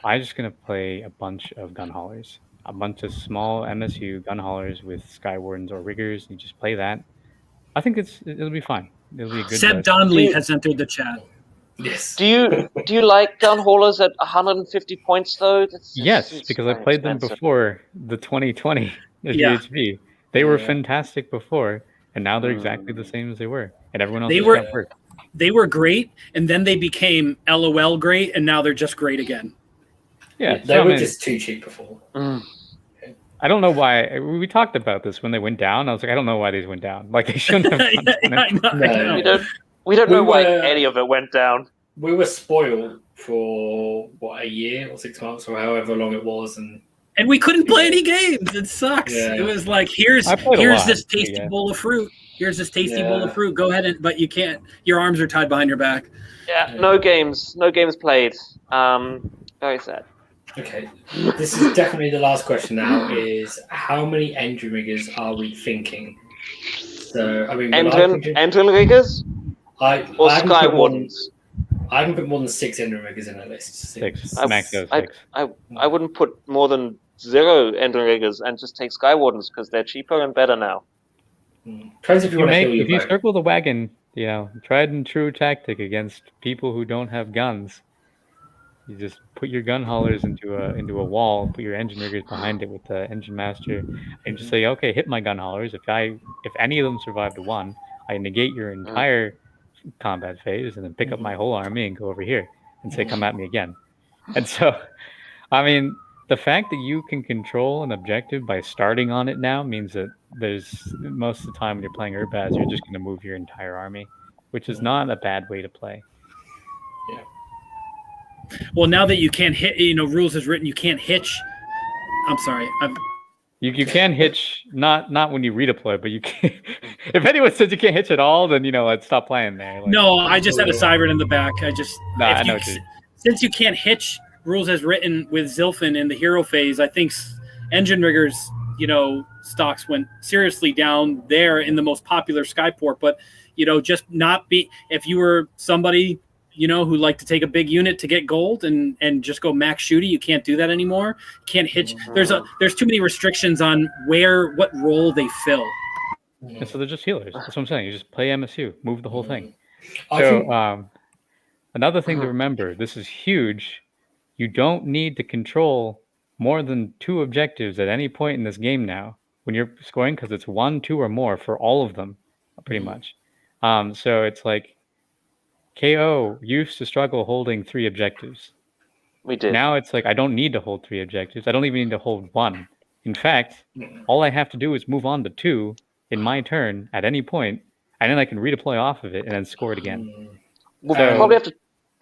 I'm just going to play a bunch of gun haulers. A bunch of small MSU gun haulers with Sky Wardens or Riggers. You just play that. I think it'll be fine. It'll be a good. Seb Donnelly has entered the chat. Yes. Do you like gun haulers at 150 points though? Yes, because I played them before the 2020 GHB. They were fantastic before, and now they're exactly the same as they were, and everyone else got work. They were great, and then they became LOL great, and now they're just great again. Yeah, they were just too cheap before. I don't know why. We talked about this when they went down. I was like, I don't know why these went down. Like they shouldn't have gone down. We don't know why any of it went down. We were spoiled for a year or 6 months or however long it was, and we couldn't play any games. It sucks. Yeah. It was like here's this tasty bowl of fruit. Here's this tasty bowl of fruit. Go ahead but you can't. Your arms are tied behind your back. Yeah, no games played. Very sad. Okay, this is definitely the last question now, is how many engine riggers are we thinking? So, I mean... Engine riggers? Or Sky Wardens? I haven't put more than 6 engine riggers in a list. 6. Max goes 6. I wouldn't put more than 0 engine riggers and just take Sky Wardens because they're cheaper and better now. Depends if you want to kill your If you circle the wagon, tried and true tactic against people who don't have guns, You just put your gun haulers into a wall, put your engine riggers behind it with the engine master, and just say, okay, hit my gun haulers. If any of them survive to 1, I negate your entire combat phase, and then pick up my whole army and go over here and say, come at me again. And so, I mean, the fact that you can control an objective by starting on it now means that there's most of the time when you're playing Urbaz, you're just going to move your entire army, which is not a bad way to play. Yeah. Well, now that you can't hit, rules as written, you can't hitch. I'm sorry. You can hitch, not when you redeploy, but you can. If anyone says you can't hitch at all, then let's stop playing there. No, I just had a siren in the back. I know. Since you can't hitch rules as written with Zilfin in the hero phase, I think engine riggers, stocks went seriously down there in the most popular Skyport. But just not be if you were somebody who like to take a big unit to get gold and just go max shooty. You can't do that anymore. You can't hitch. There's too many restrictions on what role they fill. And so they're just healers. That's what I'm saying. You just play MSU, move the whole thing. So another thing to remember, this is huge. You don't need to control more than 2 objectives at any point in this game now when you're scoring, because it's 1, 2, or more for all of them, pretty much. So it's like KO used to struggle holding 3 objectives. We did. Now it's like I don't need to hold 3 objectives. I don't even need to hold 1. In fact, all I have to do is move on to 2 in my turn at any point, and then I can redeploy off of it and then score it again. We'll probably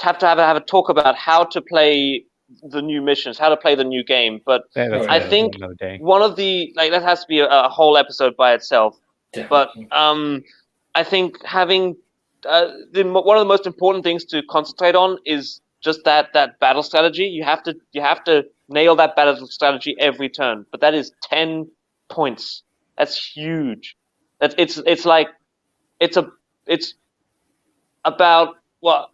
have to have a talk about how to play the new missions, how to play the new game. But I think one of the that has to be a whole episode by itself. Definitely. But I think having one of the most important things to concentrate on is just that battle strategy. You have to nail that battle strategy every turn. But that is 10 points. That's huge. It's about what?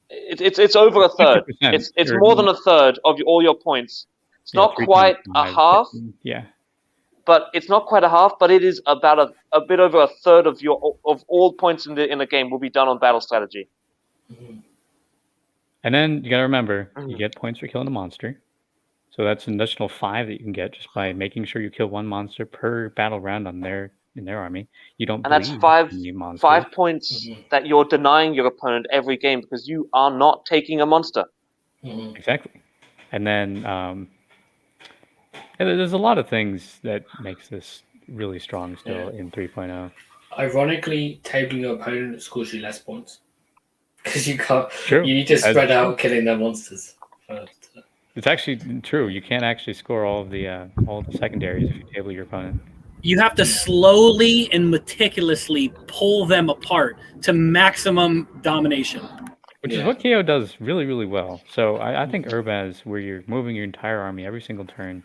It's over a third. It's more than a third of all your points. It's not quite a half. Yeah. But it's not quite a half. But it is about a bit over a third of all points in the game will be done on battle strategy. And then you got to remember, you get points for killing a monster. So that's an additional 5 that you can get just by making sure you kill 1 monster per battle round in their army. You don't. And that's 5 points that you're denying your opponent every game because you are not taking a monster. Exactly. And then there's a lot of things that makes this really strong still in 3.0. Ironically, tabling your opponent scores you less points because you can't. True. You need to spread out killing their monsters first. It's actually true. You can't actually score all the secondaries if you table your opponent. You have to slowly and meticulously pull them apart to maximum domination. Which is what KO does really, really well. So I think Urbaz, where you're moving your entire army every single turn,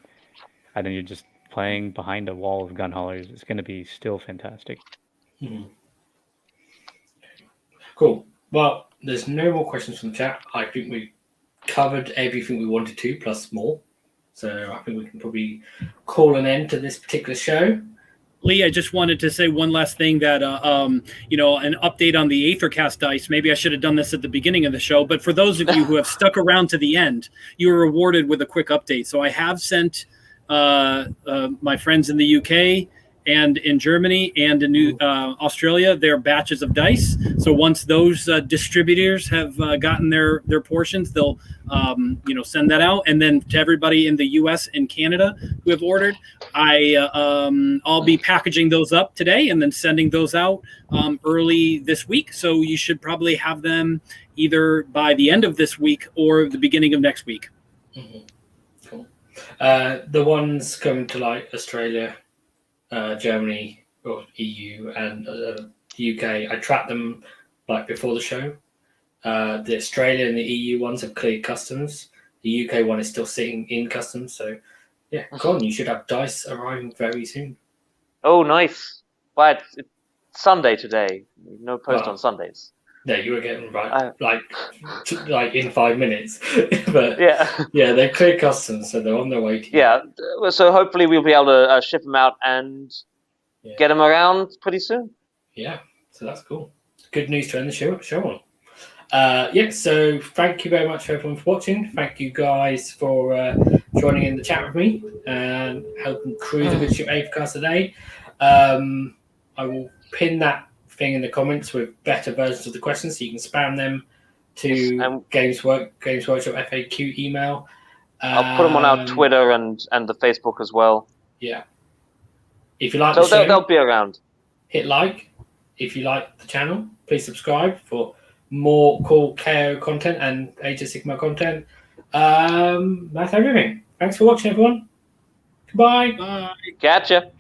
and then you're just playing behind a wall of gun haulers, is going to be still fantastic. Cool. Well, there's no more questions from the chat. I think we covered everything we wanted to, plus more. So I think we can probably call an end to this particular show. Lee, I just wanted to say one last thing that, an update on the Aethercast dice. Maybe I should have done this at the beginning of the show, but for those of you who have stuck around to the end, you were rewarded with a quick update. So I have sent my friends in the UK and in Germany and in Australia their batches of dice. So once those distributors have gotten their portions, they'll send that out. And then to everybody in the US and Canada who have ordered, I'll be packaging those up today and then sending those out early this week. So you should probably have them either by the end of this week or the beginning of next week. Cool. The ones coming to Australia, Germany or EU and the UK, I tracked them before the show. The Australia and the EU ones have cleared customs. The UK one is still sitting in customs. So yeah, Con, you should have dice arriving very soon. Oh, nice. But it's Sunday today. No post on Sundays. Yeah, you were getting like in 5 minutes. But yeah, they're clear customs, so they're on their way to you. Yeah, so hopefully we'll be able to ship them out and get them around pretty soon. Yeah, so that's cool. Good news to end the show on. So thank you very much for everyone for watching. Thank you guys for joining in the chat with me and helping crew the Good Ship Aethercast today. I will pin that thing in the comments with better versions of the questions so you can spam them to Games Workshop FAQ email. I'll put them on our Twitter and the Facebook as well. Yeah. If you like the show, they'll be around. Hit like. If you like the channel, please subscribe for more cool KO content and Age of Sigmar content. That's everything. Thanks for watching, everyone. Goodbye. Bye. Gotcha.